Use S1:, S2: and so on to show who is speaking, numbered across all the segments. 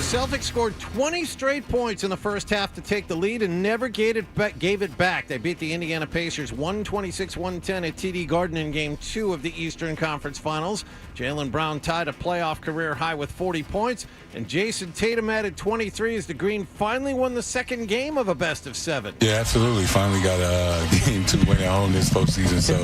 S1: Celtics scored 20 straight points in the first half to take the lead and never gave it back. They beat the Indiana Pacers 126-110 at TD Garden in Game 2 of the Eastern Conference Finals. Jaylen Brown tied a playoff career high with 40 points, and Jason Tatum added 23 as the Green finally won the second game of a best-of-7.
S2: Yeah, absolutely. Finally got a Game 2 win at home this postseason, so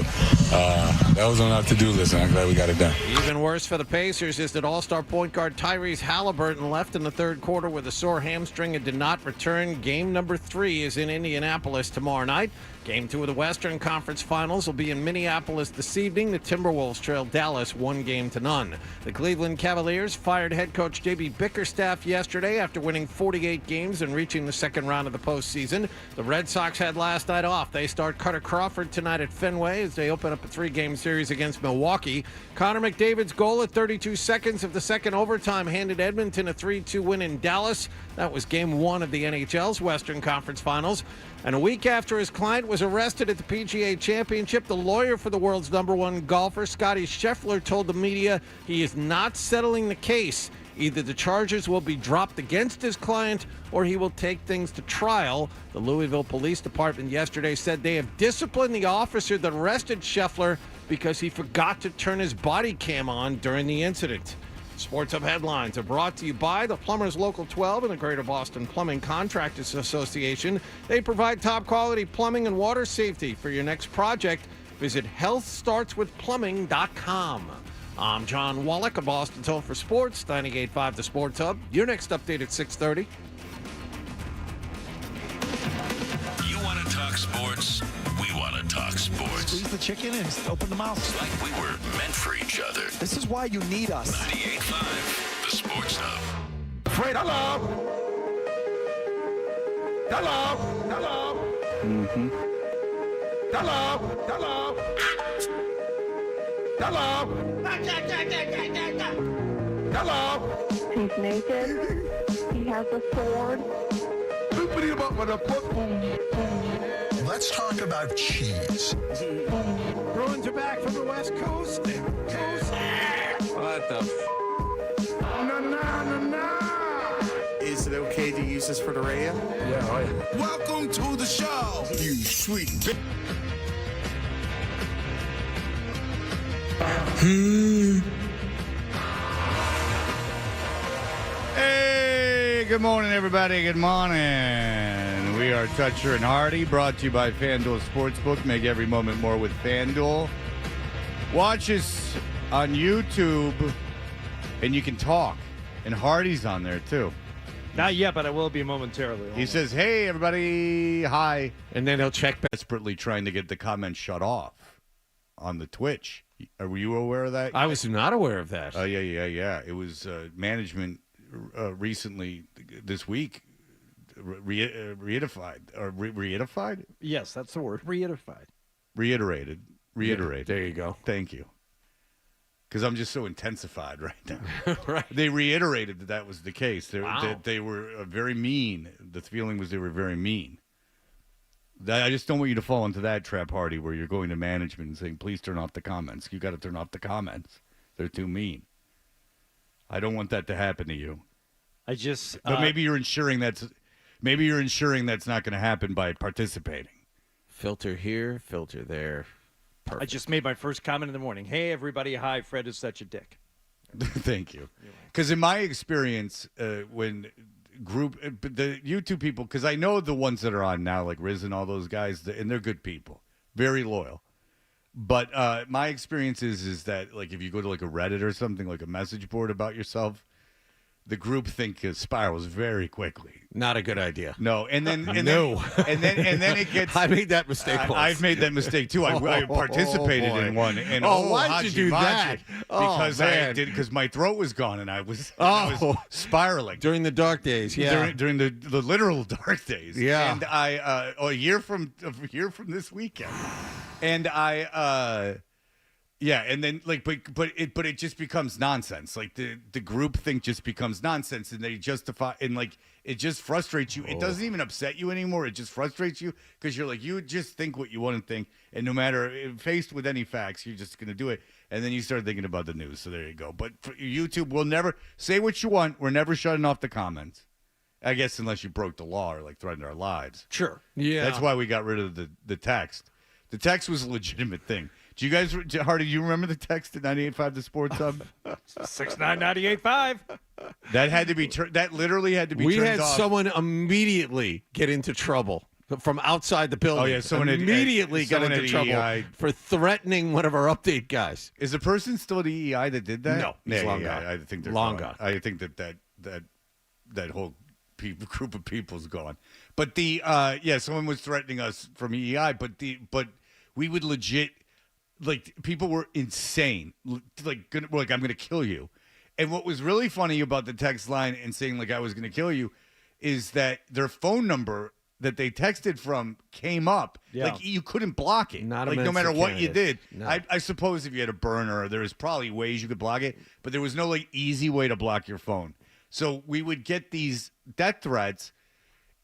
S2: that was on our to-do list, and I'm glad we got it done.
S1: Even worse for the Pacers is that all-star point guard Tyrese Halliburton left in the third quarter with a sore hamstring and did not return. Game number 3 is in Indianapolis tomorrow night. Game 2 of the Western Conference Finals will be in Minneapolis this evening. The Timberwolves trail Dallas 1-0. The Cleveland Cavaliers fired head coach J.B. Bickerstaff yesterday after winning 48 games and reaching the second round of the postseason. The Red Sox had last night off. They start Cutter Crawford tonight at Fenway as they open up a 3-game series against Milwaukee. Connor McDavid's goal at 32 seconds of the second overtime handed Edmonton a 3-2 win in Dallas. That was Game 1 of the NHL's Western Conference Finals. And a week after his client was arrested at the PGA Championship, the lawyer for the world's #1 golfer, Scotty Scheffler, told the media he is not settling the case. Either the charges will be dropped against his client or he will take things to trial. The Louisville Police Department yesterday said they have disciplined the officer that arrested Scheffler because he forgot to turn his body cam on during the incident. Sports Hub headlines are brought to you by the Plumbers Local 12 and the Greater Boston Plumbing Contractors Association. They provide top-quality plumbing and water safety for your next project. Visit healthstartswithplumbing.com. I'm John Wallach of Boston's Home for Sports, 98.5 The Sports Hub. Your next update at 6:30.
S3: You want to talk sports? We want to talk sports.
S4: Squeeze the chicken and open the mouth.
S3: It's like we were meant for each other.
S4: This is why you need us.
S3: 98.5 The Sports Hub.
S5: Afraid hello. Hello. Hello. Mm-hmm. Hello. Hello. Hello. Hello.
S6: He's naked. He has a sword.
S7: Let's talk about cheese.
S1: Bruins are back from the West Coast.
S8: What the
S9: Is it okay to use this for the radio?
S8: Yeah, oh yeah.
S7: Welcome to the show, you sweet bitch.
S10: Hey, good morning, everybody. Good morning. We are Toucher and Hardy, brought to you by FanDuel Sportsbook. Make every moment more with FanDuel. Watch us on YouTube, and you can talk. And Hardy's on there, too.
S8: Not yet, but I will be momentarily.
S10: He says, hey, everybody, hi.
S1: And then he'll check back.
S10: Desperately trying to get the comments shut off on the Twitch. Were you aware of that?
S1: I was not aware of that.
S10: Oh, yeah. It was management recently this week reiterated?
S8: Yes, that's the word. Reiterated.
S10: Reiterated.
S1: Yeah, there you go.
S10: Thank you. Because I'm just so intensified right now.
S1: Right.
S10: They reiterated that was the case.
S1: Wow.
S10: They were very mean. The feeling was they were very mean. I just don't want you to fall into that trap, Hardy, where you're going to management and saying, please turn off the comments. You got to turn off the comments. They're too mean. I don't want that to happen to you. But maybe you're ensuring that's not going to happen by participating.
S1: Filter here, filter there. Perfect.
S8: I just made my first comment in the morning. Hey, everybody. Hi, Fred is such a dick.
S10: Thank you. Because in my experience, when the YouTube people, because I know the ones that are on now, like Riz and all those guys, and they're good people, very loyal. But my experience is that, like, if you go to like a Reddit or something, like a message board about yourself, the groupthink spirals very quickly.
S1: Not a good idea.
S10: No, and then it gets.
S1: I made that mistake.
S10: I've made that mistake too. I participated in one. And
S1: why did you do that?
S10: Because I did. Because my throat was gone and I was spiraling
S1: during the dark days. Yeah,
S10: during the literal dark days.
S1: Yeah,
S10: and I a year from this weekend, and I Yeah, and then but it just becomes nonsense. Like the group think just becomes nonsense, and they justify and like it just frustrates you. It doesn't even upset you anymore. It just frustrates you because you're like you just think what you want to think, and no matter faced with any facts, you're just gonna do it. And then you start thinking about the news. So there you go. But for YouTube, we'll never say what you want. We're never shutting off the comments. I guess unless you broke the law or like threatened our lives.
S8: Sure.
S1: Yeah.
S10: That's why we got rid of the text. The text was a legitimate thing. Do you guys, Hardy, do you remember the text at 98.5 The Sports Hub?
S8: 69985.
S10: That had to be, that literally had to be
S1: We
S10: turned
S1: had
S10: off.
S1: someone immediately get into trouble from outside the building.
S10: Oh, yeah, someone had-
S1: immediately got
S10: someone
S1: into
S10: at
S1: trouble
S10: EEI.
S1: for threatening one of our update guys.
S10: Is the person still at EEI that did that?
S1: No, he's long gone.
S10: I think they're
S1: Long
S10: gone.
S1: gone.
S10: I think that whole group of people's gone. But someone was threatening us from EEI, but we would legit, like, people were insane. Like, I'm going to kill you. And what was really funny about the text line and saying, like, I was going to kill you is that their phone number that they texted from came up.
S8: Yeah.
S10: Like, you couldn't block it.
S1: Not a
S10: like, no
S1: minister
S10: matter what you
S1: candidate.
S10: did.
S1: No.
S10: I suppose if you had a burner, there was probably ways you could block it, but there was no, like, easy way to block your phone. So we would get these death threats,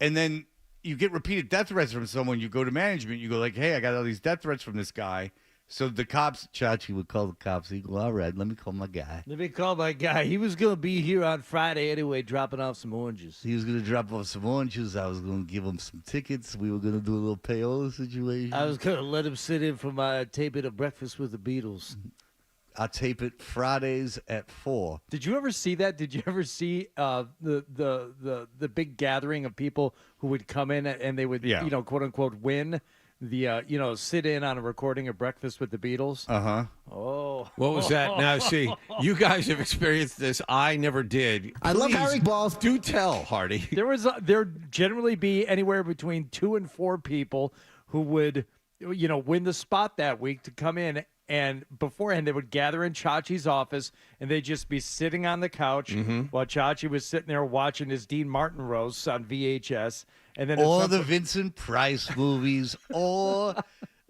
S10: and then you get repeated death threats from someone. You go to management. You go like, hey, I got all these death threats from this guy. So the cops, Chachi would call the cops. He'd go, all right, let me call my guy.
S11: Let me call my guy. He was going to be here on Friday anyway, dropping off some oranges.
S12: He was going to drop off some oranges. I was going to give him some tickets. We were going to do a little payola situation.
S11: I was going to let him sit in for my taping of Breakfast with the Beatles.
S12: I tape it Fridays at 4.
S8: Did you ever see that? Did you ever see the big gathering of people who would come in and they would, quote unquote, win the, sit in on a recording of Breakfast with the Beatles?
S10: Uh-huh.
S8: Oh.
S1: What was that? Now, see, you guys have experienced this. I never did.
S13: I love
S1: Please
S13: Harry Balls.
S1: Do tell, Hardy.
S8: There'd generally be anywhere between 2 and 4 people who would, win the spot that week to come in. And beforehand, they would gather in Chachi's office, and they'd just be sitting on the couch while Chachi was sitting there watching his Dean Martin roast on VHS. And then
S12: or the Vincent Price movies, or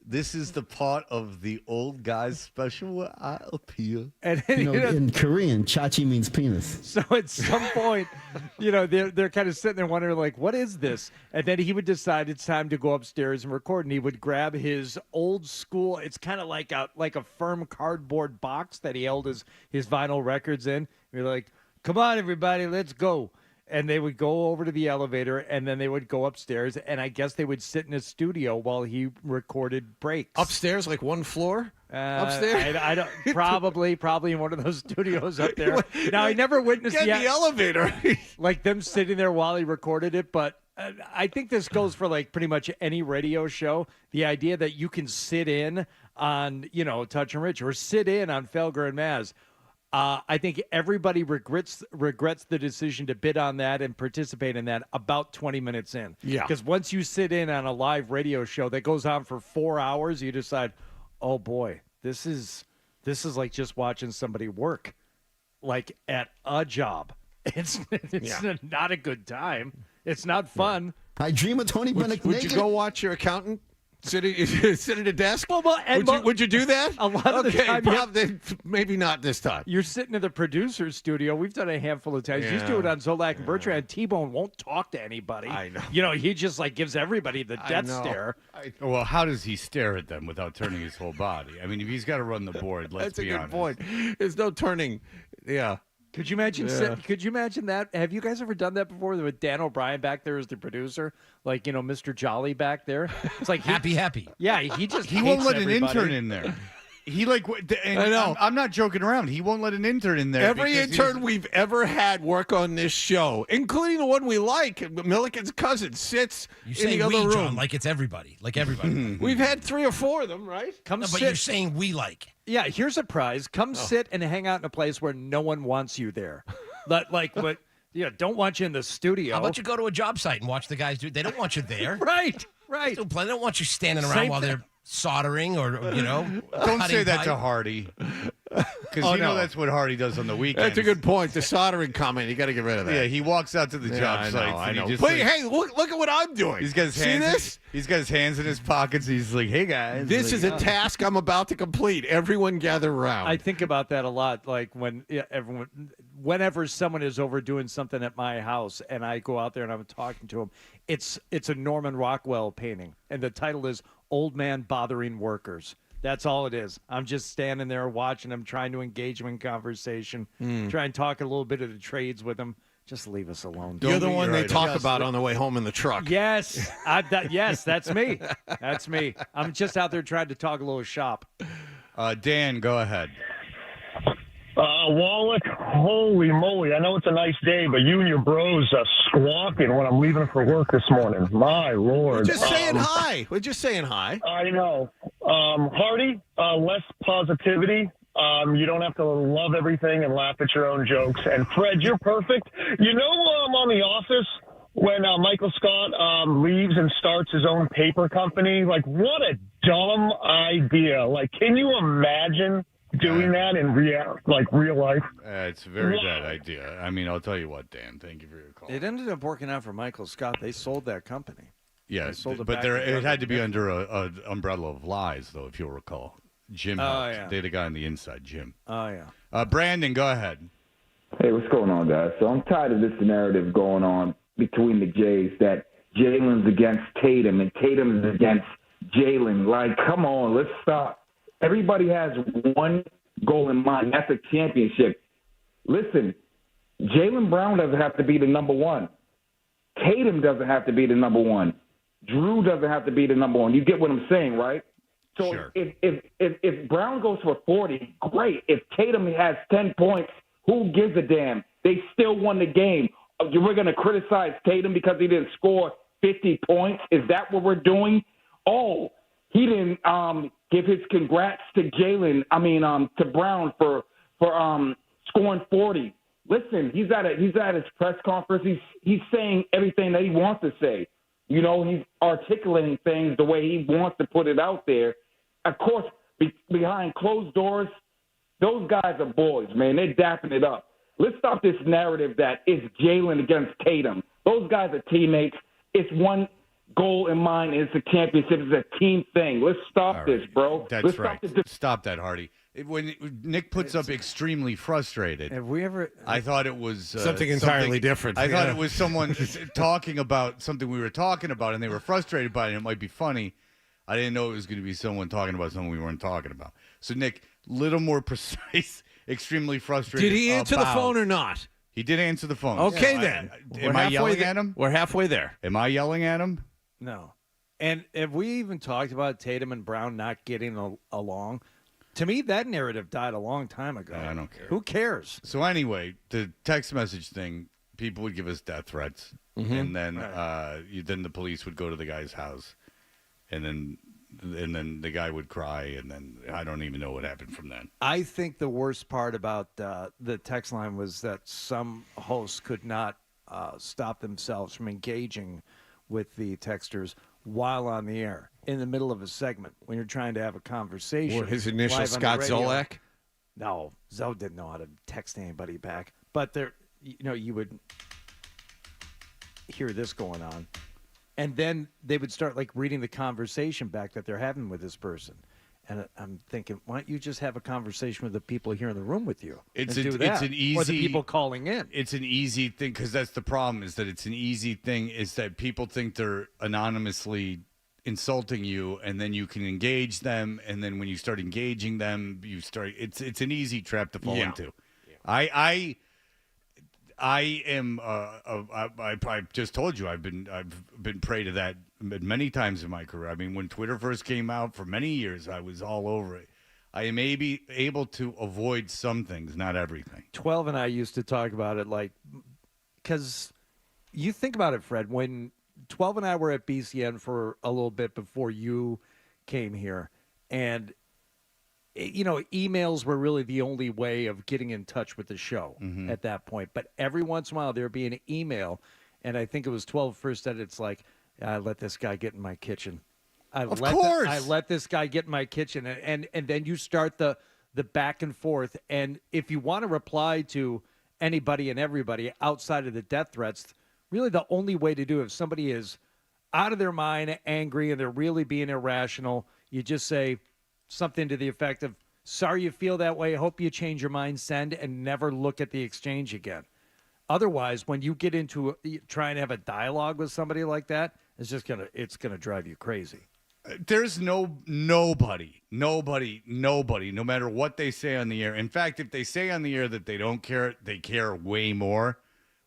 S12: this is the part of the old guy's special where I appear.
S8: And
S13: in Korean, chachi means penis.
S8: So at some point, they're kind of sitting there wondering, like, what is this? And then he would decide it's time to go upstairs and record. And he would grab his old school. It's kind of like a firm cardboard box that he held his vinyl records in. And you're like, come on, everybody, let's go. And they would go over to the elevator, and then they would go upstairs, and I guess they would sit in his studio while he recorded breaks.
S1: Upstairs, like one floor? Upstairs?
S8: I don't. Probably in one of those studios up there. Now, I never witnessed
S1: the elevator.
S8: like them sitting there while he recorded it, but I think this goes for like pretty much any radio show. The idea that you can sit in on, Touch and Rich or sit in on Felger and Maz. I think everybody regrets the decision to bid on that and participate in that about 20 minutes in.
S1: Yeah.
S8: Because once you sit in on a live radio show that goes on for 4 hours, you decide, oh boy, this is like just watching somebody work, like at a job. It's not a good It's not fun.
S13: I dream of Tony Bennett.
S1: Would you go watch your accountant sit at a desk? Would you do that?
S8: A lot of the time,
S1: maybe not this time.
S8: You're sitting in the producer's studio. We've done a handful of times. You do it on Zolak and Bertrand. T-Bone won't talk to anybody.
S1: I know.
S8: He just like gives everybody the death stare.
S10: Well, how does he stare at them without turning his whole body? I mean, if he's got to run the board, let's be honest.
S1: That's a good point. There's no turning. Yeah.
S8: Could you imagine? Could you imagine that? Have you guys ever done that before? With Dan O'Brien back there as the producer, like Mr. Jolly back there. It's like
S11: happy.
S8: Yeah, he
S10: won't let
S8: everybody.
S10: an intern in there. He I know. I'm not joking around. He won't let an intern in there.
S1: Every intern we've ever had work on this show, including the one we like, Milliken's cousin, sits in the other room.
S11: John, like it's everybody. Like everybody.
S1: We've had 3 or 4 of them, right?
S11: But you're saying we like.
S8: Yeah, here's a prize. Come sit and hang out in a place where no one wants you there. Don't want you in the studio.
S11: How about you go to a job site and watch the guys do it? They don't want you there.
S8: Right.
S11: They don't want you standing around while they're soldering or,
S10: Don't say that to Hardy. Because that's what Hardy does on the weekends.
S1: That's a good point. The soldering comment, you got to get rid of that.
S10: Yeah, he walks out to the job
S1: I
S10: site.
S1: know, I know.
S10: Just
S1: But hey, look at what I'm doing.
S10: He's got his hands.
S1: See this?
S10: He's got his hands in his pockets. He's like, "Hey guys,
S1: This is a task I'm about to complete. Everyone gather around.
S8: I think about that a lot. Like whenever someone is over doing something at my house, and I go out there and I'm talking to them, it's a Norman Rockwell painting, and the title is "Old Man Bothering Workers." That's all it is. I'm just standing there watching them, trying to engage them in conversation, try and talk a little bit of the trades with them. Just leave us alone.
S1: You're the one they talk about on the way home in the truck.
S8: Yes, yes, that's me. That's me. I'm just out there trying to talk a little shop.
S10: Dan, go ahead.
S14: Wallach, holy moly. I know it's a nice day, but you and your bros are squawking when I'm leaving for work this morning. My Lord.
S1: We're just saying hi. We're just saying hi.
S14: I know. Hardy, less positivity. You don't have to love everything and laugh at your own jokes. And Fred, you're perfect. You know, on The Office, when Michael Scott leaves and starts his own paper company, like, what a dumb idea. Like, can you imagine doing that in real life?
S10: It's a very bad idea. I mean, I'll tell you what, Dan. Thank you for your call.
S8: It ended up working out for Michael Scott. They sold that company.
S10: Yeah, but it had to be under an umbrella of lies, though, if you'll recall. Jim helped.
S8: Yeah.
S10: They had a guy on the inside, Jim.
S8: Oh, yeah.
S10: Brandon, go ahead.
S15: Hey, what's going on, guys? So I'm tired of this narrative going on between the Jays that Jalen's against Tatum and Tatum is against Jalen. Like, come on, let's stop. Everybody has one goal in mind. That's a championship. Listen, Jaylen Brown doesn't have to be the number one. Tatum doesn't have to be the number one. Drew doesn't have to be the number one. You get what I'm saying, right? So
S10: sure.
S15: if Brown goes for 40, great. If Tatum has 10 points, who gives a damn? They still won the game. We're going to criticize Tatum because he didn't score 50 points? Is that what we're doing? Oh, he didn't give his congrats to to Brown for scoring 40. Listen, he's at his press conference. He's saying everything that he wants to say. You know, he's articulating things the way he wants to put it out there. Of course, behind closed doors, those guys are boys, man. They're dapping it up. Let's stop this narrative that it's Jalen against Tatum. Those guys are teammates. It's one goal in mind. It's a championship. It's a team thing. Let's stop this, bro.
S10: That's right. Stop that, Hardy. When Nick puts up extremely frustrated,
S8: have we ever?
S10: I thought it was
S1: something entirely different.
S10: I thought it was someone talking about something we were talking about, and they were frustrated by it. And it might be funny. I didn't know it was going to be someone talking about something we weren't talking about. So, Nick, little more precise. Extremely frustrated.
S1: Did he answer the phone or not?
S10: He did answer the phone.
S1: Okay, then.
S10: Am I yelling at him?
S1: We're halfway there.
S10: Am I yelling at him?
S8: No. And have we even talked about Tatum and Brown not getting along? To me, that narrative died a long time ago.
S10: I don't care.
S8: Who cares?
S10: So anyway, the text message thing, people would give us death threats, and then then the police would go to the guy's house, and then the guy would cry, and then I don't even know what happened from then.
S8: I think the worst part about the text line was that some hosts could not stop themselves from engaging with the texters while on the air in the middle of a segment when you're trying to have a conversation.
S1: His initial
S8: live on the
S1: Scott
S8: radio.
S1: Zolak?
S8: No, Zoe didn't know how to text anybody back. But there, you would hear this going on, and then they would start like reading the conversation back that they're having with this person. And I'm thinking, why don't you just have a conversation with the people here in the room with you?
S10: It's
S8: and do that?
S10: an easy,
S8: or the people calling in.
S10: It's an easy thing because that's the problem. Is that it's an easy thing. Is that people think they're anonymously insulting you, and then you can engage them, and then when you start engaging them, you start. It's an easy trap to fall into. Yeah. I am. I just told you I've been prey to that many times in my career. I mean, when Twitter first came out, for many years I was all over it. I am able to avoid some things, not everything.
S8: 12 and I used to talk about it because you think about it, Fred. When 12 and I were at BCN for a little bit before you came here, and emails were really the only way of getting in touch with the show at that point. But every once in a while there'd be an email, and I think it was 12 first that it's like, I let this guy get in my kitchen. I let this guy get in my kitchen, and then you start the the back and forth. And if you want to reply to anybody and everybody outside of the death threats, really the only way to do it, if somebody is out of their mind, angry, and they're really being irrational, you just say something to the effect of, sorry you feel that way, hope you change your mind, send, and never look at the exchange again. Otherwise, when you get into trying to have a dialogue with somebody like that, it's gonna drive you crazy.
S10: There's nobody, no matter what they say on the air. In fact, if they say on the air that they don't care, they care way more.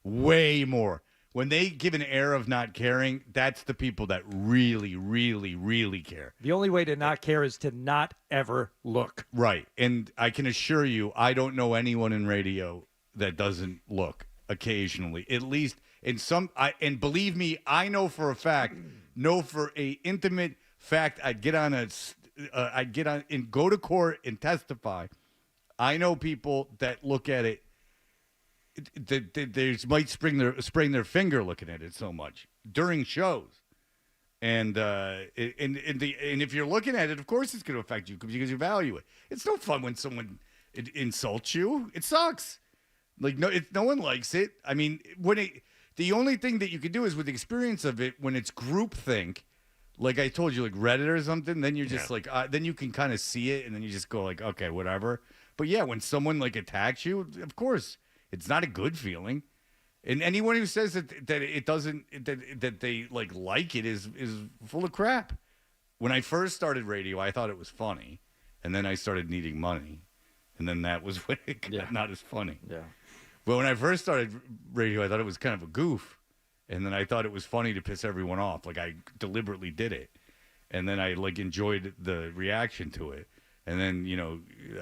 S10: When they give an air of not caring, that's the people that really, really, really care.
S8: The only way to not care is to not ever look.
S10: Right. And I can assure you, I don't know anyone in radio that doesn't look occasionally. At least in some, and believe me, I know for a fact, intimate fact, I'd get on and go to court and testify. I know people that look at it, they might spring their finger looking at it so much during shows, and if you're looking at it, of course it's going to affect you because you value it. It's no fun when someone insults you. It sucks. Like no one likes it. I mean, the only thing that you can do is with the experience of it when it's groupthink. Like I told you, like Reddit or something, then you're just like, then you can kind of see it, and then you just go like, okay, whatever. But yeah, when someone like attacks you, of course, it's not a good feeling. And anyone who says that it doesn't, that they like it is full of crap. When I first started radio, I thought it was funny, and then I started needing money, and then that was when it got not as funny.
S8: Yeah.
S10: But when I first started radio, I thought it was kind of a goof. And then I thought it was funny to piss everyone off. Like I deliberately did it. And then I enjoyed the reaction to it. And then,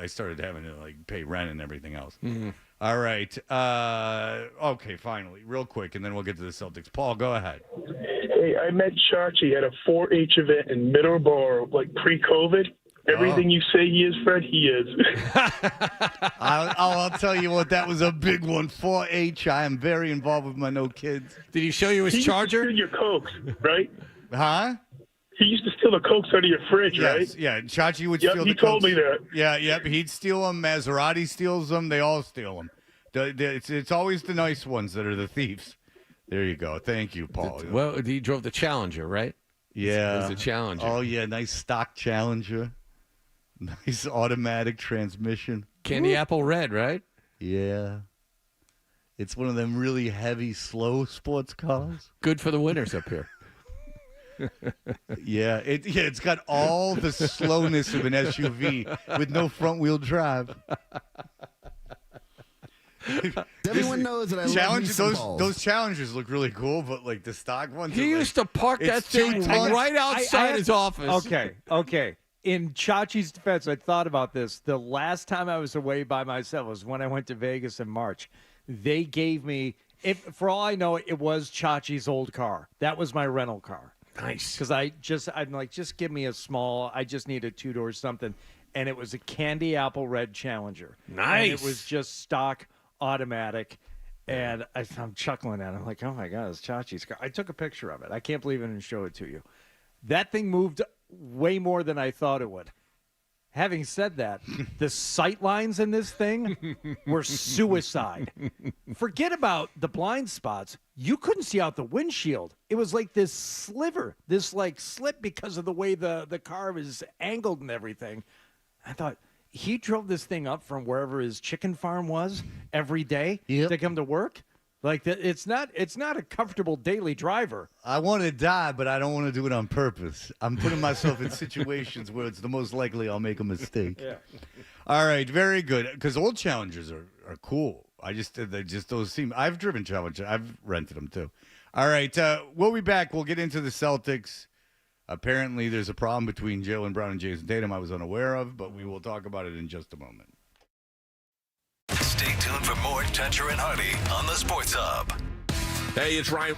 S10: I started having to pay rent and everything else.
S1: Mm-hmm.
S10: All right. Okay, finally, real quick, and then we'll get to the Celtics. Paul, go ahead.
S14: Hey, I met Chachi at a 4-H event in Middleborough, pre-COVID. Everything you say he is, Fred, he is.
S10: I'll tell you what, that was a big one. 4-H. I am very involved with my no kids.
S1: Did he show you his charger?
S14: He used to steal your Cokes, right?
S10: Huh?
S14: He used to steal the Cokes out of your fridge, right?
S10: Yeah, Chachi would steal the Cokes.
S14: He told me that.
S10: Yeah, he'd steal them. Maserati steals them. They all steal them. It's always the nice ones that are the thieves. There you go. Thank you, Paul.
S1: Well, he drove the Challenger, right?
S10: Yeah.
S1: It was a Challenger.
S10: Oh, yeah, nice stock Challenger. Nice automatic transmission.
S1: Candy apple red, right?
S10: Yeah. It's one of them really heavy, slow sports cars.
S1: Good for the winters up here.
S10: It's got all the slowness of an SUV with no front-wheel drive.
S13: Everyone knows that I love me some balls.
S10: Those Challengers look really cool, but the stock ones.
S1: He used to park that thing right outside his office.
S8: Okay. In Chachi's defense, I thought about this. The last time I was away by myself was when I went to Vegas in March. They gave me, for all I know, it was Chachi's old car. That was my rental car.
S1: Nice.
S8: Because I'm like, just give me a small, I just need a 2-door something. And it was a candy apple red Challenger.
S1: Nice.
S8: And it was just stock automatic. And I'm chuckling at it. I'm like, oh my God, it's Chachi's car. I took a picture of it. I can't believe I didn't show it to you. That thing moved way more than I thought it would. Having said that, the sight lines in this thing were suicide. Forget about the blind spots. You couldn't see out the windshield. It was like this sliver, this slip because of the way the car was angled and everything. I thought, he drove this thing up from wherever his chicken farm was every day to come to work. It's not a comfortable daily driver.
S10: I want to die, but I don't want to do it on purpose. I'm putting myself in situations where it's the most likely I'll make a mistake.
S8: Yeah.
S10: All right, very good. Because old Challengers are cool. They just don't seem. I've driven Challengers. I've rented them too. All right, we'll be back. We'll get into the Celtics. Apparently, there's a problem between Jaylen Brown and Jason Tatum I was unaware of, but we will talk about it in just a moment.
S3: Stay tuned for more Toucher and Hardy on the Sports Hub.
S5: Hey, it's Ryan.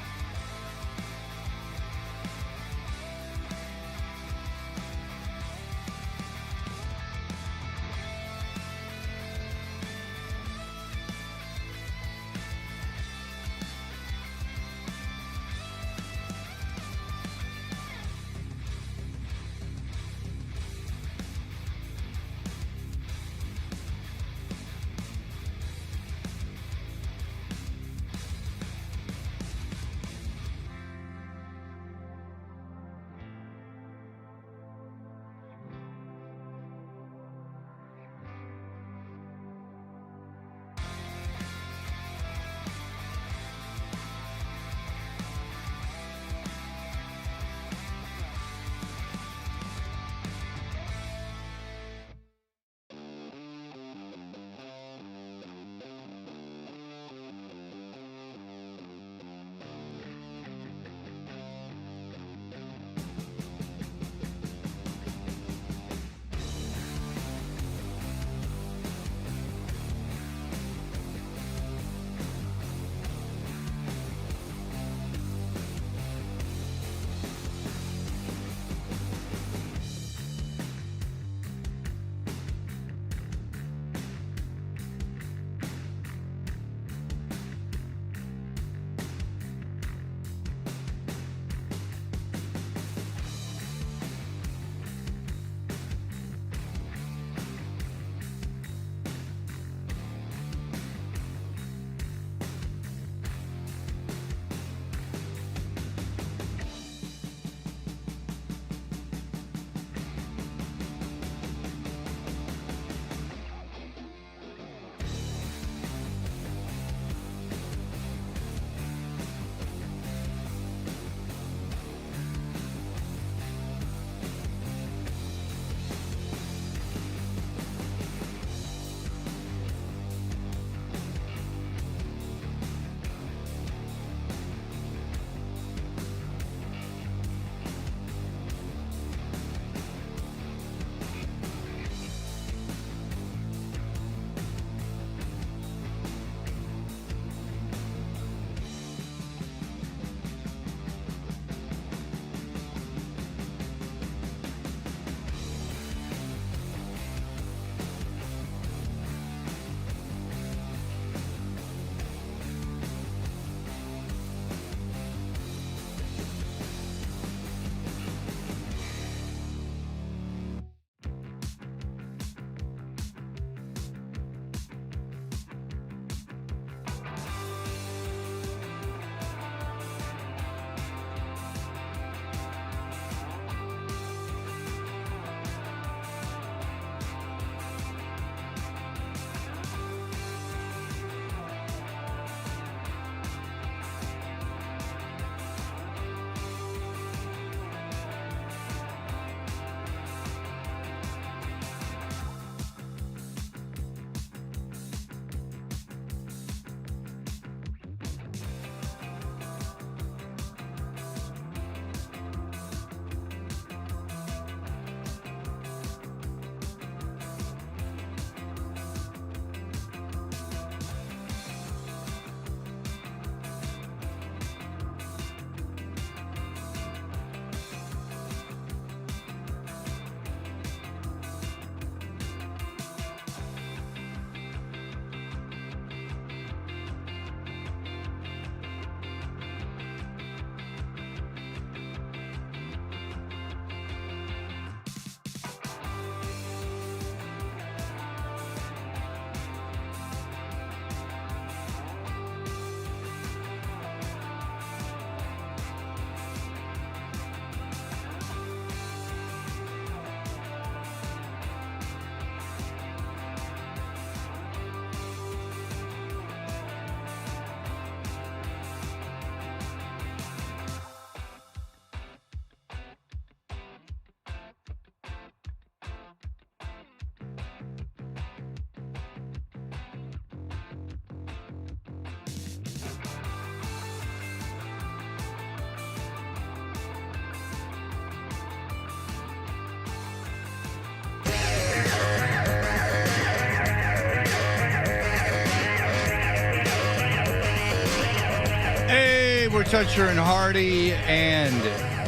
S10: were Toucher and Hardy, and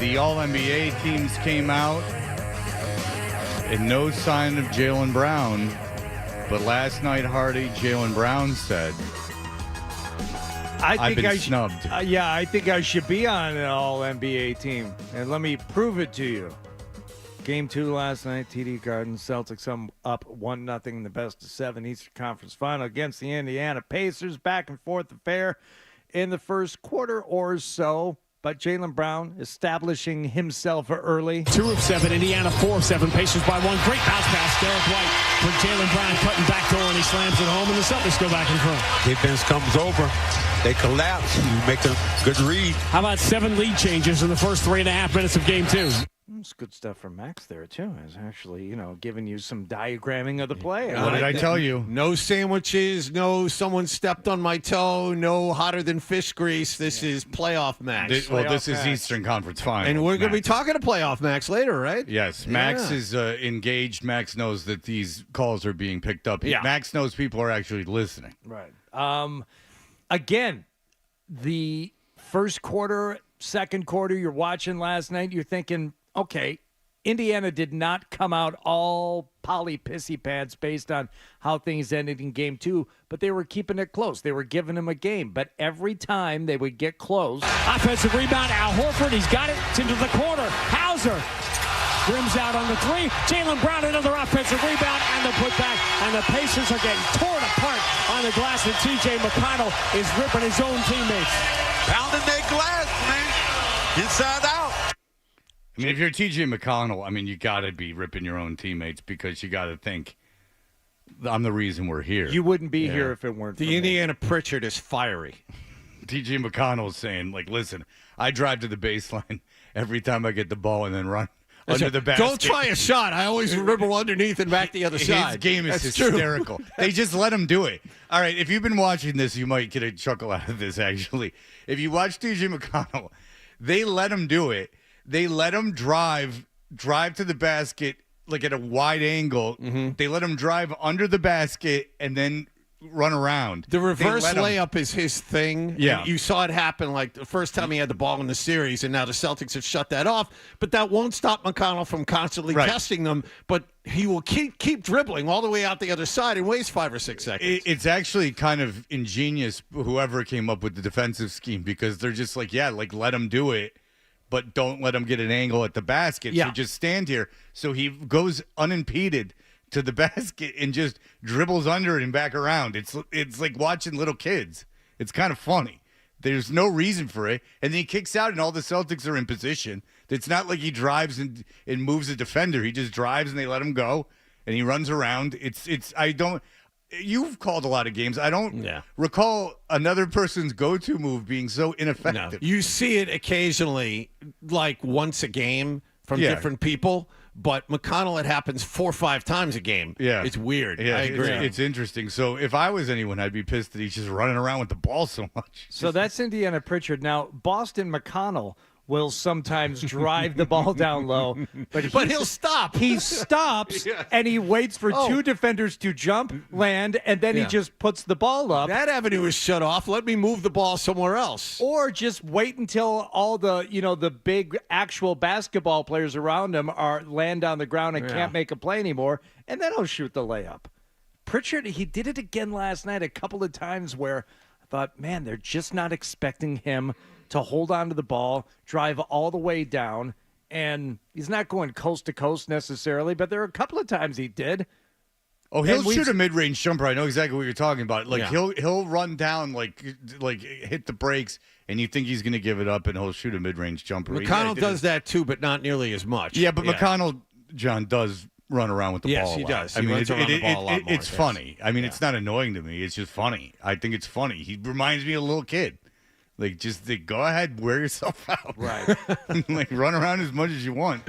S10: the All-NBA teams came out, and no sign of Jaylen Brown. But last night, Hardy, Jaylen Brown said, I've been snubbed.
S8: I think I should be on an All-NBA team, and let me prove it to you. Game 2 last night, TD Garden, Celtics up 1-0 in the best-of-7 Eastern Conference Final against the Indiana Pacers. Back and forth affair in the first quarter or so, but Jaylen Brown establishing himself early.
S16: 2 of 7, Indiana 4 of 7, Pacers by 1. Great bounce pass, Derek White for Jaylen Brown cutting back door, and he slams it home, and the Celtics go back in front.
S17: Defense comes over. They collapse. You make a good read.
S16: How about 7 lead changes in the first 3.5 minutes of Game 2?
S8: It's good stuff from Max there, too. It's actually, giving you some diagramming of the play.
S10: What did I tell you?
S1: No sandwiches, no someone stepped on my toe, no hotter than fish grease. This is playoff Max.
S10: This is Eastern Conference Final.
S1: And we're going to be talking to playoff Max later, right?
S10: Yes. Max is engaged. Max knows that these calls are being picked up.
S8: Yeah.
S10: Max knows people are actually listening.
S8: Right. Again, the first quarter, second quarter you're watching last night, you're thinking, okay, Indiana did not come out all pissy pants based on how things ended in Game 2, but they were keeping it close. They were giving him a game. But every time they would get close.
S16: Offensive rebound, Al Horford. He's got it. It's into the corner. Hauser rims out on the 3. Jaylen Brown, another offensive rebound, and the putback. And the Pacers are getting torn apart on the glass, and T.J. McConnell is ripping his own teammates.
S17: Pounding that glass, man. Inside out.
S10: I mean, if you're T.J. McConnell, I mean, you got to be ripping your own teammates because you got to think, I'm the reason we're here.
S8: You wouldn't be here if it weren't for
S1: The Indiana Pritchard is fiery.
S10: T.J. McConnell is saying, like, listen, I drive to the baseline every time I get the ball and then run under the basket.
S1: Don't try a shot. I always dribble underneath and back the other side.
S10: His game is
S1: That's
S10: hysterical.
S1: True.
S10: They just let him do it. All right, if you've been watching this, you might get a chuckle out of this, actually. If you watch T.J. McConnell, they let him do it. They let him drive to the basket like at a wide angle.
S1: Mm-hmm.
S10: They let him drive under the basket and then run around.
S1: The reverse layup is his thing.
S10: Yeah.
S1: And you saw it happen like the first time he had the ball in the series, and now the Celtics have shut that off. But that won't stop McConnell from constantly testing them. But he will keep dribbling all the way out the other side and waste 5 or 6 seconds.
S10: It's actually kind of ingenious, whoever came up with the defensive scheme, because they're just like, let him do it. But don't let him get an angle at the basket.
S1: Yeah.
S10: So just stand here. So he goes unimpeded to the basket and just dribbles under it and back around. It's like watching little kids. It's kind of funny. There's no reason for it. And then he kicks out and all the Celtics are in position. It's not like he drives and moves a defender. He just drives and they let him go and he runs around. You've called a lot of games. I don't recall another person's go-to move being so ineffective.
S1: No. You see it occasionally, like once a game from different people, but McConnell, it happens 4 or 5 times a game.
S10: Yeah.
S1: It's weird.
S10: Yeah,
S1: I agree.
S10: It's interesting. So if I was anyone, I'd be pissed that he's just running around with the ball so much.
S8: So that's Indiana Pritchard. Now, Boston McConnell will sometimes drive the ball down low, but
S1: he'll stop.
S8: He stops and he waits for 2 defenders to jump, land, and then he just puts the ball up.
S1: That avenue is shut off. Let me move the ball somewhere else.
S8: Or just wait until all the big actual basketball players around him land on the ground and can't make a play anymore, and then he'll shoot the layup. Pritchard, he did it again last night a couple of times where I thought, man, they're just not expecting him to hold on to the ball, drive all the way down, and he's not going coast to coast necessarily, but there are a couple of times he did.
S10: Oh, he'll shoot a mid-range jumper. I know exactly what you're talking about. Like he'll run down, like hit the brakes, and you think he's going to give it up, and he'll shoot a mid-range jumper.
S1: McConnell does that too, but not nearly as much.
S10: Yeah, but McConnell, John, does run around with the ball.
S1: Yes, he does.
S10: I mean,
S1: runs around the ball a lot more.
S10: It's funny. I mean, it's not annoying to me. It's just funny. I think it's funny. He reminds me of a little kid. Like, go ahead, wear yourself out.
S8: Right.
S10: Like, run around as much as you want.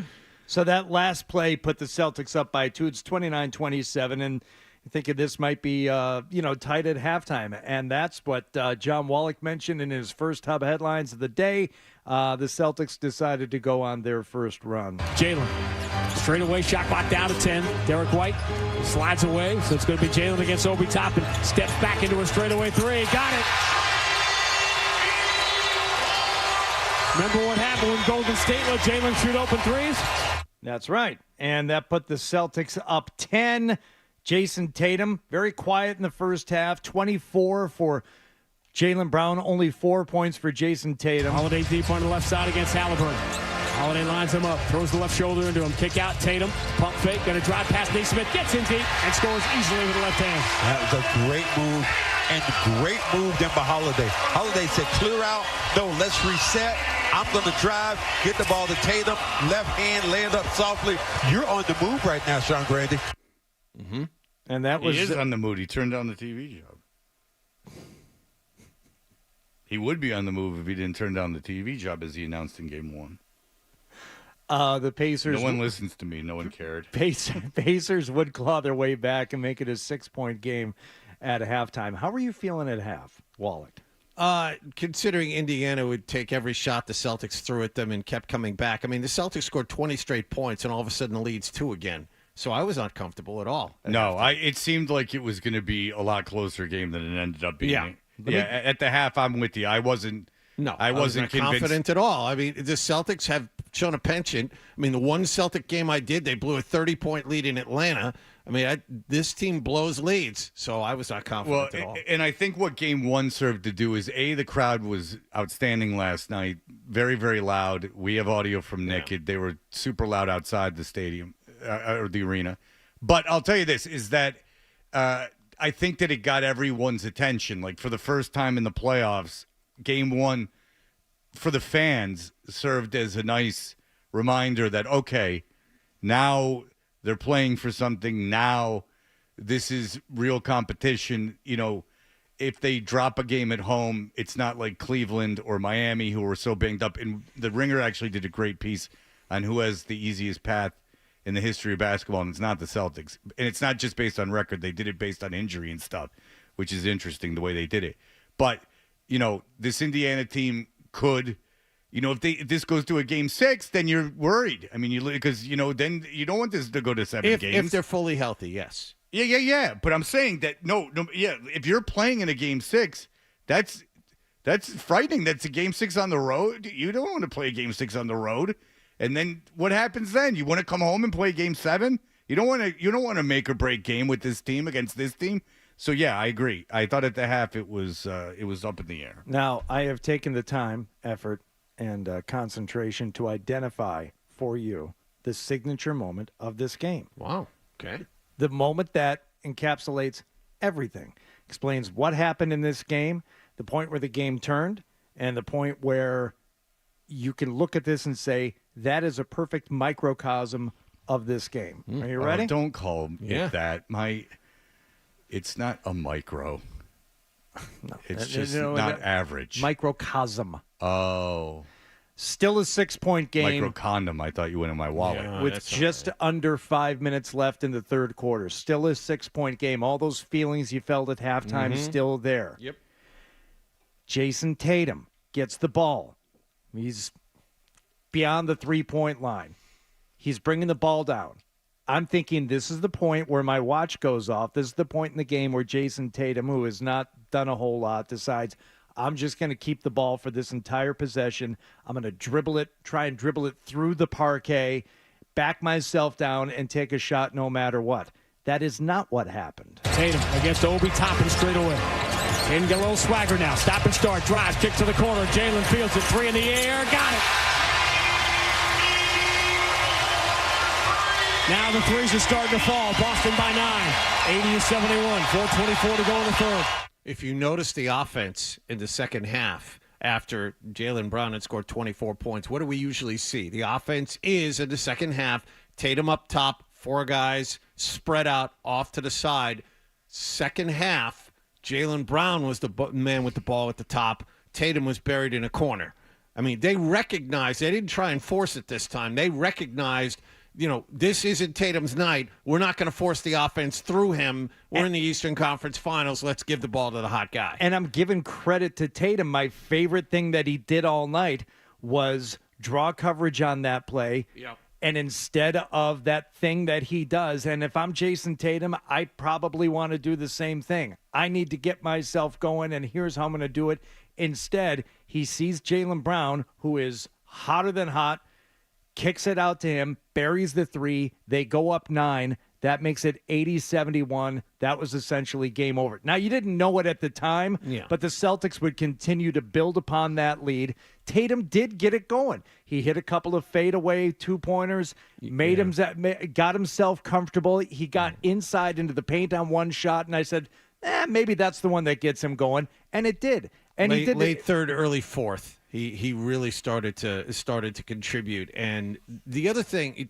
S8: So that last play put the Celtics up by 2. It's 29-27, and you're thinking this might be, tight at halftime. And that's what John Wallach mentioned in his first Hub headlines of the day. The Celtics decided to go on their first run.
S16: Jaylen, straightaway shot clock down to 10. Derek White slides away, so it's going to be Jaylen against Obi Toppin. Steps back into a straightaway 3. Got it. Remember what happened when Golden State let Jalen shoot open threes?
S8: That's right. And that put the Celtics up 10. Jason Tatum, very quiet in the first half, 24 for Jaylen Brown, only 4 points for Jason Tatum.
S16: Holiday deep on the left side against Halliburton. Holiday lines him up, throws the left shoulder into him. Kick out, Tatum, pump fake, going to drive past Naismith, gets in deep, and scores easily with the left hand.
S17: That was a great move, and great move then by Holiday. Holiday said, clear out, no, let's reset. I'm going to drive, get the ball to Tatum, left hand, land up softly. You're on the move right now, Sean Grande.
S10: Mm-hmm.
S8: And that was...
S10: He is on the move. He turned down the TV job. He would be on the move if he didn't turn down the TV job, as he announced in Game 1.
S8: The Pacers...
S10: No one listens to me. No one cared.
S8: Pacers would claw their way back and make it a 6-point game at halftime. How were you feeling at half, Wallach?
S1: Considering Indiana would take every shot the Celtics threw at them and kept coming back. I mean, the Celtics scored 20 straight points, and all of a sudden the lead's 2 again. So I was not comfortable at all.
S10: No, it seemed like it was going to be a lot closer game than it ended up being.
S1: Yeah.
S10: At the half, I'm with you. I wasn't convinced.
S1: Confident at all. I mean, the Celtics have shown a penchant. I mean, the one Celtic game I did, they blew a 30-point lead in Atlanta. I mean, this team blows leads, so I was not confident at all.
S10: And I think what Game 1 served to do is, the crowd was outstanding last night. Very, very loud. We have audio from Nick. They were super loud outside the stadium. Or the arena. But I'll tell you this, is that I think that it got everyone's attention. Like, for the first time in the playoffs, Game 1, for the fans, served as a nice reminder that, okay, now they're playing for something. Now this is real competition. You know, if they drop a game at home, it's not like Cleveland or Miami, who were so banged up. And the Ringer actually did a great piece on who has the easiest path in the history of basketball, and it's not the Celtics. And it's not just based on record. They did it based on injury and stuff, which is interesting the way they did it. But, you know, this Indiana team could, you know, if this goes to a Game 6, then you're worried. I mean, because, you know, then you don't want this to go to 7 games.
S1: If they're fully healthy, yes.
S10: Yeah. But I'm saying that, no, if you're playing in a Game 6, that's frightening. That's a Game 6 on the road. You don't want to play a Game 6 on the road. And then what happens then? You want to come home and play Game 7? You don't want to make or break game with this team against this team. So yeah, I agree. I thought at the half it was up in the air.
S8: Now I have taken the time, effort, and concentration to identify for you the signature moment of this game.
S1: Wow. Okay.
S8: The moment that encapsulates everything, explains what happened in this game, the point where the game turned, and the point where you can look at this and say, that is a perfect microcosm of this game. Are you ready?
S10: Don't call it that. It's not a micro.
S8: No.
S10: It's just not average.
S8: Microcosm.
S10: Oh.
S8: Still a 6-point game.
S10: Microcondom. I thought you went in my wallet.
S1: Yeah,
S8: with just under 5 minutes left in the third quarter. Still a 6-point game. All those feelings you felt at halftime still there.
S1: Yep.
S8: Jason Tatum gets the ball. He's beyond the 3-point line. He's bringing the ball down. I'm thinking this is the point where my watch goes off. This is the point in the game where Jason Tatum, who has not done a whole lot, decides, I'm just going to keep the ball for this entire possession. I'm going to dribble it, try and dribble it through the parquet, back myself down, and take a shot no matter what. That is not what happened.
S16: Tatum against Obi Toppin straight away. Can get a little swagger now. Stop and start. Drives. Kick to the corner. Jalen fields it. 3 in the air. Got it. Now the threes are starting to fall. Boston by 9. 80-71. 4:24 to go in the third.
S1: If you notice the offense in the second half after Jaylen Brown had scored 24 points, what do we usually see? The offense is in the second half, Tatum up top, 4 guys spread out off to the side. Second half, Jaylen Brown was the man with the ball at the top. Tatum was buried in a corner. I mean, they recognized, they didn't try and force it this time. They recognized, you know, this isn't Tatum's night. We're not going to force the offense through him. We're in the Eastern Conference Finals. Let's give the ball to the hot guy.
S8: And I'm giving credit to Tatum. My favorite thing that he did all night was draw coverage on that play.
S1: Yep.
S8: And instead of that thing that he does, and if I'm Jason Tatum, I probably want to do the same thing. I need to get myself going, and here's how I'm going to do it. Instead, He sees Jaylen Brown, who is hotter than hot, kicks it out to him, buries the three. They go up 9. That makes it 80-71. That was essentially game over. Now, you didn't know it at the time, but the Celtics would continue to build upon that lead. Tatum did get it going. He hit a couple of fadeaway 2-pointers, got himself comfortable. He got inside into the paint on one shot, and I said, maybe that's the one that gets him going, and it did. And he did
S1: late third, early fourth. He really started to contribute. And the other thing,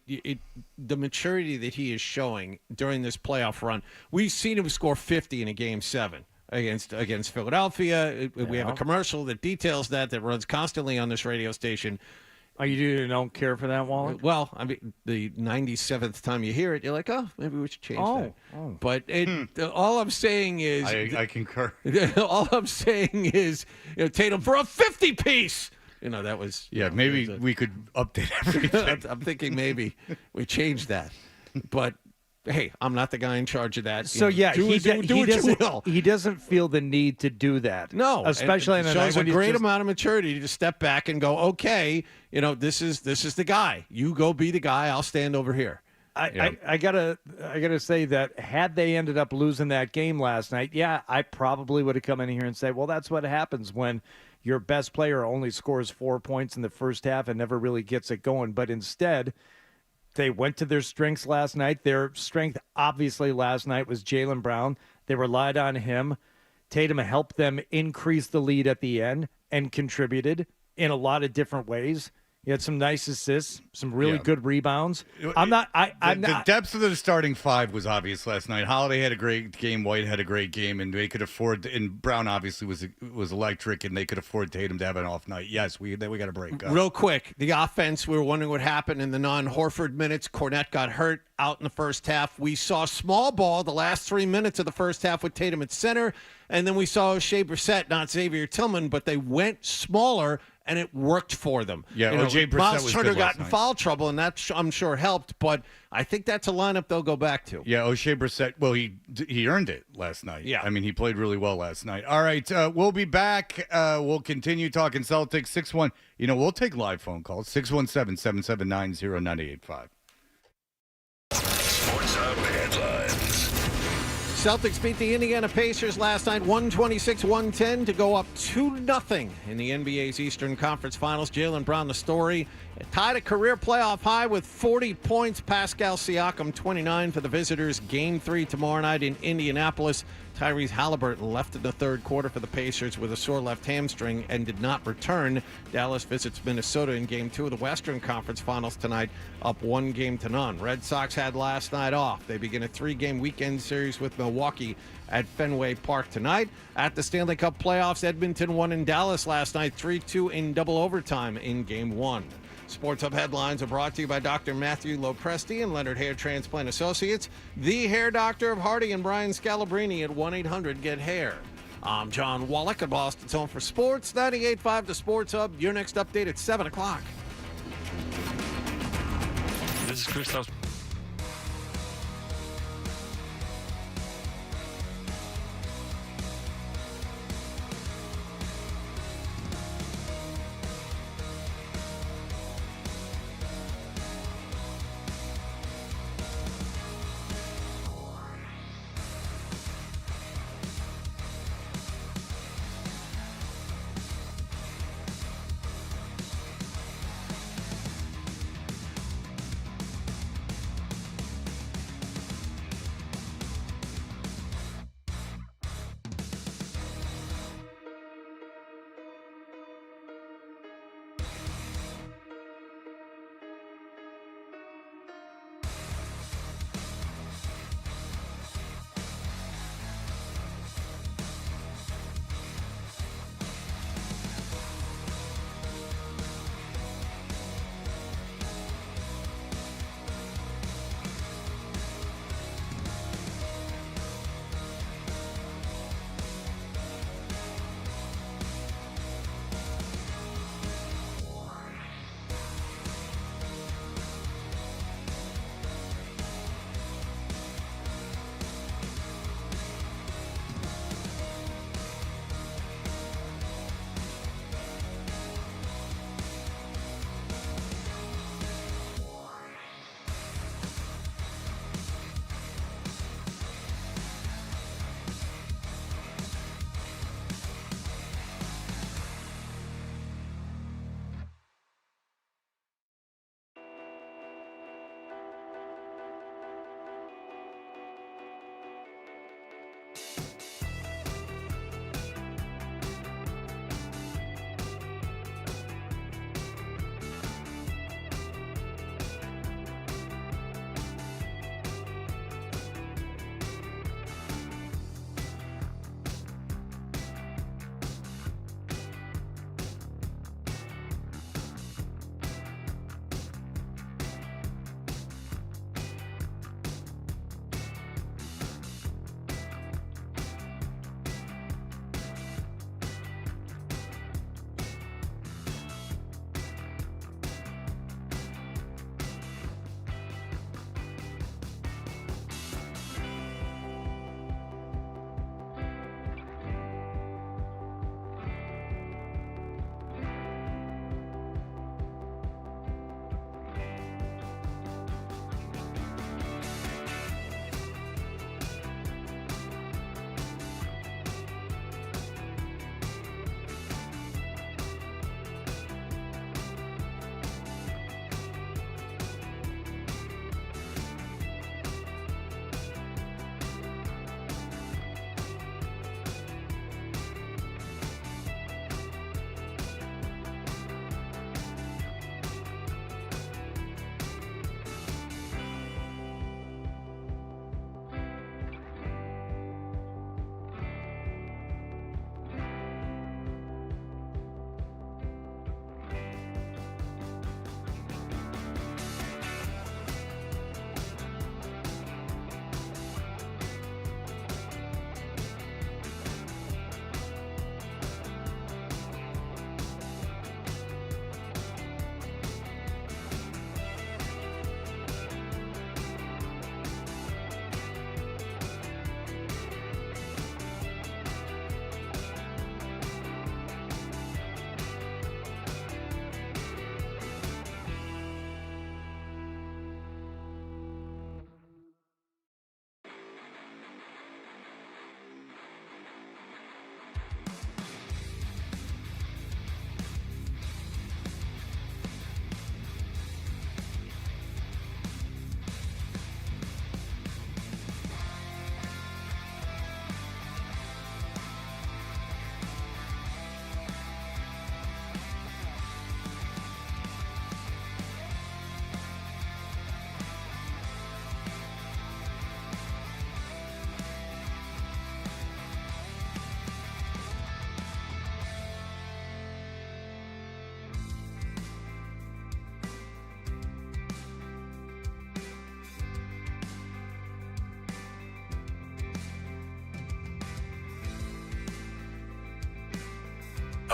S1: the maturity that he is showing during this playoff run, we've seen him score 50 in a game 7 against Philadelphia. We have a commercial that details that runs constantly on this radio station.
S8: Oh, you don't care for that, Wallach?
S1: Well, I mean, the 97th time you hear it, you're like, oh, maybe we should change that. Oh. But all I'm saying is...
S10: I concur.
S1: All I'm saying is, Tatum for a 50-piece. That was...
S10: Yeah, maybe we could update everything.
S1: I'm thinking maybe we change that. But... Hey, I'm not the guy in charge of that.
S8: So he doesn't feel the need to do that.
S1: No,
S8: especially in
S1: a shows a great amount of maturity to step back and go, okay, this is the guy. You go be the guy. I'll stand over here.
S8: I gotta say that had they ended up losing that game last night, I probably would have come in here and said, well, that's what happens when your best player only scores 4 points in the first half and never really gets it going. But instead, they went to their strengths last night. Their strength, obviously, last night was Jaylen Brown. They relied on him. Tatum helped them increase the lead at the end and contributed in a lot of different ways. He had some nice assists, some really good rebounds.
S10: The depth of the starting 5 was obvious last night. Holiday had a great game. White had a great game, and they could afford. And Brown obviously was electric, and they could afford Tatum to have an off night. Yes, we got to break up.
S1: Real quick, the offense. We were wondering what happened in the non-Horford minutes. Cornette got hurt out in the first half. We saw small ball the last 3 minutes of the first half with Tatum at center, and then we saw O'Shea Brissett, not Xavier Tillman, but they went smaller. And it worked for them.
S10: Yeah, OJ Brissett
S1: Miles
S10: was
S1: Turner
S10: good
S1: got in
S10: last
S1: foul trouble, and that I'm sure helped. But I think that's a lineup they'll go back to.
S10: Yeah, O'Shea Brissett. Well, he earned it last night.
S1: Yeah,
S10: I mean he played really well last night. All right, we'll be back. We'll continue talking Celtics. 6-1. We'll take live phone calls. 617-779-0985.
S3: Sports Hub headlines.
S1: Celtics beat the Indiana Pacers last night, 126-110 to go up 2-0 in the NBA's Eastern Conference Finals. Jaylen Brown, the story, tied a career playoff high with 40 points. Pascal Siakam, 29 for the visitors. Game 3 tomorrow night in Indianapolis. Tyrese Halliburton left in the third quarter for the Pacers with a sore left hamstring and did not return. Dallas visits Minnesota in Game 2 of the Western Conference Finals tonight, up 1-0. Red Sox had last night off. They begin a 3-game weekend series with Milwaukee at Fenway Park tonight. At the Stanley Cup playoffs, Edmonton won in Dallas last night, 3-2 in double overtime in Game 1. Sports Hub headlines are brought to you by Dr. Matthew Lopresti and Leonard Hair Transplant Associates, the hair doctor of Hardy and Brian Scalabrine at 1-800-GET-HAIR. I'm John Wallach at Boston's Home for Sports, 98.5 The Sports Hub. Your next update at 7 o'clock.
S18: This is Christoph.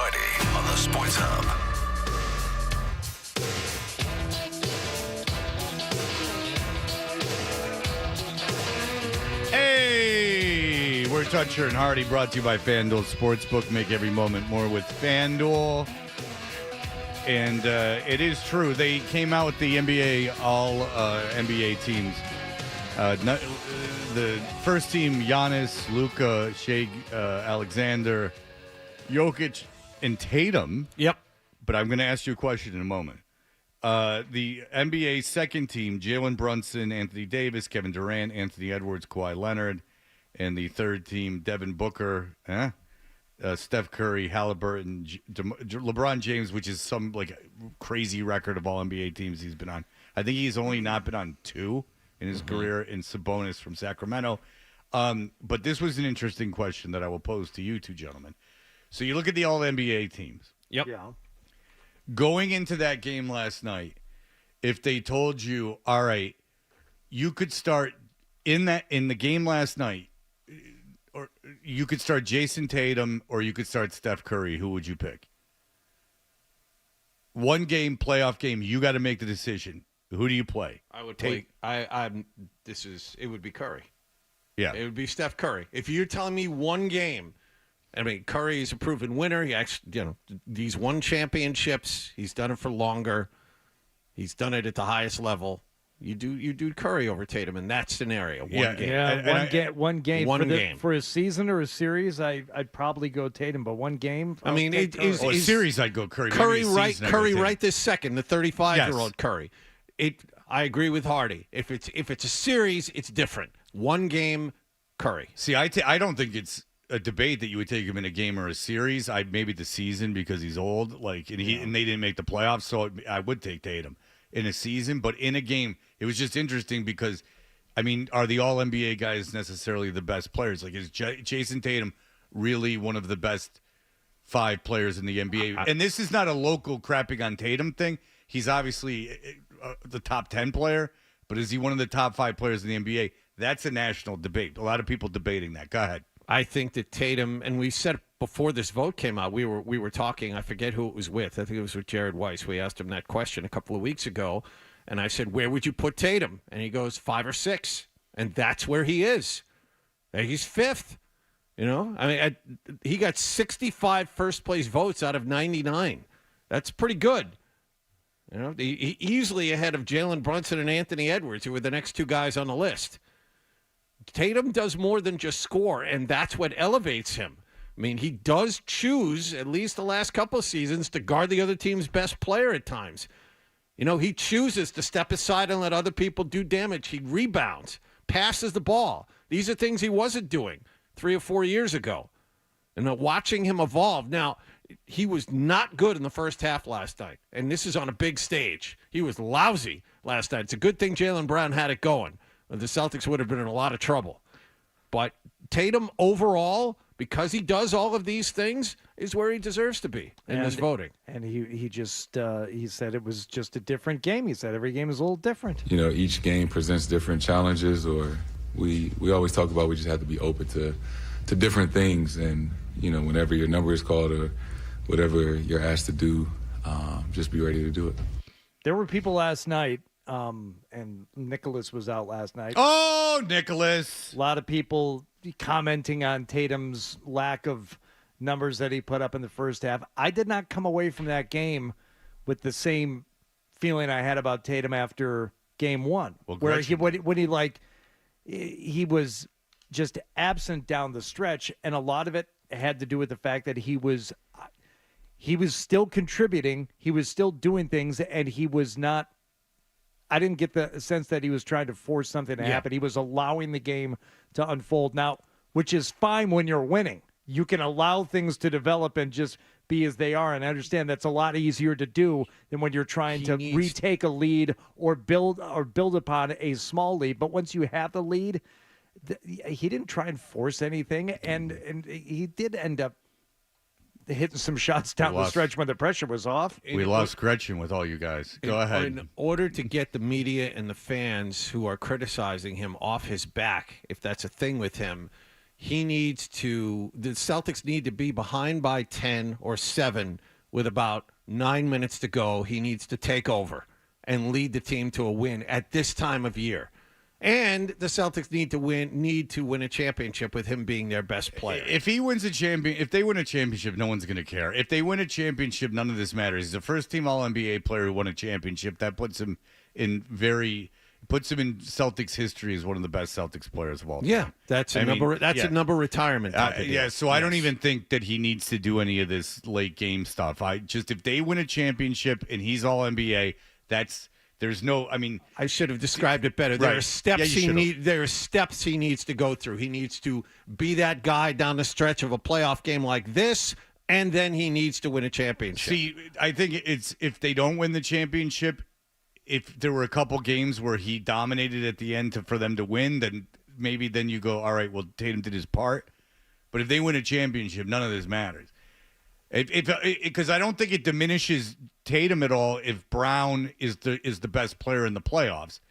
S3: Artie on the Sports Hub.
S10: Hey, we're Toucher and Hardy, brought to you by FanDuel Sportsbook. Make every moment more with FanDuel. And it is true. They came out with the NBA, all NBA teams. The first team, Giannis, Luka, Shea Alexander, Jokic, and Tatum.
S1: Yep.
S10: But I'm going to ask you a question in a moment. The NBA second team, Jalen Brunson, Anthony Davis, Kevin Durant, Anthony Edwards, Kawhi Leonard. And the third team, Devin Booker, Steph Curry, Halliburton, LeBron James, which is some like crazy record of all NBA teams he's been on. I think he's only not been on 2 in his career, in Sabonis from Sacramento. But this was an interesting question that I will pose to you two gentlemen. So you look at the all-NBA teams.
S1: Yep.
S8: Yeah.
S10: Going into that game last night, if they told you, all right, you could start in the game last night, or you could start Jason Tatum or you could start Steph Curry, who would you pick? One game, playoff game, you got to make the decision. Who do you play?
S1: I would play. It would be Curry.
S10: Yeah.
S1: It would be Steph Curry. If you're telling me one game, I mean, Curry is a proven winner. He actually, he's won championships. He's done it for longer. He's done it at the highest level. You do Curry over Tatum in that scenario. One game.
S8: Yeah, one game.
S1: One game.
S8: For a season or a series, I'd probably go Tatum, but one game.
S1: I mean,
S10: a series, I'd go Curry.
S1: Curry
S10: Maybe
S1: right this second, the 35-year-old Curry. I agree with Hardy. If it's a series, it's different. One game, Curry.
S10: See, I don't think it's a debate that you would take him in a game or a series. Maybe the season because he's old, and they didn't make the playoffs, so I would take Tatum in a season. But in a game, it was just interesting because, I mean, are the All NBA guys necessarily the best players? Like, is Jason Tatum really one of the best 5 players in the NBA? And this is not a local crapping on Tatum thing. He's obviously the top 10 player, but is he one of the top 5 players in the NBA? That's a national debate. A lot of people debating that. Go ahead.
S1: I think that Tatum, and we said before this vote came out, we were talking, I forget who it was with. I think it was with Jared Weiss. We asked him that question a couple of weeks ago, and I said, where would you put Tatum? And he goes, 5 or 6. And that's where he is. He's 5th. I mean, he got 65 first-place votes out of 99. That's pretty good. Easily ahead of Jalen Brunson and Anthony Edwards, who were the next 2 guys on the list. Tatum does more than just score, and that's what elevates him. I mean, he does choose, at least the last couple of seasons, to guard the other team's best player at times. He chooses to step aside and let other people do damage. He rebounds, passes the ball. These are things he wasn't doing 3 or 4 years ago. And watching him evolve. Now, he was not good in the first half last night, and this is on a big stage. He was lousy last night. It's a good thing Jaylen Brown had it going. The Celtics would have been in a lot of trouble. But Tatum overall, because he does all of these things, is where he deserves to be in this voting.
S8: And he just he said it was just a different game. He said every game is a little different.
S2: Each game presents different challenges, or we always talk about we just have to be open to different things. And, whenever your number is called or whatever you're asked to do, just be ready to do it.
S8: There were people last night, and Nicholas was out last night.
S10: Oh, Nicholas.
S8: A lot of people commenting on Tatum's lack of numbers that he put up in the first half. I did not come away from that game with the same feeling I had about Tatum after game 1, where he was just absent down the stretch, and a lot of it had to do with the fact that he was still contributing, he was still doing things, and he was not. I didn't get the sense that he was trying to force something to happen. He was allowing the game to unfold. Now, which is fine when you're winning. You can allow things to develop and just be as they are. And I understand that's a lot easier to do than when you're trying to retake a lead or build upon a small lead. But once you have the lead, he didn't try and force anything. And he did end up hitting some shots down the stretch when the pressure was off.
S10: We lost Gretchen with all you guys. Go ahead.
S1: In order to get the media and the fans who are criticizing him off his back, if that's a thing with him, the Celtics need to be behind by 10 or 7 with about 9 minutes to go. He needs to take over and lead the team to a win at this time of year. And the Celtics need to win a championship with him being their best player.
S10: If they win a championship, no one's going to care. If they win a championship, none of this matters. He's the first team All-NBA player who won a championship. That puts him in Celtics history as one of the best Celtics players of all time.
S1: Yeah, that's a number retirement.
S10: So I don't even think that he needs to do any of this late game stuff. If they win a championship and he's All-NBA, I should have described it better.
S1: There are steps he needs to go through. He needs to be that guy down the stretch of a playoff game like this, and then he needs to win a championship.
S10: See, I think it's if they don't win the championship, if there were a couple games where he dominated at the end for them to win, then you go, all right, well, Tatum did his part. But if they win a championship, none of this matters. Because I don't think it diminishes Tatum at all if Brown is the best player in the playoffs.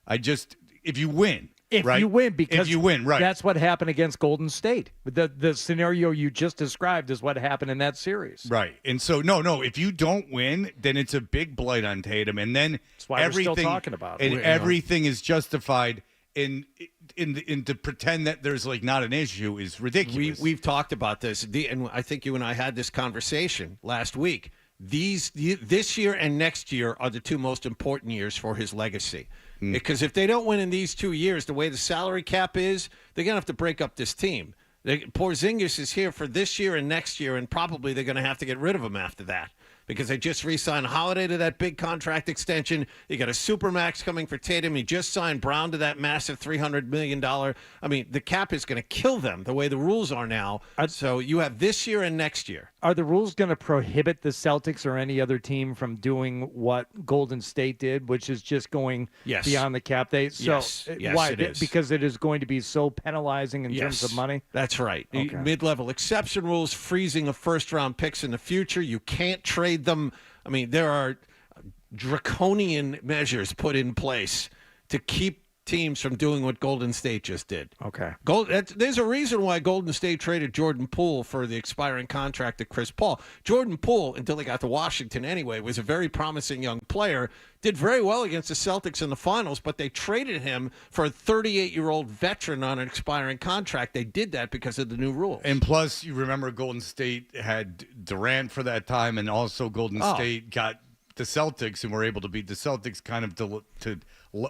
S10: If you win, right?
S8: That's what happened against Golden State. The scenario you just described is what happened in that series.
S10: Right. And so no, if you don't win, then it's a big blight on Tatum, and then
S8: that's why we're still talking about it.
S10: And everything is justified. In to pretend that there's not an issue is ridiculous.
S1: We've talked about this, and I think you and I had this conversation last week. This year and next year are the two most important years for his legacy. Because if they don't win in these 2 years, the way the salary cap is, they're going to have to break up this team. Porzingis is here for this year and next year, and probably they're going to have to get rid of him after that. Because they just re-signed Holiday to that big contract extension. You got a supermax coming for Tatum. You just signed Brown to that massive $300 million. I mean, the cap is going to kill them the way the rules are now. So you have this year and next year.
S8: Are the rules going to prohibit the Celtics or any other team from doing what Golden State did, which is just going beyond the cap?
S1: Yes,
S8: why?
S1: It is.
S8: Because it is going to be so penalizing in terms of money?
S1: That's right.
S8: Okay.
S1: Mid-level exception rules, freezing of first-round picks in the future. You can't trade them. I mean, there are draconian measures put in place to keep teams from doing what Golden State just did.
S8: Okay.
S1: There's a reason why Golden State traded Jordan Poole for the expiring contract of Chris Paul. Jordan Poole, until he got to Washington anyway, was a very promising young player, did very well against the Celtics in the finals, but they traded him for a 38-year-old veteran on an expiring contract. They did that because of the new rules.
S10: And plus, you remember Golden State had Durant for that time, and also Golden State got the Celtics and were able to beat the Celtics kind of to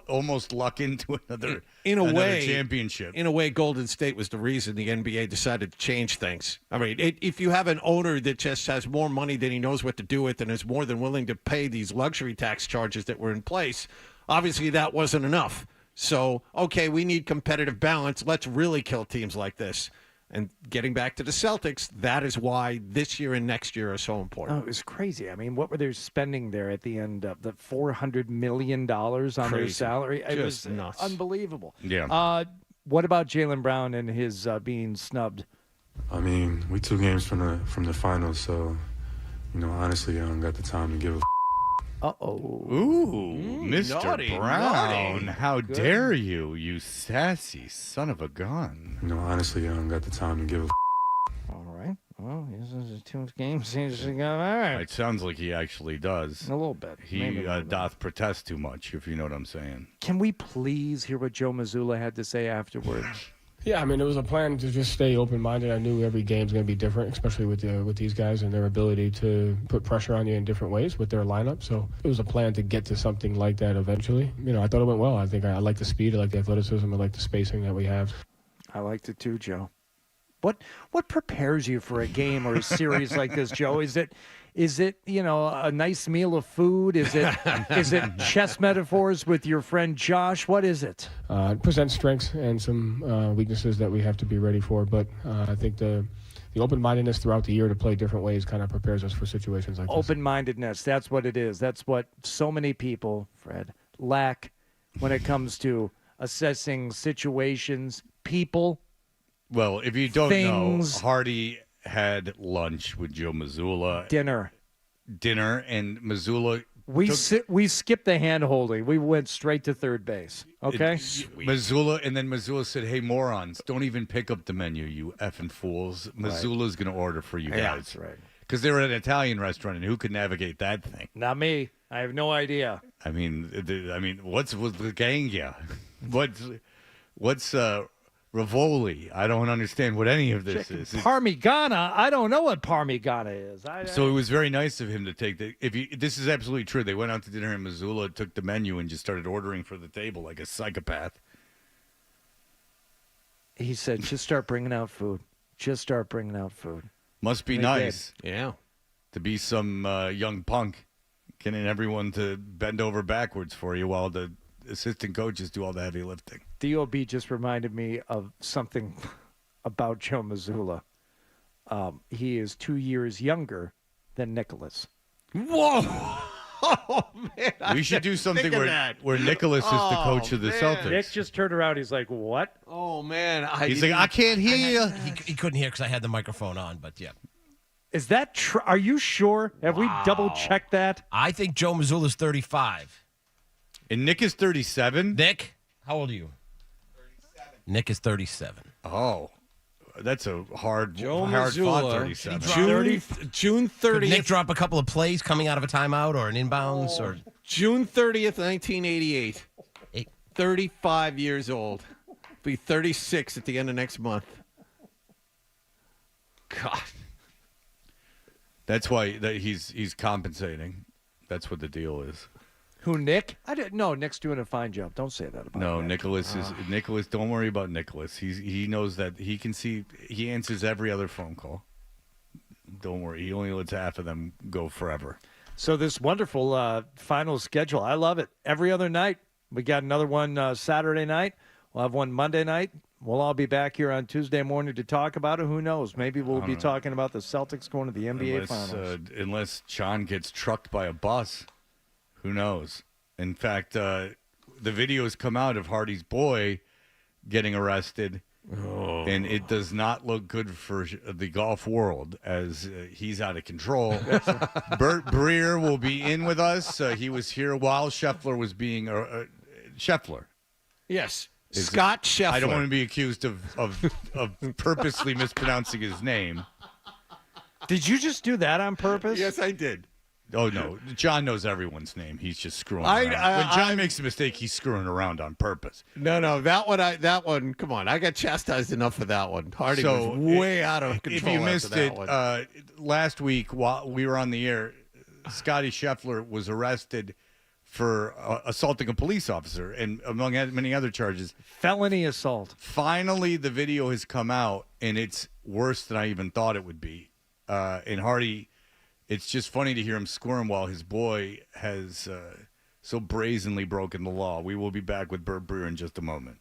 S10: almost luck into another championship.
S1: In a way, Golden State was the reason the NBA decided to change things. I mean, if you have an owner that just has more money than he knows what to do with and is more than willing to pay these luxury tax charges that were in place, obviously that wasn't enough. So, okay, we need competitive balance. Let's really kill teams like this. And getting back to the Celtics, that is why this year and next year are so important.
S8: Oh, it was crazy. I mean, what were they spending there at the end of the $400 million on their salary? It was
S1: nuts.
S8: Unbelievable.
S10: Yeah.
S8: What about Jaylen Brown and his being snubbed?
S2: I mean, we 2 games from the finals, so, honestly, I don't got the time to give a
S10: Ooh, Mr.
S1: Naughty,
S10: Brown.
S1: naughty.
S10: How dare you, you sassy son of a gun.
S2: Honestly, I don't got the time to give a
S8: All right. Well, this is 2 games. Seems to go all right.
S10: It sounds like he actually does.
S8: A little bit.
S10: He
S8: Maybe a little bit.
S10: doth protest too much, if you know what I'm saying.
S8: Can we please hear what Joe Mazzulla had to say afterwards?
S19: Yeah, I mean, it was a plan to just stay open-minded. I knew every game's going to be different, especially with these guys and their ability to put pressure on you in different ways with their lineup. So it was a plan to get to something like that eventually. I thought it went well. I think I like the speed, I like the athleticism, I like the spacing that we have.
S8: I liked it too, Joe. What prepares you for a game or a series like this, Joe? Is it a nice meal of food? Is it chess metaphors with your friend Josh? What is it?
S19: It presents strengths and some weaknesses that we have to be ready for. But I think the open-mindedness throughout the year to play different ways kind of prepares us for situations like this.
S8: Open-mindedness, that's what it is. That's what so many people, Fred, lack when it comes to assessing situations, people.
S10: Well, if you don't
S8: things.
S10: know, Hardy had lunch with Joe Mazzulla.
S8: Dinner,
S10: and Mazzulla
S8: We skipped the hand holding. We went straight to third base. Okay.
S10: Missoula said, "Hey, morons, don't even pick up the menu, you effing fools. Missoula's going to order for you guys."
S8: Yeah, that's right.
S10: Because they were at an Italian restaurant, and who could navigate that thing?
S8: Not me. I have no idea.
S10: I mean, what's with the ganglia? What's Rivoli? I don't understand what any of this is.
S8: Parmigiana? I don't know what Parmigiana is.
S10: So it was very nice of him to take this is absolutely true. They went out to dinner in Missoula, took the menu, and just started ordering for the table like a psychopath.
S8: He said, just start bringing out food. Just start bringing out food.
S10: Must be nice.
S1: Yeah.
S10: To be some young punk, getting everyone to bend over backwards for you while the assistant coaches do all the heavy lifting.
S8: DOB just reminded me of something about Joe Mazzulla. He is 2 years younger than Nicholas.
S1: Whoa! Oh, man.
S10: We should do something where Nicholas is the coach of the Celtics.
S8: Nick just turned around. He's like, what?
S1: Oh, man.
S10: He's like, I can't hear you.
S20: He couldn't hear because I had the microphone on, but yeah.
S8: Is that true? Are you sure? Have we double-checked that?
S20: I think Joe Mazzulla's 35.
S10: And Nick is 37?
S20: Nick, how old are you? 37. Nick is 37.
S10: Oh, that's a hard fought 37.
S1: June 30th.
S20: Could Nick drop a couple of plays coming out of a timeout or an inbounds? Or
S1: June 30th, 1988. 35 years old. Be 36 at the end of next month. God.
S10: That's why he's compensating. That's what the deal is.
S8: Who, Nick? I didn't know. Nick's doing a fine job. Don't say that about
S10: No,
S8: Nick.
S10: Nicholas. Don't worry about Nicholas. He knows that he can see. He answers every other phone call. Don't worry. He only lets half of them go forever.
S8: So this wonderful final schedule, I love it. Every other night, we got another one Saturday night. We'll have one Monday night. We'll all be back here on Tuesday morning to talk about it. Who knows? Maybe we'll be talking about the Celtics going to the NBA Finals.
S10: Unless John gets trucked by a bus. Who knows? In fact, the videos come out of Hardy's boy getting arrested, and it does not look good for the golf world as he's out of control. Bert Breer will be in with us. He was here while Scheffler was being Scheffler.
S1: Yes, Scott Scheffler.
S10: I don't want to be accused of purposely mispronouncing his name.
S8: Did you just do that on purpose?
S1: Yes, I did.
S10: Oh, no. John knows everyone's name. He's just screwing around. When John makes a mistake, he's screwing around on purpose.
S1: No, that one, come on. I got chastised enough for that one. Hardy was way out of control.
S10: If you missed it, last week while we were on the air, Scotty Scheffler was arrested for assaulting a police officer and among many other charges.
S8: Felony assault.
S10: Finally, the video has come out, and it's worse than I even thought it would be. And Hardy... It's just funny to hear him squirm while his boy has so brazenly broken the law. We will be back with Bert Breer in just a moment.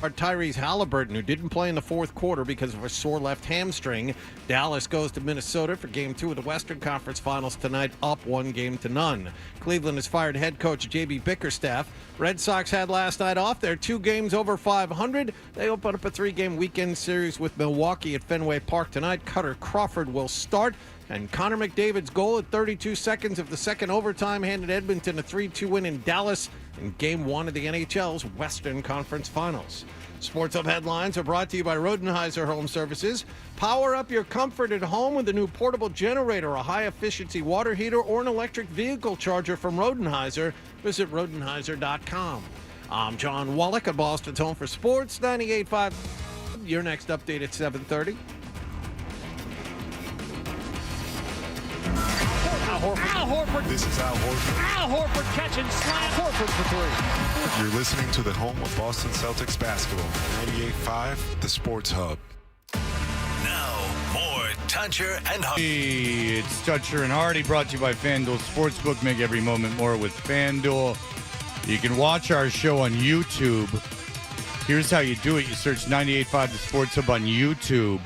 S1: Tyrese Halliburton, who didn't play in the fourth quarter because of a sore left hamstring. Dallas goes to Minnesota for Game 2 of the Western Conference Finals tonight, up 1-0. Cleveland has fired head coach J.B. Bickerstaff. Red Sox had last night off. They're 2 games over 500. They open up a 3-game weekend series with Milwaukee at Fenway Park tonight. Cutter Crawford will start. And Connor McDavid's goal at 32 seconds of the second overtime handed Edmonton a 3-2 win in Dallas in Game 1 of the NHL's Western Conference Finals. Sports Hub headlines are brought to you by Rodenheiser Home Services. Power up your comfort at home with a new portable generator, a high-efficiency water heater, or an electric vehicle charger from Rodenheiser. Visit Rodenheiser.com. I'm John Wallach at Boston's Home for Sports, 98.5. Your next update at 7:30.
S16: Al Horford.
S7: This is Al Horford.
S16: Al Horford catching slam. Horford for 3.
S7: You're listening to the home of Boston Celtics basketball. 98.5, the Sports Hub.
S3: Now, more Toucher and Hardy.
S10: It's Toucher and Hardy, brought to you by FanDuel Sportsbook. Make every moment more with FanDuel. You can watch our show on YouTube. Here's how you do it. You search 98.5 the Sports Hub on YouTube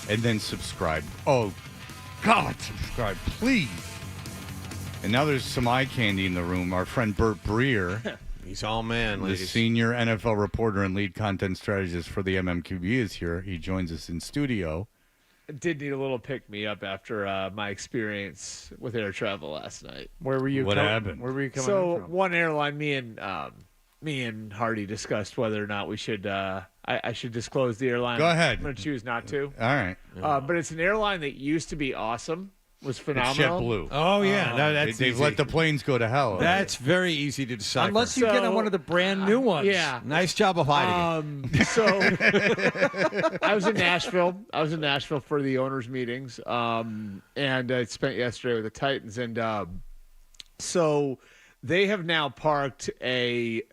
S10: and then subscribe. Oh, God, subscribe, please. And now there's some eye candy in the room. Our friend Bert Breer,
S1: he's all man,
S10: the
S1: ladies.
S10: senior NFL reporter and lead content strategist for the MMQB, is here. He joins us in studio.
S8: I did need a little pick-me-up after my experience with air travel last night. Where were you?
S10: What happened?
S8: Where were you coming from? One airline, me and Hardy discussed whether or not we should. I should disclose the airline.
S10: Go ahead.
S8: I'm going to choose not to.
S10: All right.
S8: But it's an airline that used to be awesome. Was phenomenal.
S10: JetBlue.
S1: Oh, yeah. No, that's
S10: They've
S1: easy.
S10: let the planes go to hell.
S1: That's very easy to decipher.
S8: Unless you get on one of
S11: the brand new ones.
S8: Yeah.
S1: Nice job of hiding it.
S8: So I was in Nashville. For the owners' meetings, and I spent yesterday with the Titans. And so they have now parked a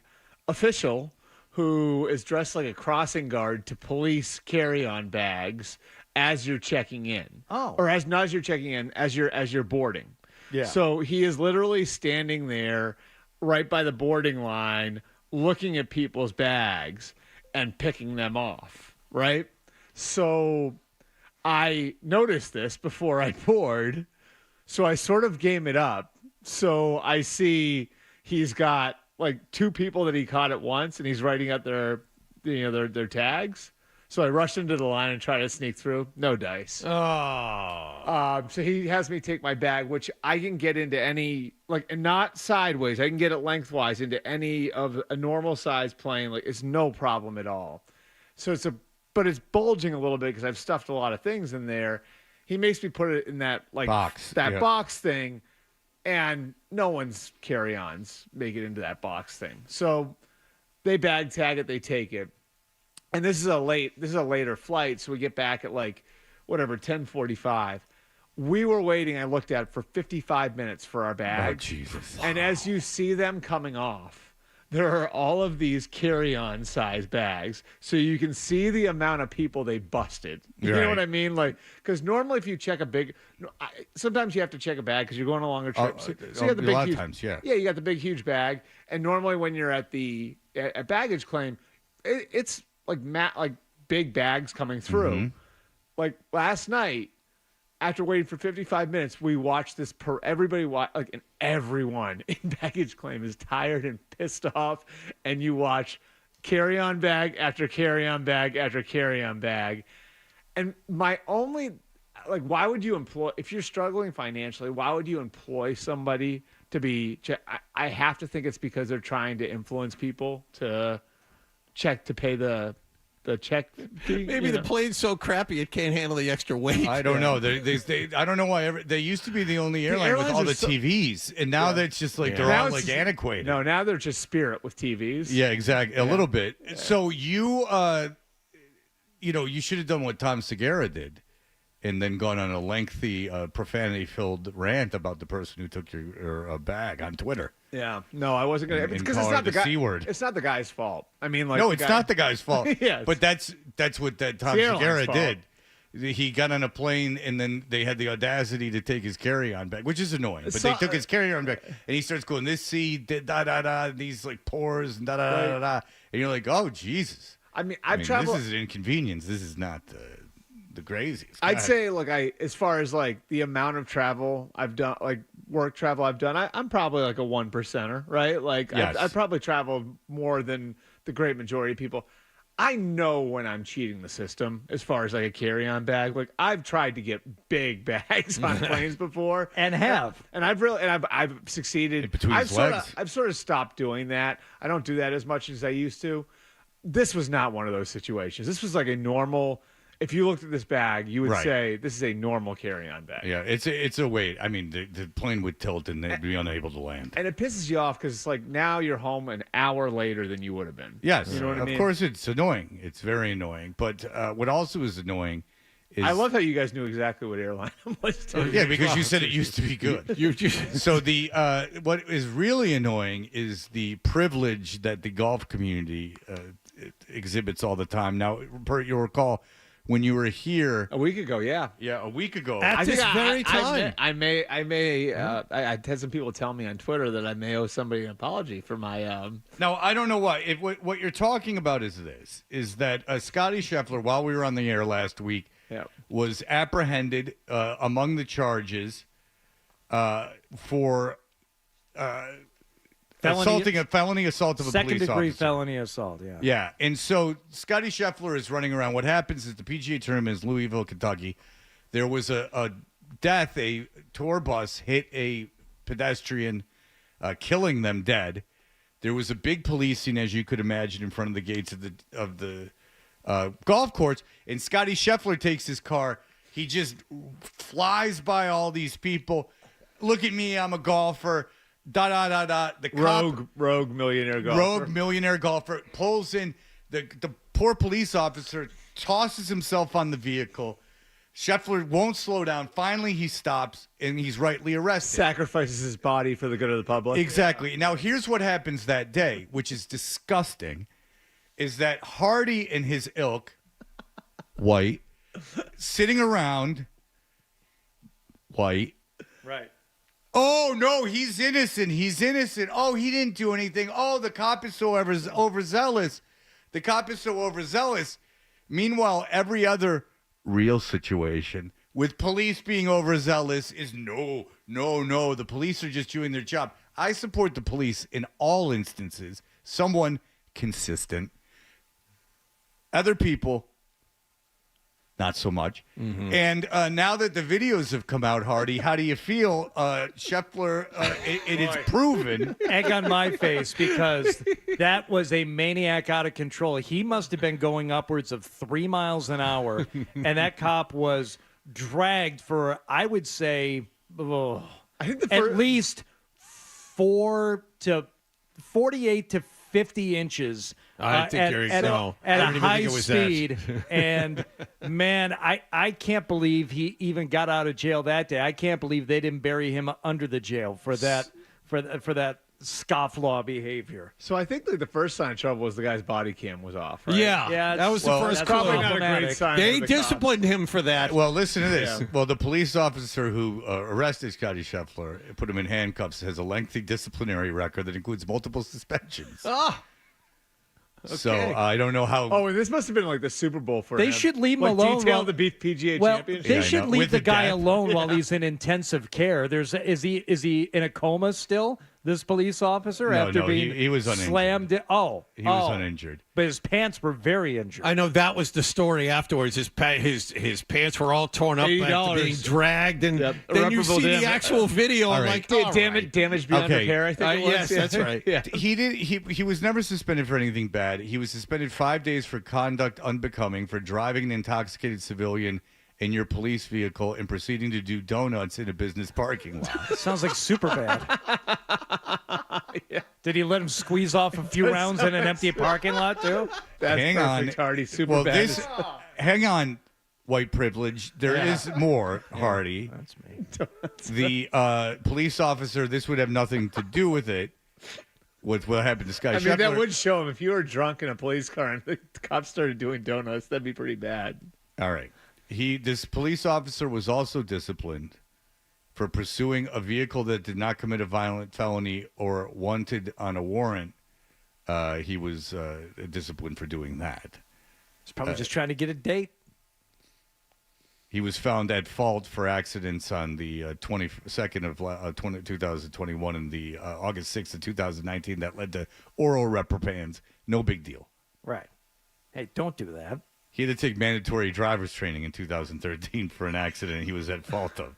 S8: official who is dressed like a crossing guard to police carry-on bags as you're checking in.
S11: Oh.
S8: Or not as you're checking in, as you're boarding.
S11: Yeah.
S8: So he is literally standing there right by the boarding line looking at people's bags and picking them off, right? So I noticed this before I board, so I sort of game it up. So I see he's got like 2 people that he caught at once, and he's writing out their tags. So I rushed into the line and tried to sneak through. No dice.
S1: Oh.
S8: So he has me take my bag, which I can get into any, like, not sideways. I can get it lengthwise into any of a normal size plane. Like, it's no problem at all. So but it's bulging a little bit because I've stuffed a lot of things in there. He makes me put it in that
S10: box,
S8: box thing, and no one's carry-ons make it into that box thing. So they bag tag it, they take it. And this is a later flight, so we get back at 10:45. We were waiting, I looked at, for 55 minutes for our bag.
S10: Oh, Jesus.
S8: And as you see them coming off, there are all of these carry-on size bags. So you can see the amount of people they busted. You know what I mean? Because normally if you check sometimes you have to check a bag because you're going along a trip. So you got the big,
S10: a lot
S8: huge,
S10: of times, yeah.
S8: Yeah, you got the big, huge bag. And normally when you're at baggage claim, it's like big bags coming through.
S10: Mm-hmm.
S8: Like last night, after waiting for 55 minutes, we watched this. Everyone in baggage claim is tired and pissed off, and you watch carry-on bag after carry-on bag after carry-on bag. And my only, why would you employ, if you're struggling financially, why would you employ somebody to be? I have to think it's because they're trying to influence people to pay the check fee.
S1: Maybe the plane's so crappy it can't handle the extra weight.
S10: I don't know. I don't know why. They used to be the only airline with all the TVs, and now that's just they're all antiquated.
S8: No, now they're just Spirit with TVs.
S10: Yeah, exactly. A little bit. Yeah. So you should have done what Tom Segura did, and then gone on a lengthy, profanity-filled rant about the person who took your bag on Twitter.
S8: Yeah, no, I wasn't gonna because it's not the
S10: C word.
S8: It's not the guy's fault. I mean,
S10: no, it's not the guy's fault.
S8: Yeah,
S10: but that's what that Tom Segura did. He got on a plane and then they had the audacity to take his carry-on bag, which is annoying. But they took his carry-on bag and he starts going this C da da da, these pores and da da da da, and you're like, oh Jesus.
S8: I mean, I've traveled.
S10: This is an inconvenience. This is not the craziest.
S8: I'd say, look, as far as like the amount of travel I've done, like work travel I've done, I'm probably like a 1%er, right? Like
S10: Yes.
S8: I've probably traveled more than the great majority of people. I know when I'm cheating the system as far as like a carry-on bag. Like I've tried to get big bags on planes before,
S11: and
S8: I've succeeded.
S10: Between his legs.
S8: I've sort of stopped doing that. I don't do that as much as I used to. This was not one of those situations. This was like a normal. If you looked at this bag, you would
S10: Right.
S8: say this is a normal carry-on bag.
S10: Yeah, it's a weight. I mean, the plane would tilt and they'd be unable to land.
S8: And it pisses you off because it's like now you're home an hour later than you would have been.
S10: Yes,
S8: you know what I mean?
S10: Of course, it's annoying. It's very annoying. But what also is annoying is
S8: I love how you guys knew exactly what airline it was. Too.
S10: Yeah, because you said it used to be good. So the what is really annoying is the privilege that the golf community exhibits all the time. Now, you'll recall when you were here
S8: a week ago. Yeah,
S10: a week ago.
S1: At this very time.
S8: I had some people tell me on Twitter that I may owe somebody an apology for my.
S10: Now, I don't know why. What you're talking about is that Scotty Scheffler, while we were on the air last week, was apprehended among the charges for felony assault of a police officer.
S11: Second-degree felony assault, yeah.
S10: Yeah, and so Scotty Scheffler is running around. What happens is the PGA Tournament is Louisville, Kentucky. There was a death. A tour bus hit a pedestrian, killing them dead. There was a big police scene, as you could imagine, in front of the gates of the golf course. And Scotty Scheffler takes his car. He just flies by all these people. Look at me, I'm a golfer. The cop,
S8: rogue millionaire golfer.
S10: Rogue millionaire golfer pulls in. The poor police officer tosses himself on the vehicle. Scheffler won't slow down. Finally, he stops, and he's rightly arrested.
S8: Sacrifices his body for the good of the public.
S10: Exactly. Now, here's what happens that day, which is disgusting, is that Hardy and his ilk, white, sitting around, white.
S8: Right.
S10: Oh, no, he's innocent. He's innocent. Oh, he didn't do anything. Oh, the cop is so overzealous. The cop is so overzealous. Meanwhile, every other real situation with police being overzealous is no. The police are just doing their job. I support the police in all instances. Someone consistent. Other people, not so much.
S1: Mm-hmm.
S10: And now that the videos have come out, Hardy, how do you feel? Scheffler, it is proven.
S11: Egg on my face, because that was a maniac out of control. He must have been going upwards of 3 miles an hour, and that cop was dragged for, I would say, at least 48 to 50 inches.
S1: I think you're
S11: at a high speed. And man, I can't believe he even got out of jail that day. I can't believe they didn't bury him under the jail for that scofflaw behavior.
S8: So I think the first sign of trouble was the guy's body cam was off. Right?
S1: Yeah, that was the first clue.
S8: Probably not a great sign.
S1: They disciplined him for that.
S10: Well, listen to this. Yeah. Well, the police officer who arrested Scotty Scheffler, put him in handcuffs, has a lengthy disciplinary record that includes multiple suspensions.
S8: Ah.
S10: Okay. So I don't know how.
S8: Oh, and this must have been like the Super Bowl for him.
S11: They should leave him alone.
S8: Detail the PGA Championship.
S11: They should leave the guy alone while he's in intensive care. Is he in a coma still? This police officer after being
S10: he was uninjured.
S11: Slammed. He
S10: was uninjured,
S11: but his pants were very injured.
S1: I know that was the story afterwards. His pants were all torn up after being dragged, and then you see the actual video. I'm like,
S8: damage beyond repair. I think.
S1: Yes, that's right.
S10: Yeah. He was never suspended for anything bad. He was suspended 5 days for conduct unbecoming for driving an intoxicated civilian in your police vehicle and proceeding to do donuts in a business parking lot.
S11: Sounds like super bad. Yeah. Did he let him squeeze off a few rounds in an empty parking lot too?
S8: That's
S10: hang
S8: perfect,
S10: on,
S8: Hardy. Super bad.
S10: Hang on, white privilege. There is more, Hardy.
S11: That's me.
S10: The police officer. This would have nothing to do with it. What happened to Scotty Scheffler?
S8: I mean, that would show him if you were drunk in a police car and the cops started doing donuts. That'd be pretty bad.
S10: All right. This police officer was also disciplined for pursuing a vehicle that did not commit a violent felony or wanted on a warrant. He was disciplined for doing that.
S11: He's probably just trying to get a date.
S10: He was found at fault for accidents on the 22nd of 2021 and the August 6th of 2019 that led to oral reprimands. No big deal.
S11: Right. Hey, don't do that.
S10: He had to take mandatory driver's training in 2013 for an accident he was at fault of.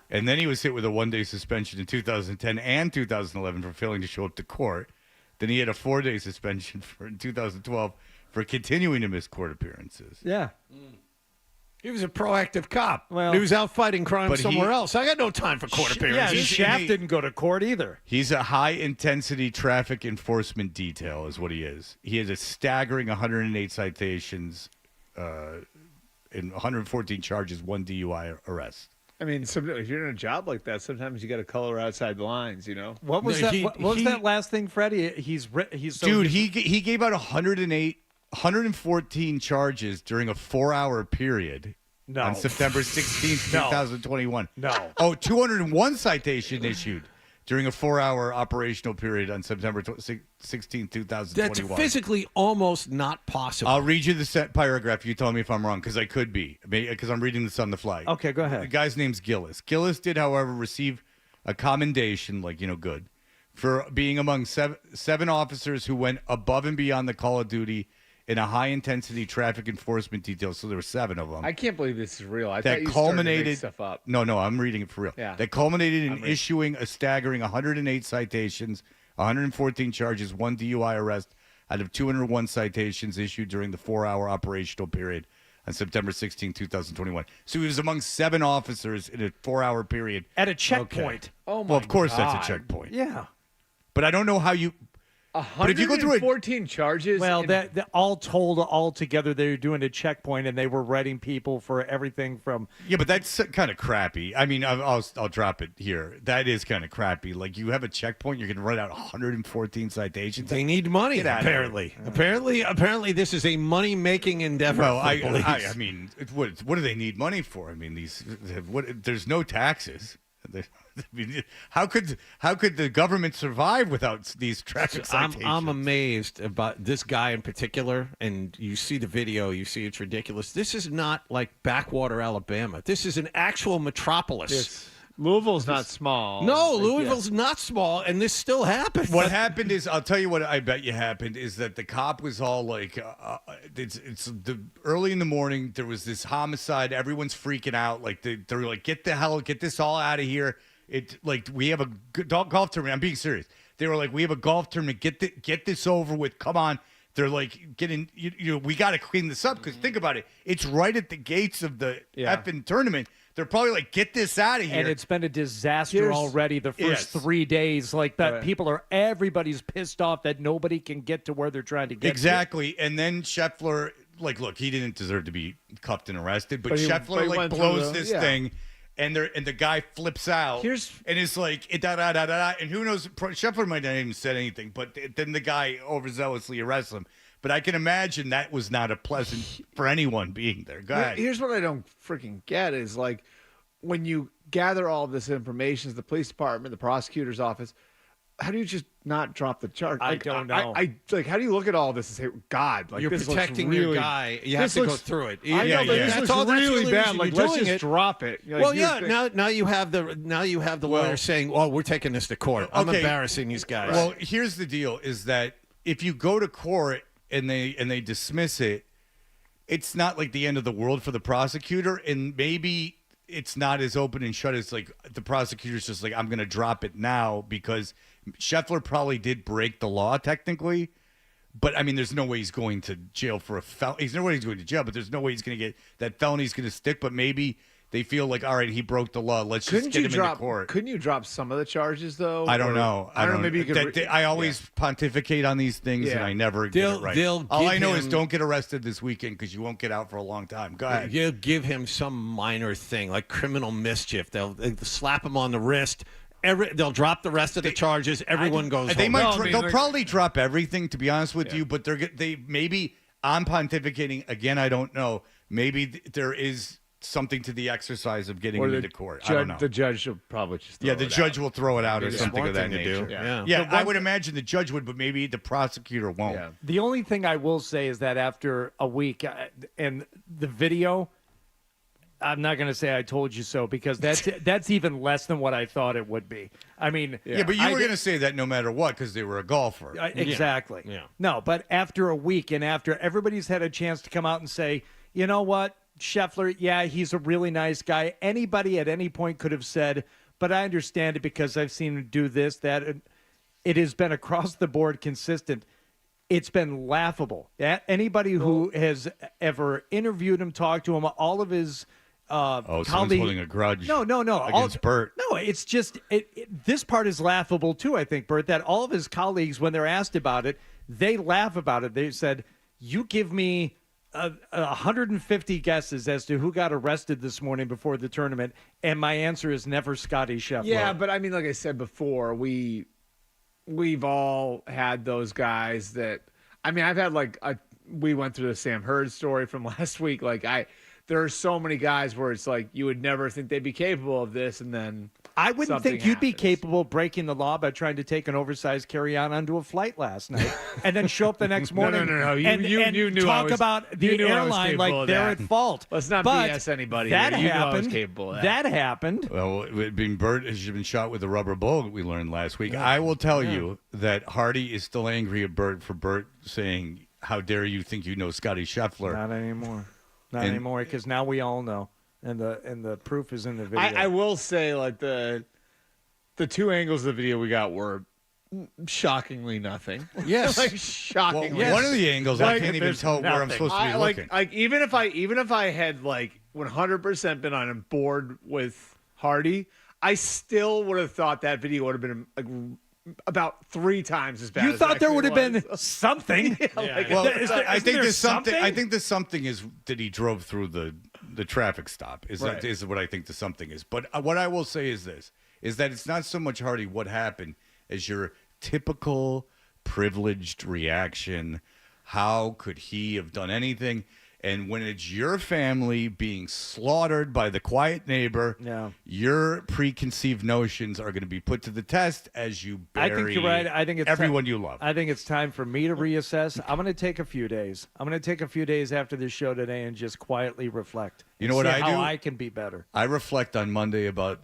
S10: And then he was hit with a one-day suspension in 2010 and 2011 for failing to show up to court. Then he had a 4-day suspension in 2012 for continuing to miss court appearances.
S11: Yeah.
S1: He was a proactive cop.
S11: Well,
S1: he was out fighting crime
S10: but
S1: somewhere else. I got no time for court appearances.
S11: Shaft didn't go to court either.
S10: He's a high-intensity traffic enforcement detail is what he is. He has a staggering 108 citations and 114 charges, 1 DUI arrest.
S21: I mean, if you're in a job like that, sometimes you got to color outside the lines, you know?
S11: What was that? What was that last thing, Freddie? He's
S10: he gave out 114 charges during a 4-hour period on September 16th, 2021.
S11: No.
S10: Oh, 201 citation issued during a 4-hour operational period on September 16th, 2021.
S1: That's physically almost not possible.
S10: I'll read you the paragraph. You tell me if I'm wrong, because I could be, because I'm reading this on the fly.
S11: Okay, go ahead.
S10: The guy's name's Gillis. Gillis did, however, receive a commendation, good, for being among seven officers who went above and beyond the call of duty in a high-intensity traffic enforcement detail. So there were 7 of them.
S21: I can't believe this is real. I
S10: that
S21: thought you
S10: culminated
S21: started to make stuff up.
S10: No, I'm reading it for real.
S21: Yeah.
S10: That culminated in issuing a staggering 108 citations, 114 charges, 1 DUI arrest out of 201 citations issued during the 4-hour operational period on September 16, 2021. So he was among 7 officers in a 4-hour period.
S11: At a checkpoint.
S10: Okay.
S21: Oh, my
S10: Well, of course
S21: God.
S10: that's a checkpoint.
S11: Yeah.
S10: But I don't know how you... But if you go through
S21: 114 charges.
S11: Well, that all together, they were doing a checkpoint and they were writing people for everything from.
S10: Yeah, but that's kind of crappy. I mean, I'll drop it here. That is kind of crappy. Like, you have a checkpoint, you're going to write out 114 citations.
S1: They need money,
S10: Get out of
S1: apparently. Apparently, this is a money-making endeavor.
S10: Well,
S1: for police.
S10: I mean, what do they need money for? I mean, there's no taxes. I mean, how could the government survive without these traffic citations?
S1: I'm amazed about this guy in particular, and you see the video, you see it's ridiculous. This is not like backwater Alabama. This is an actual metropolis.
S21: Yes. Louisville's not small.
S1: No, Louisville's not small, and this still happens.
S10: What happened is, I'll tell you what I bet you happened, is that the cop was all like, it's the early in the morning, there was this homicide, everyone's freaking out, like they're like, get this all out of here. We have a golf tournament. I'm being serious. They were like, we have a golf tournament. Get this over with. Come on. They're like, we got to clean this up, because think about it. It's right at the gates of the effing tournament. They're probably like, get this out of here.
S11: And it's been a disaster already the first 3 days. Like that, everybody's pissed off that nobody can get to where they're trying to get
S10: Exactly. And then Scheffler, look, he didn't deserve to be cuffed and arrested, but Scheffler blows this thing. And the guy flips out and is like, and who knows, Scheffler might not even said anything, but then the guy overzealously arrests him. But I can imagine that was not a pleasant for anyone being there. Go ahead.
S21: Here's what I don't freaking get is, like, when you gather all this information, the police department, the prosecutor's office, how do you just not drop the charge?
S11: I don't know.
S21: I how do you look at all this and say, God, like,
S1: you're
S21: this
S1: protecting
S21: looks really,
S1: your guy. You have to go through it.
S21: I know, but this looks really bad. Like, let's just drop it. Like,
S1: well, yeah. Now you have the lawyer saying, "Oh, we're taking this to court. I'm embarrassing these guys."
S10: Well, here's the deal: is that if you go to court and they dismiss it, it's not like the end of the world for the prosecutor, and maybe it's not as open and shut as like the prosecutor's just like, I'm going to drop it now, because Scheffler probably did break the law technically, but I mean, there's no way he's going to jail for a felony. There's no way he's going to jail, but there's no way he's going to get that felony's going to stick. But maybe they feel like, all right, he broke the law. Let's just get him into court.
S21: Couldn't you drop some of the charges though?
S10: I don't know.
S21: I don't know. Maybe you could.
S10: I always pontificate on these things, and I never get it right. All I know is don't get arrested this weekend, because you won't get out for a long time. Go ahead.
S1: You'll give him some minor thing like criminal mischief. They'll slap him on the wrist. They'll drop the rest of the charges. Everyone goes home.
S10: They might. They'll probably drop everything, to be honest with you. But they maybe. I'm pontificating again. I don't know. Maybe there is something to the exercise of getting
S21: Or
S10: him
S21: the
S10: into court. I
S21: judge,
S10: don't know.
S21: the judge will probably just throw
S10: The
S21: it
S10: judge
S21: out.
S10: will throw it out or
S21: Maybe
S10: something of that
S21: smart thing to
S10: nature.
S21: do.
S10: Yeah, I would imagine the judge would, but maybe the prosecutor won't.
S11: The only thing I will say is that after a week, and the video, I'm not going to say I told you so because that's even less than what I thought it would be. I mean,
S10: Yeah, but you were going to say that no matter what because they were a golfer.
S11: Exactly.
S1: Yeah.
S11: No, but after a week and after everybody's had a chance to come out and say, you know what, Scheffler, yeah, he's a really nice guy. Anybody at any point could have said, but I understand it because I've seen him do this, that. It has been across the board consistent. It's been laughable. Anybody who has ever interviewed him, talked to him, all of his
S10: someone's
S11: colleagues
S10: holding a grudge.
S11: No.
S10: Against Bert.
S11: No, it's just this part is laughable too. I think Bert, that all of his colleagues, when they're asked about it, they laugh about it. They said, "You give me 150 guesses as to who got arrested this morning before the tournament, and my answer is never Scotty Scheffler."
S21: Yeah, but I mean, like I said before, we've all had those guys that. I mean, I've had we went through the Sam Hurd story from last week. There are so many guys where it's like you would never think they'd be capable of this, and then
S11: I wouldn't
S21: something
S11: think you'd be
S21: happens.
S11: capable of breaking the law by trying to take an oversized carry-on onto a flight last night and then show up the next morning.
S21: No.
S11: and
S21: You knew
S11: talk
S21: I was,
S11: about
S21: you
S11: the
S21: knew I was
S11: airline
S21: capable
S11: like
S21: of
S11: they're
S21: that.
S11: at fault.
S21: Let's not
S11: But
S21: BS anybody.
S11: That
S21: here. You
S11: happened.
S21: Know I was capable of that.
S11: That happened.
S10: Well, Bert has been shot with a rubber bullet, we learned last week. I will tell you that Hardy is still angry at Bert for Bert saying, "How dare you think you know Scotty Scheffler?"
S11: Not anymore. Not anymore, because now we all know. And the proof is in the video.
S21: I will say, the two angles of the video we got were shockingly nothing.
S1: Yes,
S21: shockingly.
S10: Well, one of the angles I can't even tell where I'm supposed to be looking.
S21: Even if I had 100% been on board with Hardy, I still would have thought that video would have been about 3 times as bad.
S11: You
S21: as
S11: thought there would have
S21: was.
S11: been something.
S10: I think there's something. I think the something is that he drove through the traffic stop. Is what I think the something is. But what I will say is this: is that it's not so much Hardy what happened as your typical privileged reaction. How could he have done anything? And when it's your family being slaughtered by the quiet neighbor, your preconceived notions are going to be put to the test as you bury
S11: I think you're right. I think it's
S10: everyone you love.
S11: I think it's time for me to reassess. I'm going to take a few days. I'm going to take a few days after this show today and just quietly reflect.
S10: You know what I do?
S11: How I can be better.
S10: I reflect on Monday about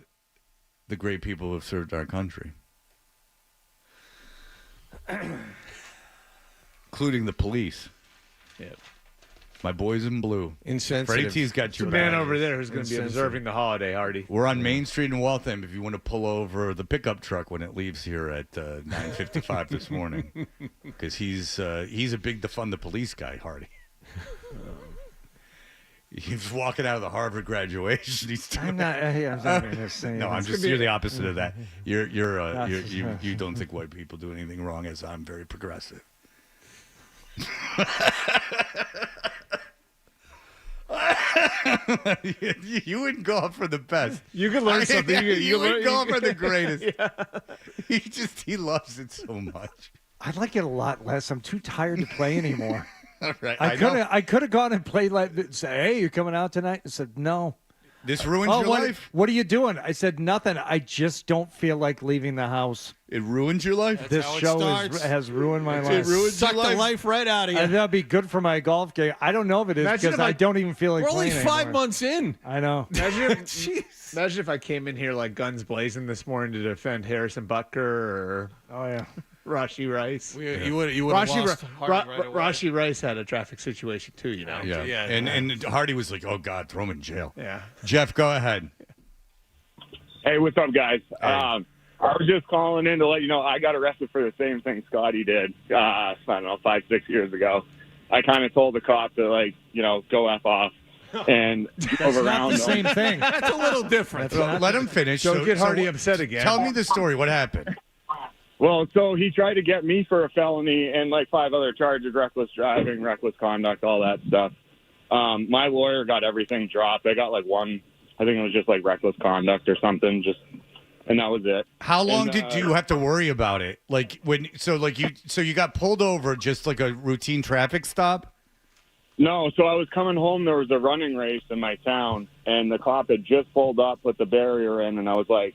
S10: the great people who have served our country, including the police.
S21: Yeah.
S10: My boys in blue.
S1: Insensitive.
S10: Freddie T's got
S21: There's
S10: your
S21: a man
S10: back.
S21: over there who's going to be observing the holiday, Hardy.
S10: We're on Main Street in Waltham if you want to pull over the pickup truck when it leaves here at 9:55 this morning. Because he's a big defund the police guy, Hardy. He's walking out of the Harvard graduation. He's
S11: I'm not going to say
S10: No, I'm just, you're the opposite of that. You don't think white people do anything wrong, as I'm very progressive. You wouldn't go up for the best.
S21: You could learn something.
S10: You would go up for the greatest. He loves it so much.
S11: I like it a lot less. I'm too tired to play anymore.
S10: All right,
S11: I could have gone and played say, "Hey, you coming out tonight?" I said, "No."
S10: This ruins your life.
S11: What are you doing? I said, "Nothing. I just don't feel like leaving the house."
S10: It ruins your life.
S11: This show has ruined my life.
S10: It ruins
S1: Sucked the life right out of you.
S11: That'd be good for my golf game. I don't know if it is because I don't even feel like
S1: We're only
S11: playing
S1: 5
S11: anymore.
S1: months in.
S11: I know.
S21: Imagine if I came in here like guns blazing this morning to defend Harrison Butker or Rashi Rice.
S1: You would have lost Hardy right away.
S21: Rashi Rice had a traffic situation too, you know.
S10: Yeah. And Hardy was like, "Oh God, throw him in jail."
S21: Yeah.
S10: Jeff, go ahead.
S4: Hey, what's up, guys? I was just calling in to let you know I got arrested for the same thing Scotty did. I don't know, 5-6 years ago. I kind of told the cop to go F off and drove around.
S11: Not the same thing.
S1: That's a little different.
S10: Let him finish.
S21: Don't get Hardy upset again.
S10: Tell me the story. What happened?
S4: Well, so he tried to get me for a felony and 5 other charges: reckless driving, reckless conduct, all that stuff. My lawyer got everything dropped. I got one. I think it was just reckless conduct or something. And that was it.
S10: How long did you have to worry about it? You got pulled over just like a routine traffic stop?
S4: No, so I was coming home. There was a running race in my town, and the cop had just pulled up, put the barrier in, and I was like,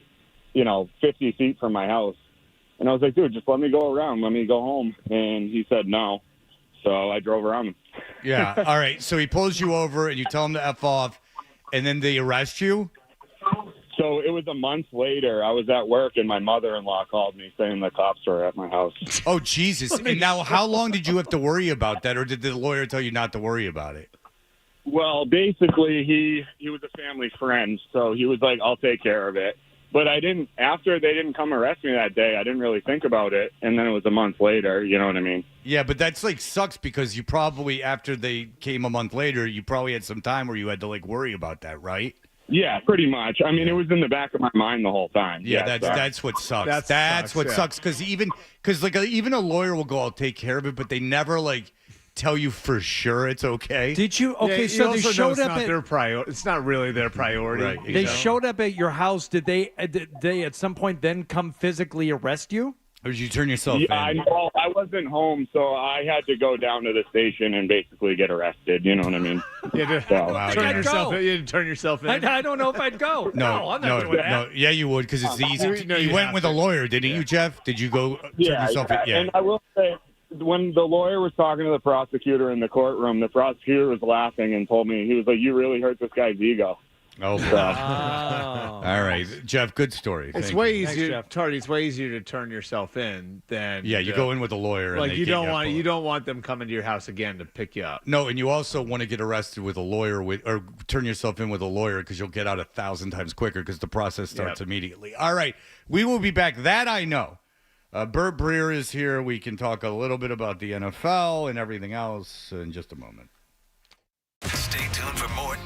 S4: 50 feet from my house. And I was like, dude, just let me go around. Let me go home. And he said no. So I drove around him.
S10: Yeah. All right. So he pulls you over, and you tell him to F off, and then they arrest you?
S4: So it was a month later. I was at work, and my mother-in-law called me saying the cops were at my house.
S10: Oh, Jesus. And now how long did you have to worry about that, or did the lawyer tell you not to worry about it?
S4: Well, basically, he was a family friend, so he was like, I'll take care of it. But after they didn't come arrest me that day, I didn't really think about it. And then it was a month later, you know what I mean?
S10: Yeah, but that's sucks because you probably, after they came a month later, you probably had some time where you had to worry about that, right?
S4: Yeah, pretty much. I mean, it was in the back of my mind the whole time.
S10: Yeah, that's what sucks. That's what sucks because even a lawyer will go, I'll take care of it, but they never tell you for sure it's okay.
S11: Did you? Okay,
S21: Yeah,
S11: so they showed up at
S21: their priority. It's not really their priority.
S10: Right,
S11: They showed up at your house. Did they at some point then come physically arrest you?
S10: Or did you turn yourself in?
S4: I wasn't home, so I had to go down to the station and basically get arrested. You know what I mean?
S21: You had to turn yourself in.
S11: I don't know if I'd go.
S10: No,
S11: I'm not doing that.
S10: No. Yeah, you would because it's easy. You went with a lawyer, didn't you, Jeff? Did you go turn yourself in? Yeah.
S4: And I will say, when the lawyer was talking to the prosecutor in the courtroom, the prosecutor was laughing and told me, he was like, you really hurt this guy's ego.
S10: Oh, all right, Jeff. Good story.
S21: It's way easier, Tardy. It's way easier to turn yourself in than
S10: you go in with a lawyer.
S21: Like
S10: and
S21: you don't want them coming to your house again to pick you up.
S10: No, and you also want to get arrested with a lawyer or turn yourself in with a lawyer because you'll get out 1,000 times quicker because the process starts immediately. All right, we will be back. That I know. Bert Breer is here. We can talk a little bit about the NFL and everything else in just a moment.
S3: Stay tuned for more.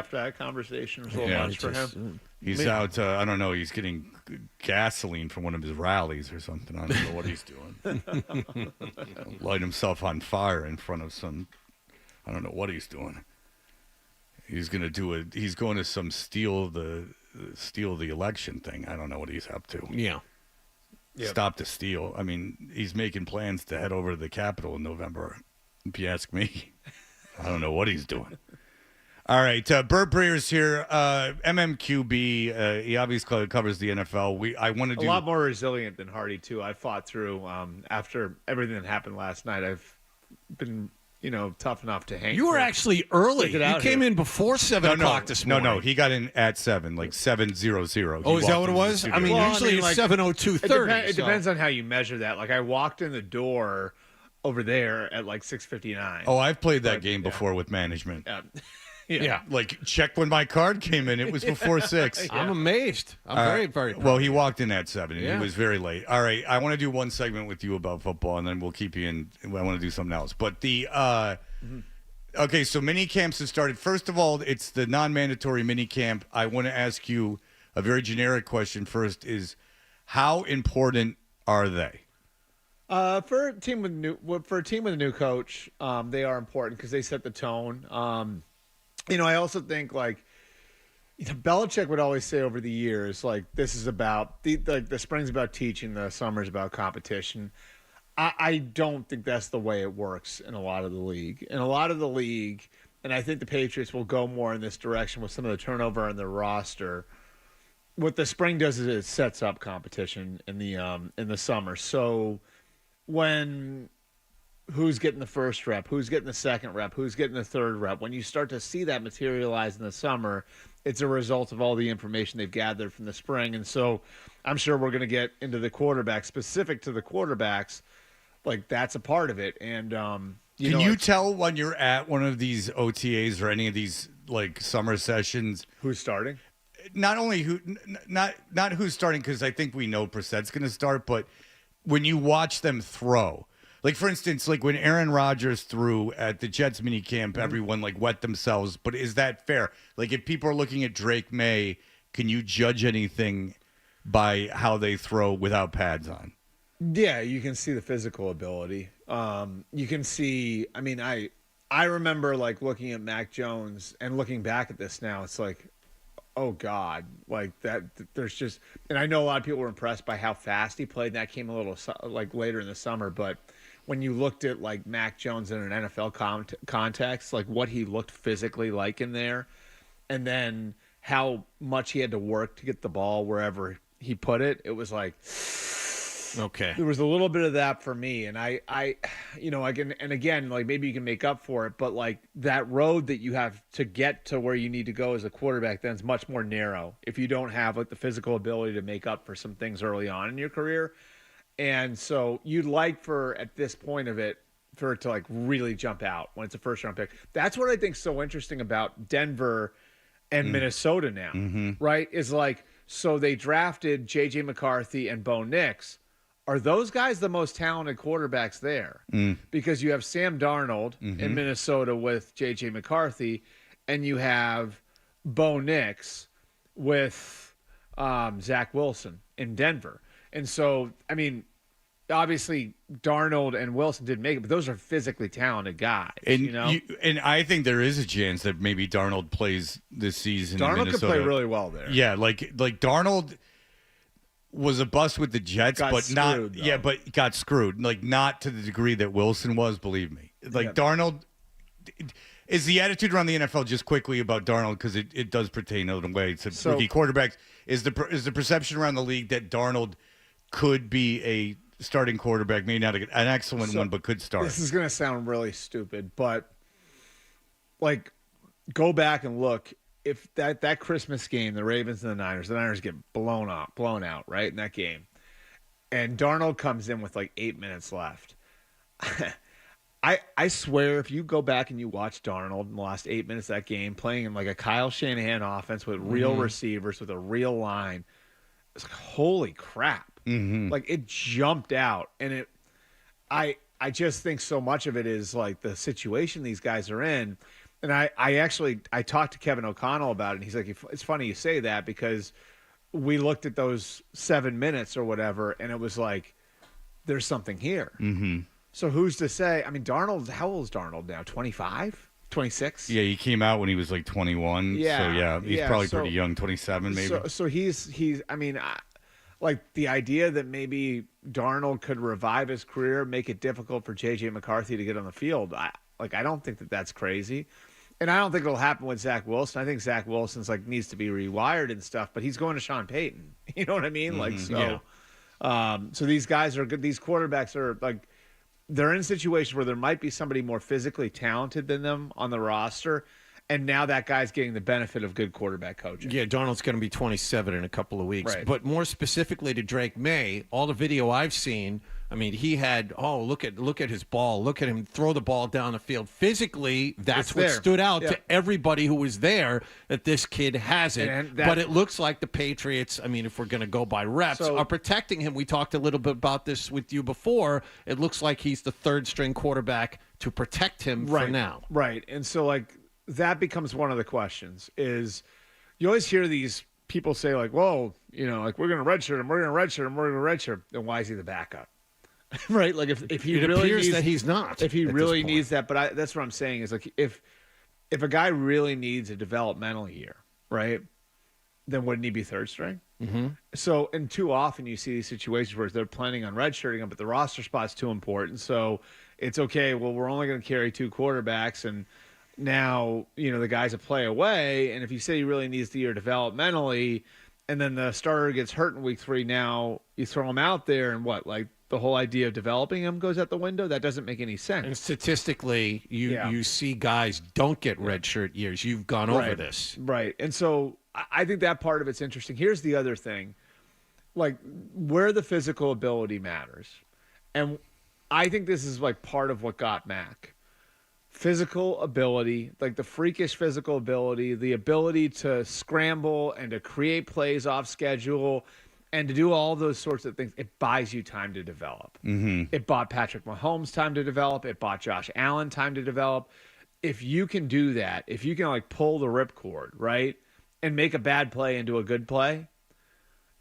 S21: after that conversation was a little much for him.
S10: He's out. I don't know. He's getting gasoline from one of his rallies or something. I don't know what he's doing. Light himself on fire in front of some. I don't know what he's doing. He's gonna do it. He's going to some steal the election thing. I don't know what he's up to.
S1: Yeah.
S10: Stop the steal. I mean, he's making plans to head over to the Capitol in November. If you ask me, I don't know what he's doing. All right, Bert Breer's here, MMQB. He obviously covers the NFL. I want to do
S21: a lot more resilient than Hardy too. I fought through after everything that happened last night. I've been, tough enough to hang.
S1: You were actually early. You came in before 7 o'clock this morning.
S10: No, he got in at 7, like 7:00.
S1: Oh, is that what it was? I mean, usually it's 7:02:30.
S21: It depends on how you measure that. Like I walked in the door over there at like 6:59.
S10: Oh, I've played that game before with management.
S21: Yeah.
S10: Like, check when my card came in. It was before 6.
S1: I'm amazed. I'm very proud.
S10: Well, he walked in at 7, and
S1: Yeah.
S10: he was very late. All right, I want to do one segment with you about football, and then we'll keep you in. I want to do something else. But okay, so mini camps have started. First of all, it's the non-mandatory mini camp. I want to ask you a very generic question first is, how important are they?
S21: For a team with a new coach, they are important because they set the tone. I also think Belichick would always say over the years, this is about the spring's about teaching, the summer's about competition. I don't think that's the way it works in a lot of the league. And I think the Patriots will go more in this direction with some of the turnover on their roster. What the spring does is it sets up competition in the summer. So when who's getting the first rep, who's getting the second rep, who's getting the third rep, when you start to see that materialize in the summer, it's a result of all the information they've gathered from the spring. And so I'm sure we're going to get into the quarterbacks, specific to the quarterbacks, that's a part of it. And
S10: Can you tell when you're at one of these OTAs or any of these summer sessions
S21: who's starting?
S10: Not only not who's starting, because I think we know Brissett's going to start, but when you watch them throw. For instance, when Aaron Rodgers threw at the Jets minicamp, everyone wet themselves. But is that fair? If people are looking at Drake Maye, can you judge anything by how they throw without pads on?
S21: Yeah, you can see the physical ability. You can see. I mean, I remember looking at Mac Jones and looking back at this now. It's oh God, that. There's just, and I know a lot of people were impressed by how fast he played. That came a little later in the summer, but when you looked at Mac Jones in an NFL context, what he looked physically like in there, and then how much he had to work to get the ball wherever he put it, it was
S1: okay.
S21: There was a little bit of that for me, and I can, and again, maybe you can make up for it, but that road that you have to get to where you need to go as a quarterback then is much more narrow if you don't have the physical ability to make up for some things early on in your career. And so you'd at this point of it, for it to really jump out when it's a first round pick. That's what I think is so interesting about Denver and Minnesota now, right? Is so they drafted J.J. McCarthy and Bo Nix. Are those guys the most talented quarterbacks there? Because you have Sam Darnold in Minnesota with J.J. McCarthy, and you have Bo Nix with Zach Wilson in Denver. And so, I mean, obviously Darnold and Wilson didn't make it, but those are physically talented guys.
S10: And and I think there is a chance that maybe Darnold plays this season.
S21: Darnold
S10: in Minnesota.
S21: could play really well there.
S10: Yeah, like Darnold was a bust with the Jets, but
S21: screwed,
S10: not. Yeah, but got screwed. Not to the degree that Wilson was. Believe me. Darnold. Is the attitude around the NFL just quickly about Darnold, because it does pertain in a way to rookie quarterbacks? Is the perception around the league that Darnold could be a starting quarterback, maybe not an excellent one, but could start?
S21: This is going to sound really stupid, but go back and look. If that Christmas game, the Ravens and the Niners get blown out, right, in that game, and Darnold comes in with 8 minutes left. I swear, if you go back and you watch Darnold in the last 8 minutes of that game, playing in a Kyle Shanahan offense with real receivers, with a real line, it's holy crap. It jumped out. And I just think so much of it is the situation these guys are in. And I talked to Kevin O'Connell about it, and he's like, it's funny you say that because we looked at those 7 minutes or whatever, and it was like, there's something here.
S10: Mm-hmm.
S21: So who's to say? I mean, Darnold, how old is Darnold now? 25? 26?
S10: Yeah, he came out when he was like 21.
S21: Yeah.
S10: So, yeah, he's probably pretty young, 27 maybe.
S21: So he's I mean, like the idea that maybe Darnold could revive his career, make it difficult for J.J. McCarthy to get on the field. I don't think that that's crazy. And I don't think it'll happen with Zach Wilson. I think Zach Wilson's like needs to be rewired and stuff, but he's going to Sean Payton. You know what I mean? Like, so, so these guys are good. These quarterbacks are like, they're in situations where there might be somebody more physically talented than them on the roster. And now that guy's getting the benefit of good quarterback coaching.
S1: Yeah, Darnold's going to be 27 in a couple of weeks.
S21: Right.
S1: But more specifically to Drake Maye, all the video I've seen, I mean, he had, look at his ball. Look at him throw the ball down the field. Physically, that's what stood out to everybody who was there, that this kid has it. But it looks like the Patriots, I mean, if we're going to go by reps, are protecting him. We talked a little bit about this with you before. It looks like he's the third-string quarterback to protect him for now.
S21: Right. And so, like, that becomes one of the questions is you always hear these people say like, whoa, you know, like we're going to redshirt him, we're going to redshirt him, we're going to redshirt. Then why is he the backup? Right. Like if he really
S1: appears
S21: needs,
S1: that he's not,
S21: if he really needs that. But that's what I'm saying is like, if a guy really needs a developmental year, right, then wouldn't he be third string?
S1: Mm-hmm.
S21: So, and too often you see these situations where they're planning on redshirting him, but the roster spot's too important. So it's okay. Well, we're only going to carry 2 quarterbacks, and now, you know, the guy's a play away, and if you say he really needs the year developmentally, and then the starter gets hurt in week 3, now you throw him out there, and what, like the whole idea of developing him goes out the window? That doesn't make any sense.
S1: And statistically, you see guys don't get redshirt years. You've gone over this.
S21: Right. And so I think that part of it's interesting. Here's the other thing, like where the physical ability matters. And I think this is like part of what got Mac. Physical ability, like the freakish physical ability, the ability to scramble and to create plays off schedule and to do all those sorts of things, it buys you time to develop.
S10: Mm-hmm.
S21: It bought Patrick Mahomes time to develop. It bought Josh Allen time to develop. If you can do that, if you can like pull the ripcord, right, and make a bad play into a good play,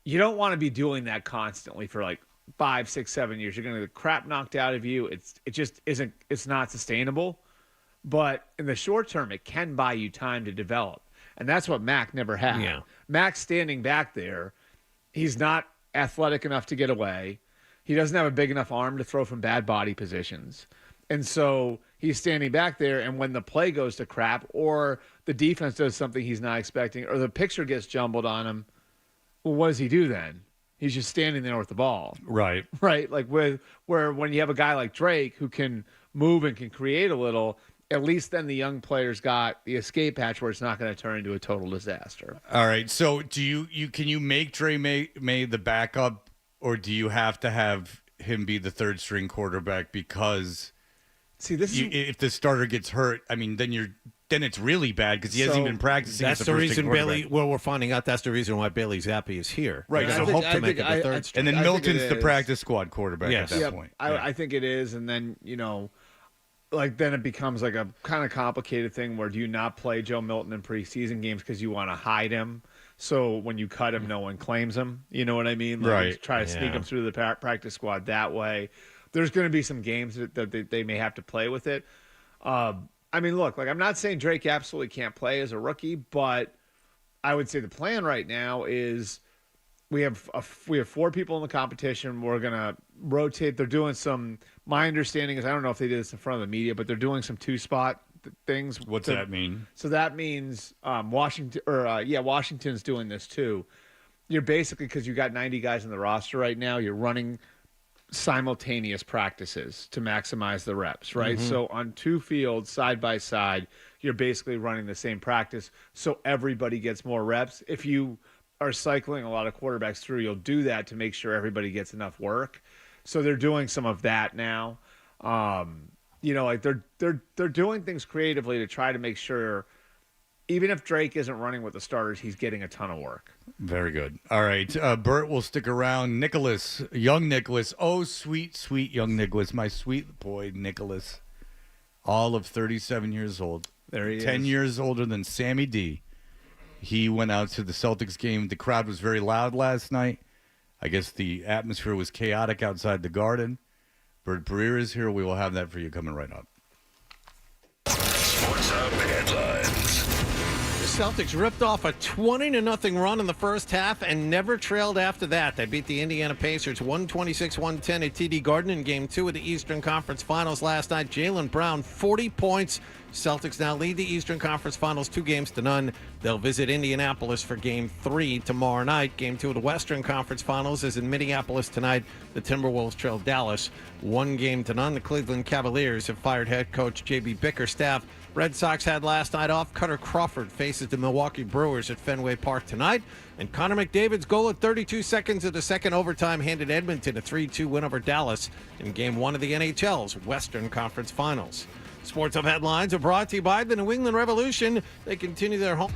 S21: you don't want to be doing that constantly for like 5, 6, 7 years. You're going to get the crap knocked out of you. It just isn't. It's not sustainable. But in the short term, it can buy you time to develop. And that's what Mac never had.
S1: Yeah.
S21: Mac's standing back there. He's not athletic enough to get away. He doesn't have a big enough arm to throw from bad body positions. And so he's standing back there, and when the play goes to crap or the defense does something he's not expecting or the picture gets jumbled on him, well, what does he do then? He's just standing there with the ball.
S10: Right.
S21: Right? Like where when you have a guy like Drake who can move and can create a little, at least then the young players got the escape hatch where it's not going to turn into a total disaster.
S10: All right. So do you can you make Dre May the backup, or do you have to have him be the third string quarterback because if the starter gets hurt, I mean, then it's really bad because he hasn't even been practicing.
S1: That's the reason Bailey. Well, we're finding out that's the reason why Bailey Zappi is here.
S10: Right.
S1: So hope to make it the third string.
S10: And then Milton's the practice squad quarterback at that point.
S21: I think it is, and then like then it becomes like a kind of complicated thing where do you not play Joe Milton in preseason games because you want to hide him? So when you cut him, no one claims him. You know what I mean? Like
S10: right.
S21: Try to sneak him through the practice squad that way. There's going to be some games that they may have to play with it. I mean, look, like I'm not saying Drake absolutely can't play as a rookie, but I would say the plan right now is we have 4 people in the competition. We're going to rotate. They're doing some. My understanding is I don't know if they did this in front of the media, but they're doing some 2-spot things.
S10: What's that mean?
S21: So that means Washington's doing this too. You're basically, because you got 90 guys in the roster right now, you're running simultaneous practices to maximize the reps, right?
S1: Mm-hmm.
S21: So on 2 fields side by side, you're basically running the same practice, so everybody gets more reps. If you are cycling a lot of quarterbacks through, you'll do that to make sure everybody gets enough work. So they're doing some of that now. Like they're doing things creatively to try to make sure, even if Drake isn't running with the starters, he's getting a ton of work.
S10: Very good. All right. Bert will stick around. Nicholas, young Nicholas. Oh, sweet, sweet young Nicholas. My sweet boy, Nicholas. All of 37 years old.
S21: There he
S10: 10
S21: is.
S10: years older than Sammy D. He went out to the Celtics game. The crowd was very loud last night. I guess the atmosphere was chaotic outside the Garden. Bert Breer is here. We will have that for you coming right up.
S3: Sports Hub headlines.
S1: The Celtics ripped off a 20-0 run in the first half and never trailed after that. They beat the Indiana Pacers 126-110 at TD Garden in Game 2 of the Eastern Conference Finals last night. Jaylen Brown, 40 points. Celtics now lead the Eastern Conference Finals 2-0. They'll visit Indianapolis for Game 3 tomorrow night. Game 2 of the Western Conference Finals is in Minneapolis tonight. The Timberwolves trail Dallas 1-0. The Cleveland Cavaliers have fired head coach J.B. Bickerstaff. Red Sox had last night off. Cutter Crawford faces the Milwaukee Brewers at Fenway Park tonight. And Connor McDavid's goal at 32 seconds of the second overtime handed Edmonton a 3-2 win over Dallas in Game 1 of the NHL's Western Conference Finals. Sports Hub headlines are brought to you by the New England Revolution. They continue their home.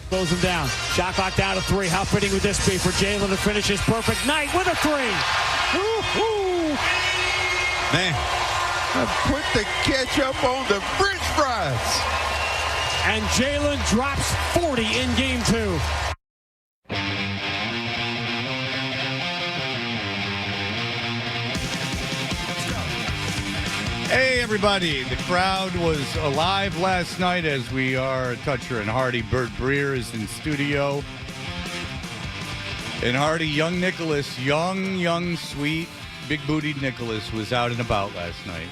S16: Throws him down. Shot clock down to 3. How fitting would this be for Jalen to finish his perfect night with a 3? Woo-hoo.
S17: Man, put the ketchup on the French fries.
S16: And Jalen drops 40 in game 2.
S10: Hey, everybody. The crowd was alive last night as we are Toucher and Hardy. Bert Breer is in studio. And Hardy, young Nicholas, young, sweet, big-bootied Nicholas was out and about last night.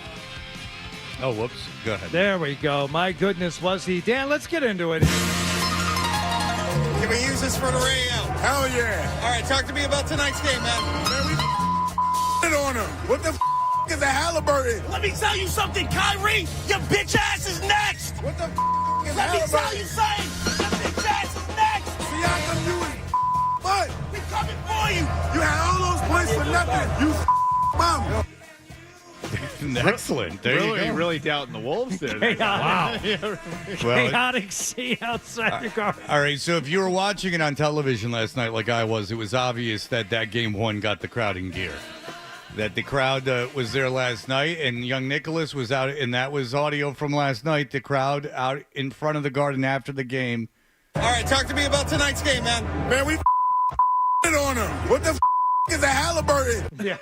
S10: Oh, whoops. Go ahead.
S11: There we go. My goodness, was he. Dan, let's get into it.
S5: Can we use this for the radio? Hell yeah. All right, talk to me about tonight's game, man. Man, we it on him. What the is a Halliburton?
S6: Let me tell you something, Kyrie. Your bitch ass is next.
S5: What the is
S6: Let me
S5: Halliburton?
S6: tell you something. Your bitch ass is next.
S5: Siakam, you is what?
S6: We coming for you.
S5: You had all those points for nothing. You mom.
S10: Excellent. There you go.
S21: Really doubting the Wolves there.
S11: Wow.
S10: Well,
S11: Chaotic scene outside the car.
S10: all right, so if you were watching it on television last night like I was, it was obvious that game 1 got the crowd in gear. That the crowd was there last night, and young Nicholas was out, and that was audio from last night. The crowd out in front of the Garden after the game.
S5: All right, talk to me about tonight's game, man. Man, we it on him. What the is a Halliburton?
S11: Yeah,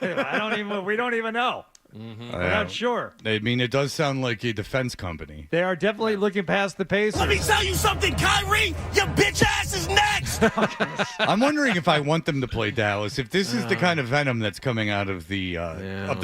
S11: we don't even know. We're not sure.
S10: I mean, it does sound like a defense company.
S11: They are definitely looking past the Pacers.
S6: Let me tell you something, Kyrie. Your bitch ass is next.
S10: I'm wondering if I want them to play Dallas. If this is the kind of venom that's coming out of the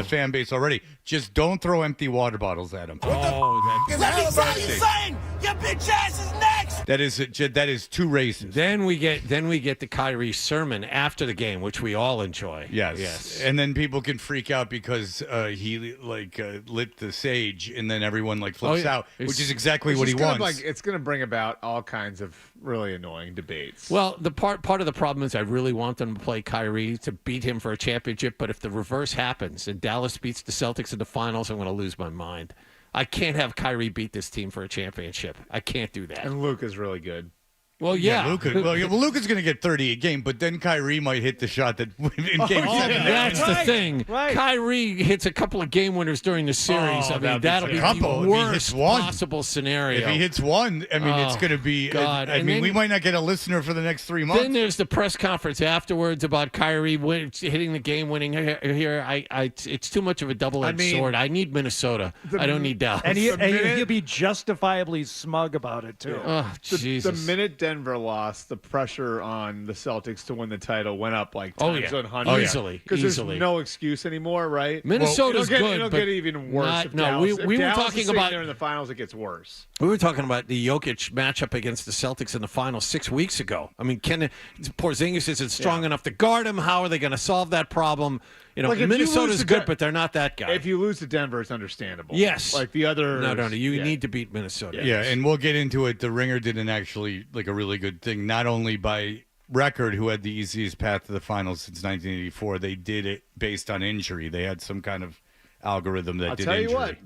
S10: fan base already, just don't throw empty water bottles at them.
S6: Let me tell you something. Your bitch ass is next.
S10: That is too racist.
S1: Then we get the Kyrie sermon after the game, which we all enjoy.
S10: Yes. And then people can freak out because he lit the sage, and then everyone flips out, which is exactly what he wants.
S21: It's going to bring about all kinds of really annoying debates.
S1: Well, the part of the problem is I really want them to play Kyrie to beat him for a championship, but if the reverse happens and Dallas beats the Celtics in the finals, I'm going to lose my mind. I can't have Kyrie beat this team for a championship. I can't do that.
S21: And Luke is really good.
S1: Well, yeah.
S10: Luka's going to get 30 a game, but then Kyrie might hit the shot that in Game 7.
S1: That's the thing.
S11: Right.
S1: Kyrie hits a couple of game winners during the series. That'll be the worst possible scenario.
S10: If he hits one, it's going to be.
S1: God.
S10: We might not get a listener for the next 3 months.
S1: Then there's the press conference afterwards about Kyrie hitting the game-winning here. It's too much of a double-edged sword. I need Minnesota. I don't need Dallas.
S11: And he'll be justifiably smug about it too.
S1: Oh, Jesus.
S21: The minute Denver lost, the pressure on the Celtics to win the title went up times 100.
S1: Easily.
S21: Because there's no excuse anymore, right?
S1: Minnesota's good.
S21: It'll get even worse.
S1: We were talking about
S21: there in the finals. It gets worse.
S1: We were talking about the Jokic matchup against the Celtics in the finals 6 weeks ago. I mean, Porzingis isn't strong enough to guard him. How are they going to solve that problem? Minnesota's good, but they're not that guy.
S21: If you lose to Denver, it's understandable.
S1: Yes.
S21: Like the other.
S1: No. You need to beat Minnesota.
S10: Yeah, and we'll get into it. The Ringer did a really good thing, not only by record, who had the easiest path to the finals since 1984. They did it based on injury. They had some kind of algorithm that did injury.
S21: I'll tell you what,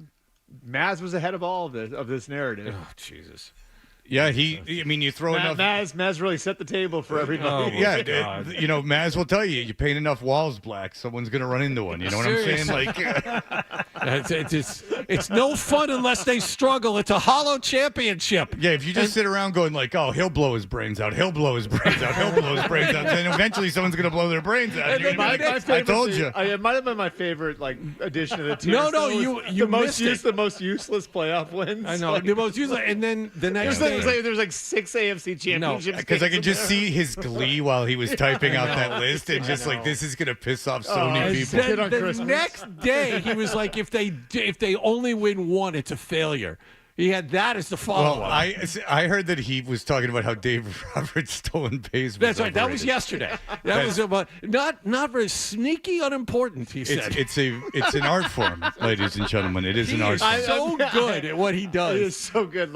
S21: Maz was ahead of all of this narrative.
S1: Oh, Jesus.
S10: Yeah, you throw enough.
S21: Maz really set the table for everybody.
S10: Maz will tell you, you paint enough walls black, someone's going to run into one. You know what I'm saying?
S1: It's no fun unless they struggle. It's a hollow championship.
S10: Yeah, if you just sit around going oh, he'll blow his brains out, he'll blow his brains out, he'll blow his brains out, then eventually someone's going to blow their brains out. I told you.
S21: It might have been my favorite addition to the team.
S1: No, you missed it.
S21: The most useless playoff wins.
S1: I know, the most useless. And then the next day.
S21: There's 6 AFC championships.
S10: Because I could just see his glee while he was typing out that list, and just this is going to piss off so many people.
S1: The next day, he was like, if they only win one, it's a failure. He had that as the follow-up.
S10: Well, I heard that he was talking about how Dave Roberts' stolen base.
S1: That's right. That was yesterday. That was about not very sneaky, unimportant. He said
S10: it's an art form, ladies and gentlemen. It is an art form.
S1: He's so good at what he does.
S21: He is so good.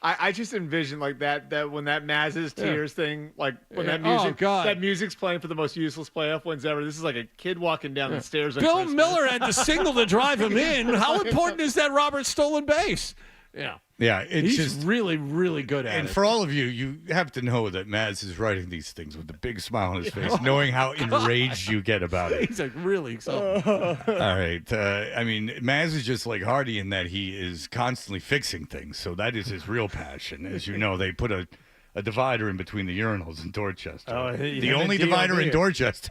S21: I just envision that when that Maz's tears thing, when that music's playing for the most useless playoff wins ever. This is like a kid walking down the stairs.
S1: Bill Miller had to single to drive him in. How important is that Roberts stolen base? Yeah.
S10: Yeah, it's
S1: He's
S10: just
S1: really, really good at
S10: and
S1: it.
S10: for all of you, you have to know that Maz is writing these things with a big smile on his face, knowing how enraged you get about it.
S1: He's like really excited.
S10: All right. I mean, Maz is just like Hardy in that he is constantly fixing things. So that is his real passion. As you know, they put a divider in between the urinals in Dorchester.
S1: Oh,
S10: the only divider in Dorchester.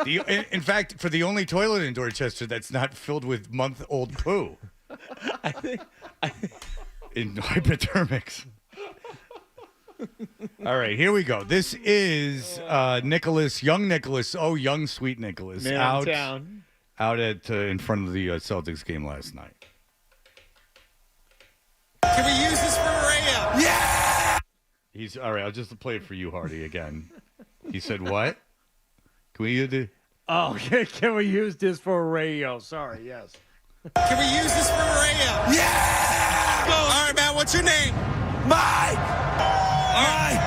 S10: In fact, for the only toilet in Dorchester that's not filled with month-old poo.
S21: I think
S10: in hypodermics. All right, here we go. This is Nicholas, young sweet Nicholas,
S21: Man
S10: out
S21: town.
S10: at in front of the Celtics game last night.
S5: Can we use this for a radio? Yeah!
S10: He's all right. I'll just play it for you, Hardy, again. He said, "What? Can we use it?"
S11: Oh, can we use this for a radio? Sorry, yes.
S5: Can we use this for a radio? Yeah! Go. All right, man, what's your name? Mike! Mike!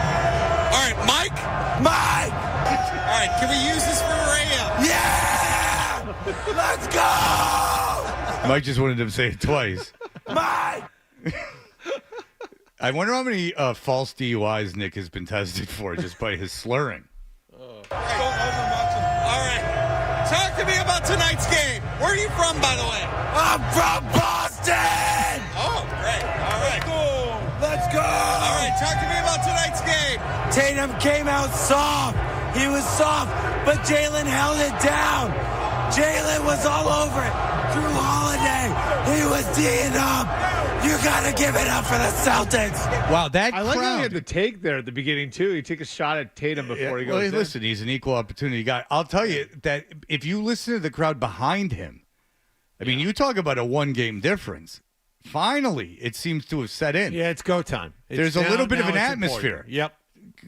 S5: All right, Mike? Mike! All right, can we use this for a radio? Yeah! Let's go!
S10: Mike just wanted him to say it twice.
S5: Mike!
S10: I wonder how many false DUIs Nick has been tested for just by his slurring.
S5: All right, talk to me about tonight's game. Where are you from, by the way? I'm from Boston! Oh, great. All right. Cool. Let's go! All right, talk to me about tonight's game. Tatum came out soft. He was soft, but Jalen held it down. Jalen was all over it. Drew Holiday, he was D'ing up. You got to give it up for the Celtics.
S10: Wow, that
S21: I like how he
S10: crowd.
S21: had the take there at the beginning, too. He took a shot at Tatum before he goes
S10: Well,
S21: in.
S10: listen, he's an equal opportunity guy. I'll tell you that if you listen to the crowd behind him, I mean, you talk about a one-game difference. Finally, it seems to have set in.
S1: Yeah, it's go time.
S10: There's a little bit of an atmosphere.
S1: Yep.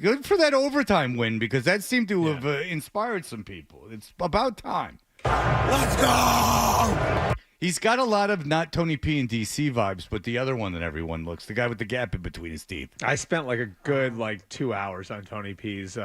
S10: Good for that overtime win because that seemed to have inspired some people. It's about time.
S5: Let's go!
S10: He's got a lot of not Tony P and DC vibes, but the other one that everyone looks, the guy with the gap in between his teeth.
S21: I spent like a good 2 hours on Tony P's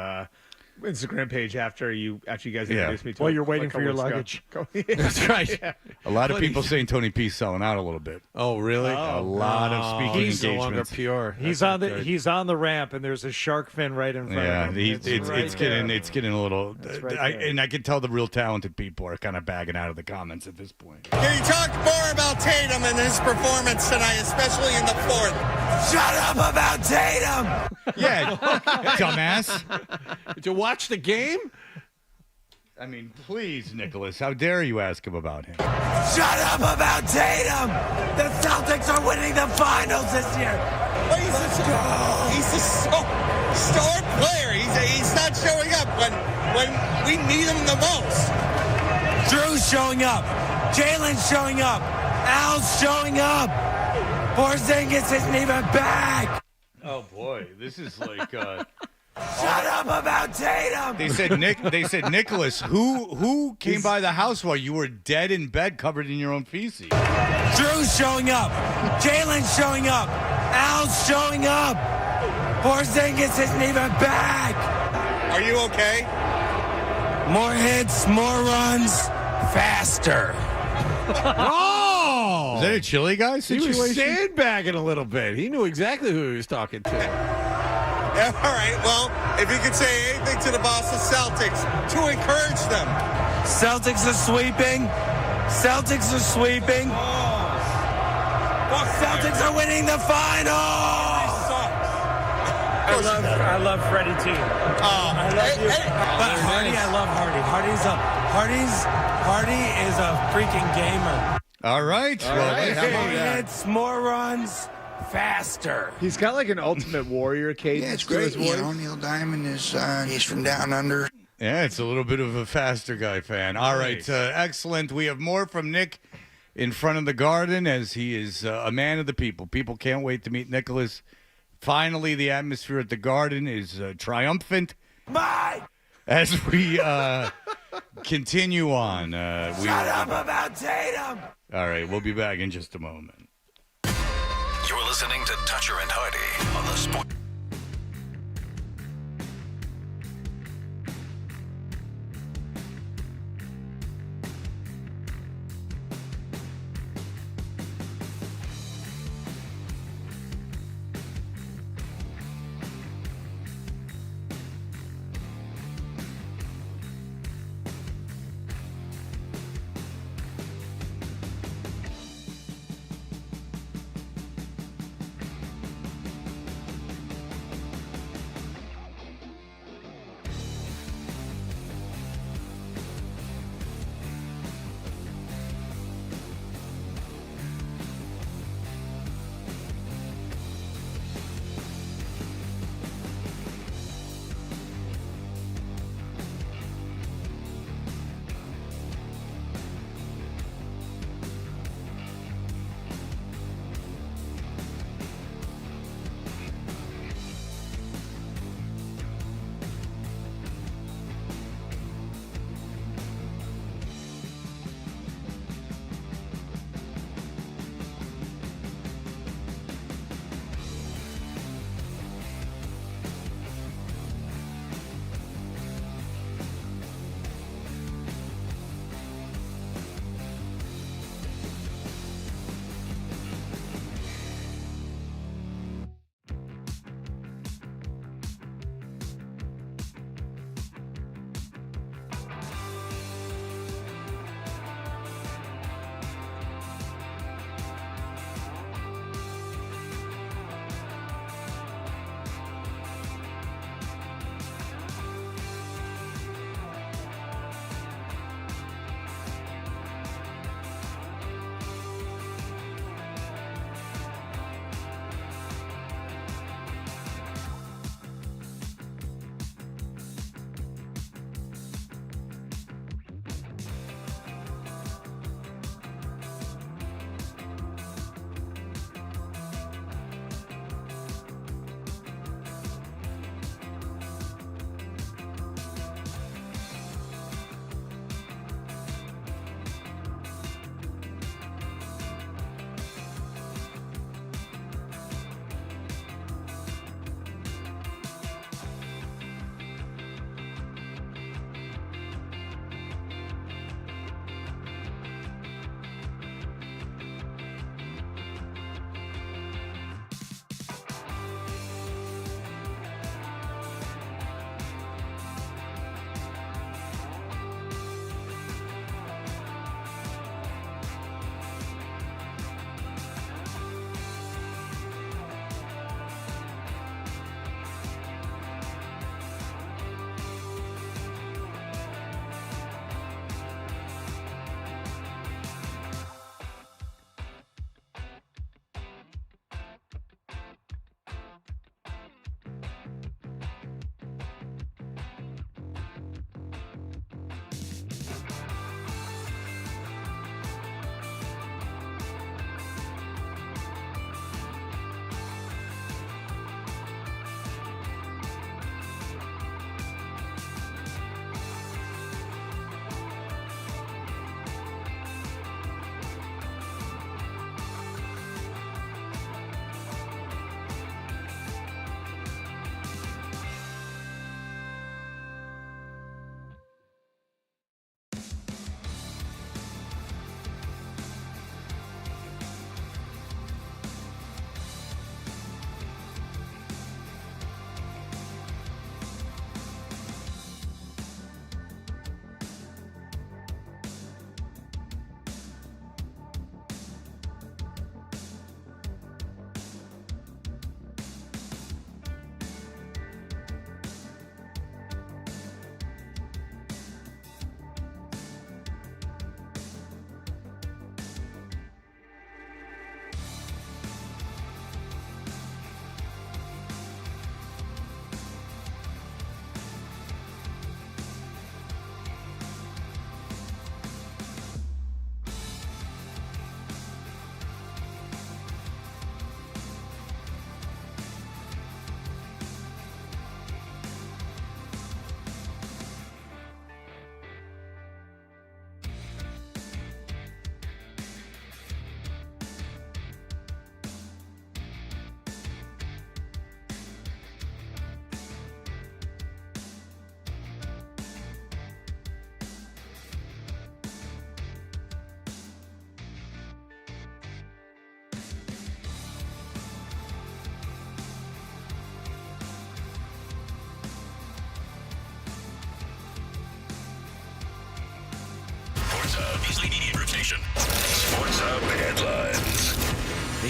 S21: Instagram page after you guys introduced me to
S11: While
S21: it
S11: you're waiting
S21: a
S11: for your
S21: couple
S11: luggage.
S21: weeks ago.
S1: That's right.
S21: Yeah.
S10: A lot of people saying Tony P's selling out a little bit.
S1: Oh, really?
S10: A lot of speaking
S1: He's no longer
S10: engagements.
S1: pure.
S11: He's
S1: That's
S11: on
S1: not
S11: the
S1: good.
S11: he's on the ramp, and there's a shark fin right in front
S10: Yeah,
S11: of him.
S10: it's getting a little,
S11: right there.
S10: and I can tell the real talented people are kind of bagging out of the comments at this point.
S5: Can you talk more about Tatum and his performance tonight, especially in the fourth? Shut up about Tatum!
S10: Yeah, dumbass.
S1: Did you watch the game?
S10: I mean, please, Nicholas, how dare you ask him about him?
S5: Shut up about Tatum! The Celtics are winning the finals this year. He's a star player. He's not showing up when we need him the most. Drew's showing up. Jalen's showing up. Al's showing up. Porzingis isn't even back.
S10: Oh boy, this is like.
S5: Shut up about Tatum.
S10: They said Nicholas, who came by the house while you were dead in bed, covered in your own feces.
S5: Drew's showing up. Jalen's showing up. Al's showing up. Porzingis isn't even back. Are you okay? More hits, more runs, faster.
S1: Oh!
S10: Is that a chili guy
S1: He
S10: situation?
S1: was sandbagging a little bit. He knew exactly who he was talking to.
S5: Yeah, all right, well, if you could say anything to the Boston Celtics to encourage them. Celtics are sweeping. Celtics are sweeping. Celtics are winning the finals.
S16: I love Freddie T.
S5: I love you.
S16: But Hardy, I love Hardy. Hardy is a freaking gamer.
S10: All right.
S5: More hits, more runs, faster.
S21: He's got like an Ultimate Warrior cadence.
S9: Yeah, it's
S21: to
S9: great.
S21: his voice.
S9: You know, Neil Diamond is he's from down under.
S10: Yeah, it's a little bit of a faster guy fan. All right, excellent. We have more from Nick in front of the Garden as he is a man of the people. People can't wait to meet Nicholas. Finally, the atmosphere at the Garden is triumphant.
S5: Bye.
S10: As we continue on.
S5: Shut up about Tatum.
S10: All right, we'll be back in just a moment.
S3: You're listening to Toucher and Hardy on the Sport.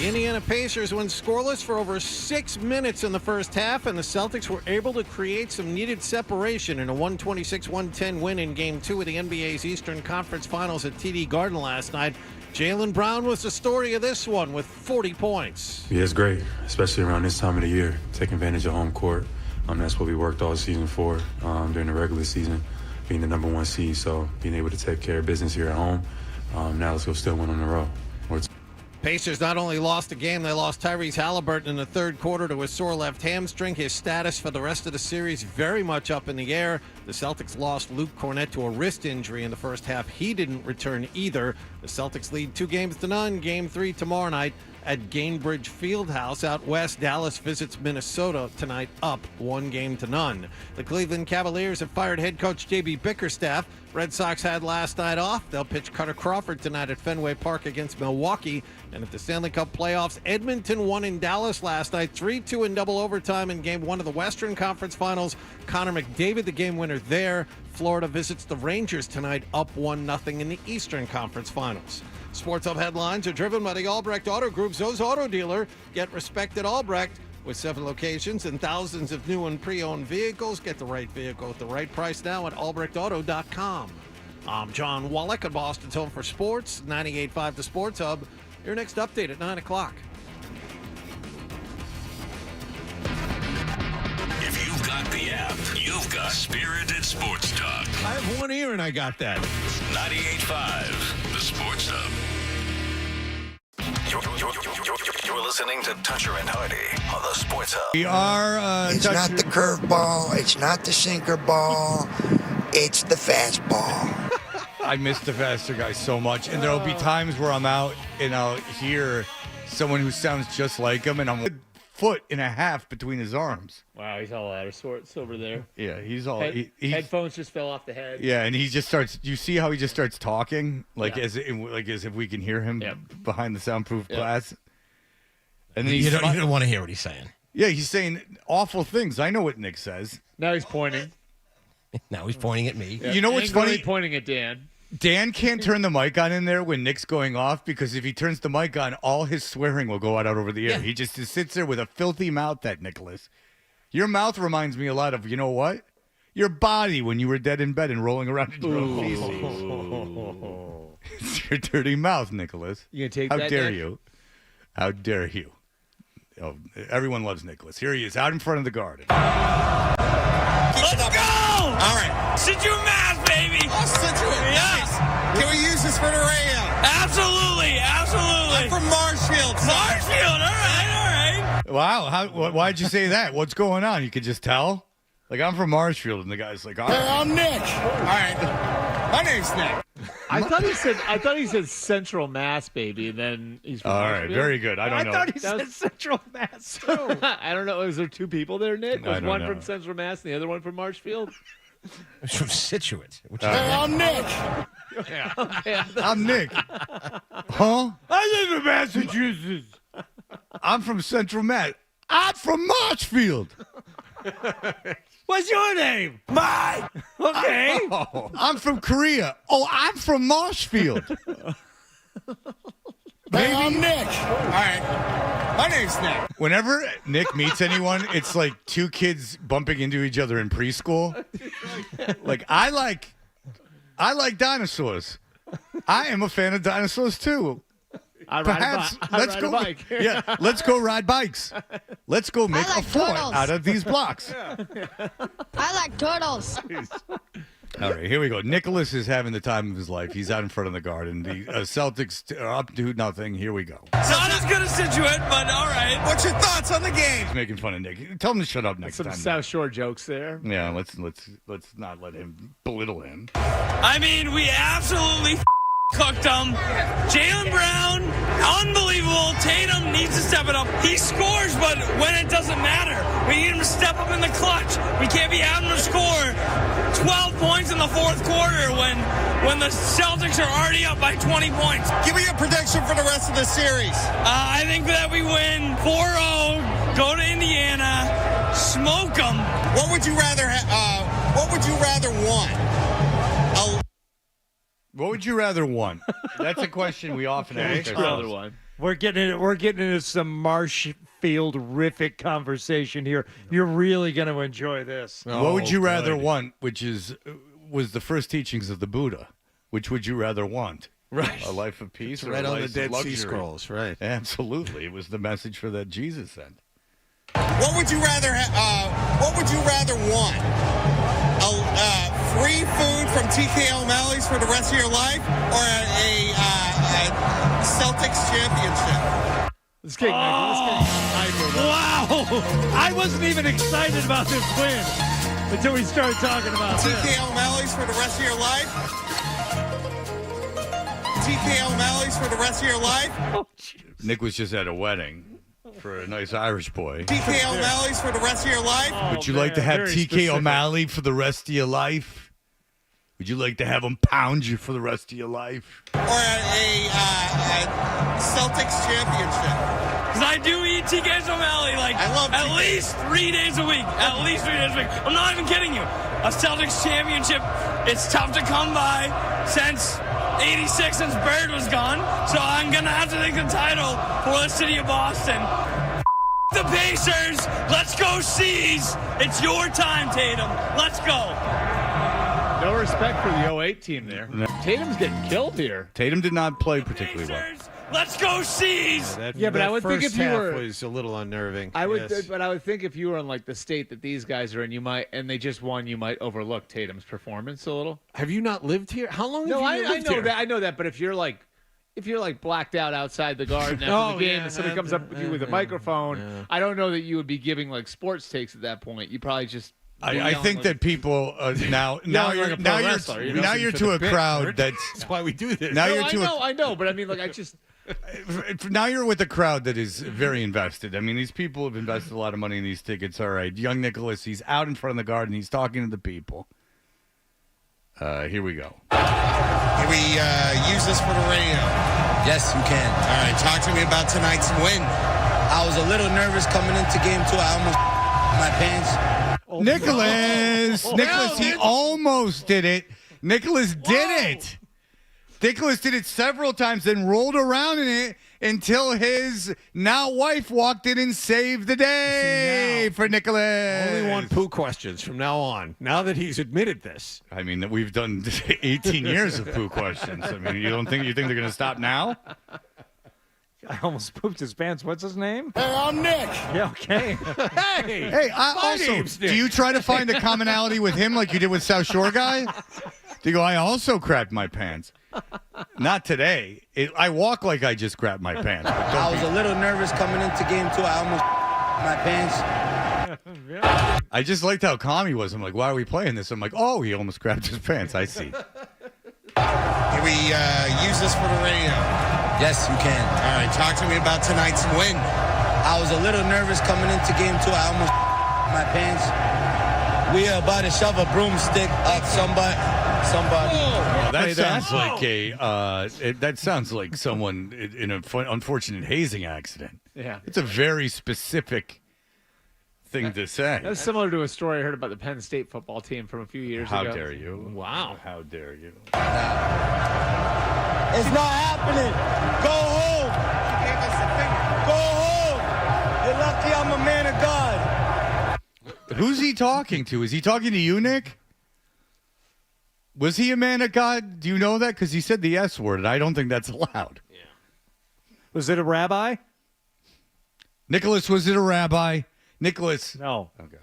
S1: The Indiana Pacers went scoreless for over 6 minutes in the first half, and the Celtics were able to create some needed separation in a 126-110 win in Game 2 of the NBA's Eastern Conference Finals at TD Garden last night. Jaylen Brown was the story of this one with 40 points.
S12: Yeah, it's great, especially around this time of the year. Take advantage of home court. That's what we worked all season for during the regular season, being the number 1 seed. So being able to take care of business here at home. Now let's go still win on the road.
S1: Pacers not only lost the game, they lost Tyrese Halliburton in the third quarter to a sore left hamstring. His status for the rest of the series very much up in the air. The Celtics lost Luke Cornett to a wrist injury in the first half. He didn't return either. The Celtics lead 2-0. Game 3 tomorrow night at Gainbridge Fieldhouse out west. Dallas visits Minnesota tonight, up 1-0. The Cleveland Cavaliers have fired head coach J.B. Bickerstaff. Red Sox had last night off. They'll pitch Cutter Crawford tonight at Fenway Park against Milwaukee. And at the Stanley Cup playoffs, Edmonton won in Dallas last night, 3-2 in double overtime in Game 1 of the Western Conference Finals. Connor McDavid, the game winner there. Florida visits the Rangers tonight, up 1-0 in the Eastern Conference Finals. Sports Hub headlines are driven by the Albrecht Auto Group, Zoe's Auto Dealer. Get respect at Albrecht. With 7 locations and thousands of new and pre-owned vehicles, get the right vehicle at the right price now at albrechtauto.com. I'm John Wallach at Boston's Home for Sports, 98.5 The Sports Hub. Your next update at 9 o'clock.
S3: If you've got the app, you've got Spirited Sports Talk.
S1: I have one ear and I got that.
S3: 98.5 The Sports Hub. You're listening to Toucher and Hardy on the Sports Hub.
S10: We are.
S9: It's not the curveball. It's not the sinker ball. It's the fastball.
S10: I miss the faster guy so much, and there'll be times where I'm out and I'll hear someone who sounds just like him, and I'm a foot and a half between his arms.
S21: Wow, he's all out of sorts over there.
S10: Yeah, he's all.
S21: Headphones just fell off the head.
S10: Yeah, and he just starts. You see how he just starts talking, as if we can hear him behind the soundproof glass. And then
S20: you don't want to hear what he's saying.
S10: Yeah, he's saying awful things. I know what Nick says.
S21: Now he's pointing.
S20: Now he's pointing at me.
S10: Yeah. You know what's funny?
S21: Pointing at Dan.
S10: Dan can't turn the mic on in there when Nick's going off, because if he turns the mic on, all his swearing will go out over the air. Yeah. He just sits there with a filthy mouth, that Nicholas. Your mouth reminds me a lot of, you know what? Your body when you were dead in bed and rolling around in your own feces. It's your dirty mouth, Nicholas.
S21: You gonna take
S10: How
S21: that,
S10: dare
S21: Nick?
S10: you? How dare you? Oh, everyone loves Nicholas. Here he is, out in front of the garden.
S5: Let's go! All right. Situate Mass, baby! Oh, Situate. Yes. Can we use this for the radio? Absolutely. I'm from Marshfield. Marshfield, all right.
S10: Wow, why'd you say that? What's going on? You could just tell? Like, I'm from Marshfield, and the guy's like, all right.
S5: Hey, I'm Nick. All right. My name's Nick.
S21: I thought he said Central Mass, baby, and then he's from
S10: all
S21: Marshfield.
S10: right, very good. I don't know.
S21: I thought he said Central Mass, too. I don't know. Is there 2 people there, Nick? Was one from Central Mass and the other one from Marshfield?
S20: It's from Situate.
S5: Hey, I'm Nick.
S10: I'm Nick. Huh?
S8: I live in Massachusetts.
S10: I'm from Central Mass. I'm from Marshfield.
S8: What's your name?
S5: Maye.
S8: Okay.
S10: I'm from Korea. Oh, I'm from Marshfield.
S5: Hey, I'm Nick. All right. My name's Nick.
S10: Whenever Nick meets anyone, it's like 2 kids bumping into each other in preschool. Like, I like dinosaurs. I am a fan of dinosaurs too.
S21: Let's
S10: go.
S21: Bike.
S10: Yeah, let's go ride bikes. Let's go make a fort out of these blocks.
S22: I like turtles.
S10: All right, here we go. Nicholas is having the time of his life. He's out in front of the garden. The Celtics are up to nothing. Here we go.
S5: Not as good as Situate, but all right. What's your thoughts on the game?
S10: He's making fun of Nick. Tell him to shut up next time.
S21: Some South Shore jokes there.
S10: Yeah, let's not let him belittle him.
S5: I mean, we absolutely cooked them. Jaylen Brown, unbelievable. Tatum needs to step it up. He scores, but when it doesn't matter, we need him to step up in the clutch. We can't be having him score 12 points in the fourth quarter when the Celtics are already up by 20 points. Give me a prediction for the rest of the series. I think that we win 4-0, go to Indiana, smoke them. What would you rather want?
S10: What would you rather want? That's a question we often ask.
S21: Rather one.
S11: We're getting into some Marshfield-rific conversation here. You're really going to enjoy this.
S10: What would you rather want, was the first teachings of the Buddha? Which would you rather want?
S1: Right.
S10: A life of peace or
S1: right
S10: a
S1: on the
S10: life
S1: Dead
S10: of luxury?
S1: Sea Scrolls, right.
S10: Absolutely. It was the message for that Jesus sent.
S5: What would you rather want? Free food from TK O'Malley's for the rest of your life, or a Celtics championship?
S11: Let's get wow! I wasn't even excited about this win until we started talking about
S5: TK O'Malley's for the rest of your life. TK O'Malley's for the rest of your life.
S11: Oh,
S10: Nick was just at a wedding for a nice Irish boy.
S5: TK O'Malley's for the rest of your life.
S10: Would you like to have TK O'Malley for the rest of your life? Would you like to have him pound you for the rest of your life?
S5: Or a Celtics championship?
S14: Because I do eat TK O'Malley at least 3 days a week. At least 3 days a week. I'm not even kidding you. A Celtics championship, it's tough to come by since 86, since Bird was gone. So I'm going to have to take the title for the city of Boston. The Pacers. Let's go C's. It's your time, Tatum. Let's go.
S21: No respect for the 08 team there.
S10: No.
S21: Tatum's getting killed here.
S10: Tatum did not play particularly well.
S14: Let's go C's.
S21: But I would think if you were,
S1: was a little unnerving.
S21: I would think if you were in like the state that these guys are in, and they just won, you might overlook Tatum's performance a little.
S1: Have you not lived here? How long have you lived
S21: I know
S1: here?
S21: that. I know that. But if you're like blacked out outside the garden after the game and somebody comes up with you with a microphone, I don't know that you would be giving like sports takes at that point. You probably just.
S10: I think that people now you're to a crowd that's
S1: why we do this.
S10: Now
S21: I know, but I mean, like I just.
S10: Now you're with a crowd that is very invested. I mean, these people have invested a lot of money in these tickets. All right, young Nicholas, he's out in front of the garden. He's talking to the people. Here we go.
S5: Can we use this for the radio?
S15: Yes, you can.
S5: All right, talk to me about tonight's win.
S15: I was a little nervous coming into game 2. I almost my pants.
S10: Nicholas, he almost did it. Nicholas did it. Nicholas did it several times, then rolled around in it until his now wife walked in and saved the day for Nicholas.
S1: Only one poo questions from now on. Now that he's admitted this.
S10: I mean, we've done 18 years of poo questions. I mean, you think they're going to stop now?
S11: I almost pooped his pants. What's his name?
S5: Hey, I'm Nick.
S11: Yeah, okay.
S10: Hey, do you try to find a commonality with him like you did with South Shore guy? Do you go, I also crapped my pants. Not today. I walk like I just crapped my pants.
S15: I was a little nervous coming into game 2. I almost my pants.
S10: I just liked how calm he was. I'm like, why are we playing this? I'm like, oh, he almost crapped his pants. I see.
S5: Can we use this for the radio?
S15: Yes, you can.
S5: All right, talk to me about tonight's win.
S15: I was a little nervous coming into game 2. I almost my pants. We are about to shove a broomstick up somebody.
S10: Well, that sounds like that sounds like someone in an unfortunate hazing accident.
S21: Yeah,
S10: it's a very specific thing to say.
S21: That's similar to a story I heard about the Penn State football team from a few years ago.
S10: How dare you?
S21: Wow.
S10: How dare you?
S15: It's not happening. Go home. Go home. You're lucky I'm a man of God.
S10: Who's he talking to? Is he talking to you, Nick? Was he a man of God? Do you know that? Because he said the S word, and I don't think that's allowed.
S11: Yeah. Was it a rabbi?
S10: Nicholas, was it a rabbi? Nicholas.
S11: No.
S10: Okay.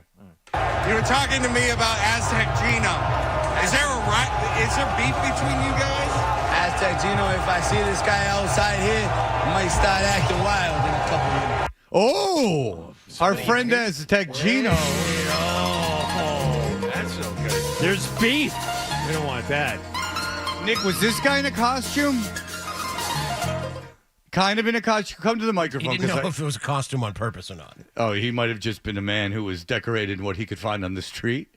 S5: You were talking to me about Aztec Gino. Is there beef between you guys?
S15: Aztec Gino, if I see this guy outside here, I might start acting wild in a couple minutes.
S10: Oh, our friend Aztec Gino.
S1: Oh, that's so good.
S11: There's beef.
S1: We don't want that.
S10: Nick, was this guy in a costume? Kind of in a costume. Come to the microphone.
S20: He didn't know if it was a costume on purpose or not.
S10: Oh, he might have just been a man who was decorated in what he could find on the street.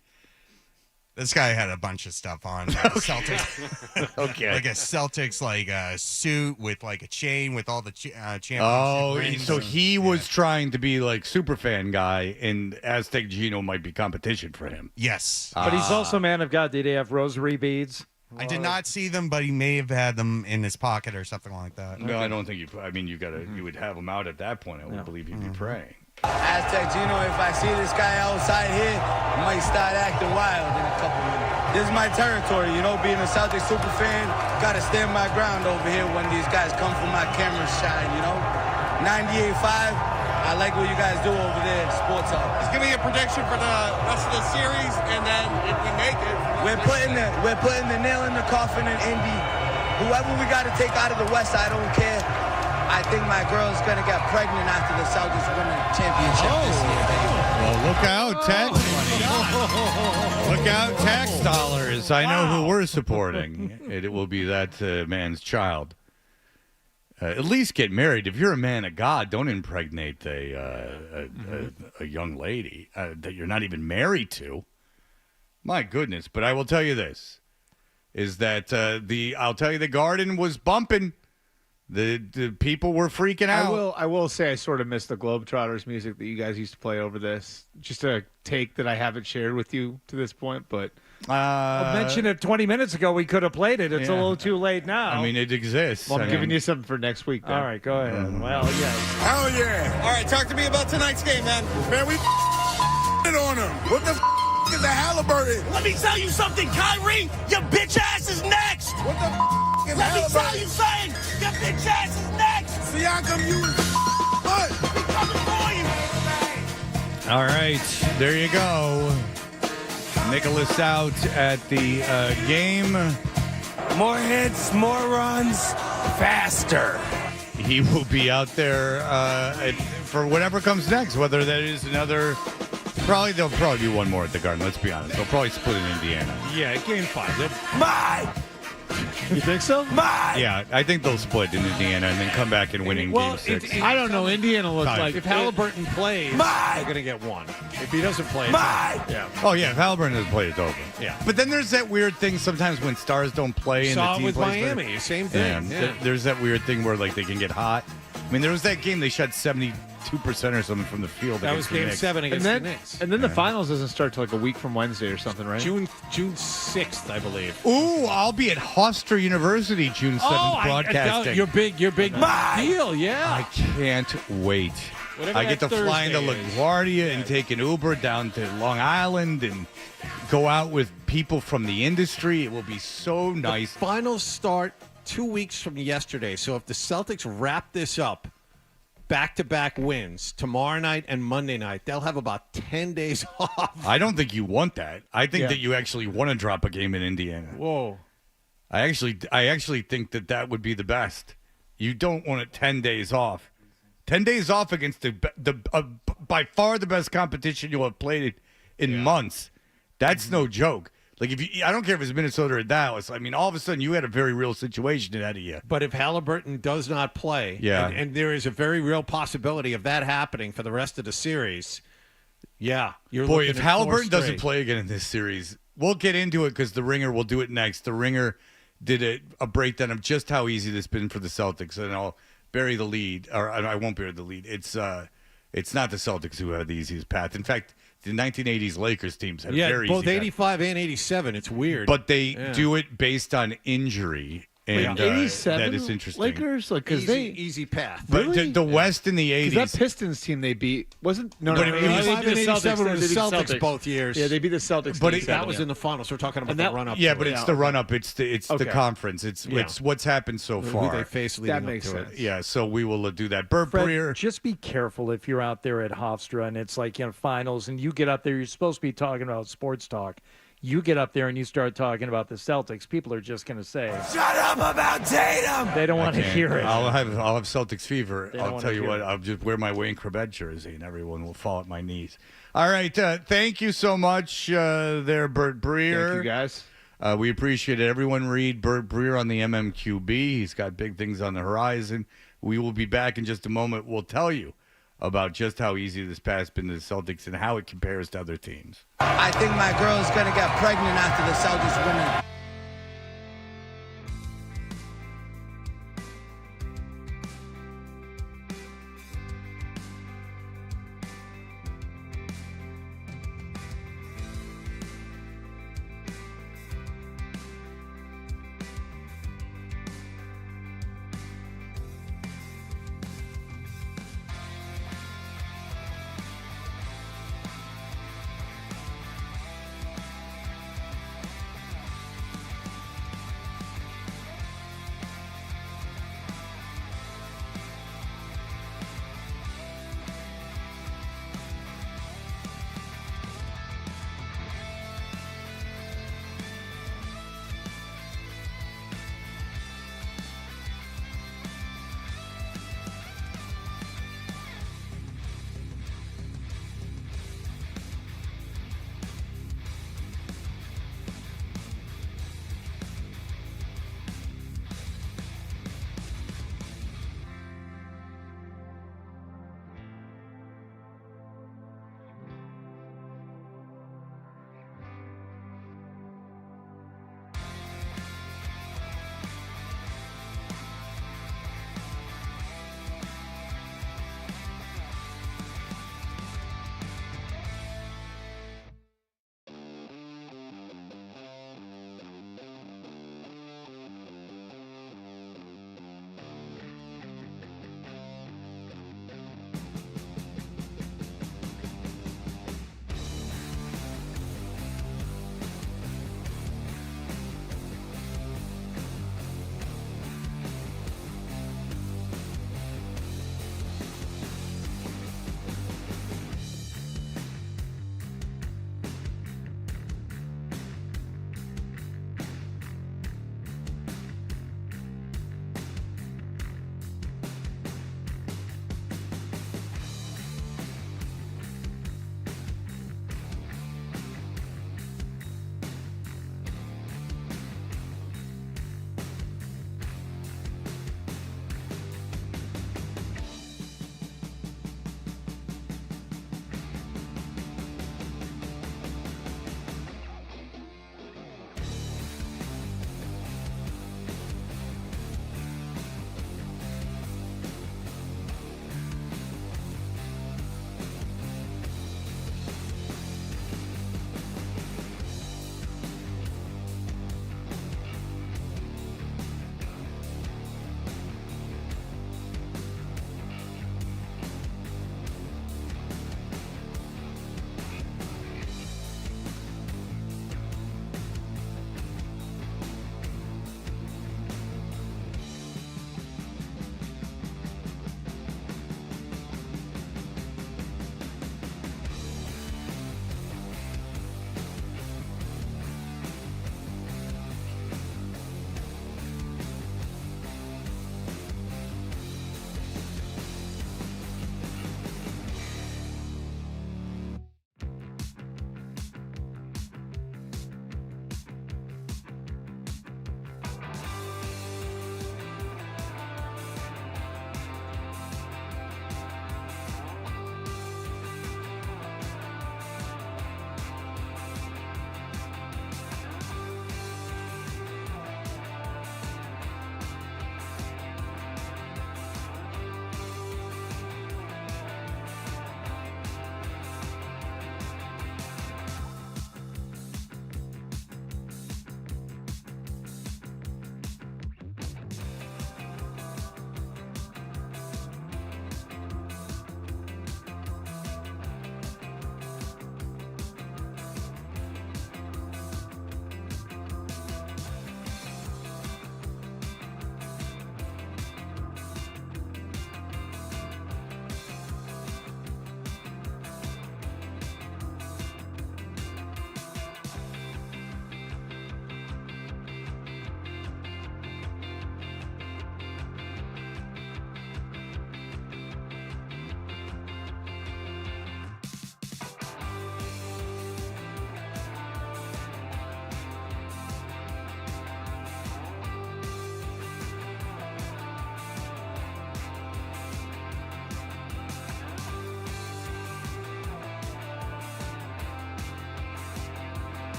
S23: This guy had a bunch of stuff on. Celtics.
S10: Okay.
S23: Like a Celtics suit with like a chain with all the championship rings.
S10: So he was trying to be like super fan guy, and Aztec Gino might be competition for him.
S23: Yes.
S11: But he's also man of God. Did he have rosary beads?
S23: I did not see them, but he may have had them in his pocket or something like that.
S10: No, I don't think you. I mean, you would have them out at that point. I would believe you'd be praying.
S15: Aztec Gino, if I see this guy outside here, I might start acting wild in a couple minutes. This is my territory, being a Celtics super fan, gotta stand my ground over here when these guys come for my camera shine, 98.5, I like what you guys do over there at Sports Hub.
S5: Just give me a prediction for the rest of the series, and then if we make it,
S15: we're putting the nail in the coffin in Indy. Whoever we got to take out of the West, I don't care. I think my girl's going to get pregnant after the Celtics win the championship this year, baby.
S10: Well, look out, tax money. Look out, tax dollars. I know who we're supporting. It will be that man's child. At least get married. If you're a man of God, don't impregnate a young lady that you're not even married to. My goodness. But I will tell you this, is that the Garden was bumping. The people were freaking out.
S21: I will say I sort of miss the Globetrotters music that you guys used to play over this. Just a take that I haven't shared with you to this point, but
S11: I mentioned it 20 minutes ago. We could have played it. It's a little too late now.
S10: I mean, it exists.
S21: Well, I'm giving you something for next week. Then.
S11: All right, go ahead. Well, yes.
S5: Hell yeah. All right, talk to me about tonight's game, man.
S6: Man, we on him. What the is a Halliburton?
S5: Let me tell you something, Kyrie. Your bitch ass is next.
S6: What the is
S5: Let me
S6: Halliburton?
S5: tell you something. Your bitch ass is next.
S6: Siakam, you is what?
S5: We coming for you.
S10: All right, there you go. Nicholas out at the game.
S23: More hits, more runs, faster.
S10: He will be out there for whatever comes next, whether that is another. There'll probably be one more at the Garden, let's be honest. They'll probably split in Indiana.
S11: Yeah, game 5.
S5: Bye.
S21: You think so?
S5: Bye.
S10: Yeah, I think they'll split in Indiana and then come back and win in Game 6.
S21: I don't know. Indiana looks
S10: Time.
S21: like
S1: If Halliburton plays, they're going to get one. If he doesn't play,
S5: yeah.
S10: Oh, yeah, if Halliburton doesn't play, it's over.
S1: Yeah.
S10: But then there's that weird thing sometimes when stars don't play and
S1: Saw
S10: the
S1: it
S10: team
S1: with
S10: plays better.
S1: Miami, same thing.
S10: Yeah. There's that weird thing where like they can get hot. I mean, there was that game they shot 72% or something from the field.
S1: That was
S10: against the
S1: Game
S10: Knicks.
S1: 7 against the Knicks.
S21: And then the finals doesn't start till like a week from Wednesday or something, right?
S1: June 6th, I believe.
S10: Ooh, I'll be at Hofstra University June 7th broadcasting.
S1: Your big deal, yeah.
S10: I can't wait.
S1: Whatever
S10: I get to
S1: that
S10: fly into
S1: Thursday is.
S10: LaGuardia and take an Uber down to Long Island and go out with people from the industry. It will be so nice.
S1: The finals start 2 weeks from yesterday. So if the Celtics wrap this up, back-to-back wins tomorrow night and Monday night, they'll have about 10 days off.
S10: I don't think you want that. I think that you actually want to drop a game in Indiana.
S1: Whoa.
S10: I actually think that would be the best. You don't want it 10 days off. 10 days off against the by far the best competition you'll have played in months. That's no joke. Like I don't care if it's Minnesota or Dallas. I mean, all of a sudden you had a very real situation ahead of you.
S1: But if Halliburton does not play,
S10: Yeah.
S1: and there is a very real possibility of that happening for the rest of the series, you're
S10: Boy,
S1: looking
S10: if
S1: at
S10: Halliburton
S1: 4
S10: doesn't
S1: straight.
S10: play again in this series, we'll get into it because the Ringer will do it next. The Ringer did a breakdown of just how easy this has been for the Celtics, and I'll bury the lead, or I won't bury the lead. It's not the Celtics who had the easiest path. In fact, the 1980s Lakers teams had a very
S1: both
S10: easy path.
S1: 85 and 87. It's weird.
S10: But they do it based on injury. And
S21: 87
S10: that is interesting.
S21: Lakers, like because
S1: easy path.
S10: But
S21: Really?
S10: the West in the 80s.
S21: Because that Pistons team they beat wasn't
S1: But
S21: they
S1: 85
S21: beat
S1: and
S21: the
S1: 87 was
S21: They beat
S1: the Celtics both years.
S21: Yeah, they beat the Celtics.
S10: But
S1: that was in the finals. We're talking about
S21: And
S1: the
S21: that-
S1: run-up.
S10: Yeah,
S1: to
S10: but
S1: it.
S10: it's the run-up. It's the
S21: Okay.
S10: conference. It's what's happened so
S1: Who
S10: far.
S1: they face leading
S21: That
S1: up
S21: makes
S1: to
S21: sense.
S1: it.
S10: Yeah, so we will do that. Bert
S11: Fred,
S10: Breer.
S11: just be careful if you're out there at Hofstra and it's like, finals and you get up there, you're supposed to be talking about sports talk. You get up there and you start talking about the Celtics, people are just going to say,
S5: Shut up about Tatum.
S11: they don't want to hear it.
S10: I'll have Celtics fever.
S11: They don't
S10: I'll
S11: wanna
S10: tell you
S11: hear
S10: what.
S11: it.
S10: I'll just wear my Wayne Corbett jersey, and everyone will fall at my knees. All right. Thank you so much, there, Bert Breer.
S21: Thank you guys.
S10: We appreciate it. Everyone read Bert Breer on the MMQB. He's got big things on the horizon. We will be back in just a moment. We'll tell you about just how easy this path has been to the Celtics and how it compares to other teams.
S15: I think my girl's going to get pregnant after the Celtics win.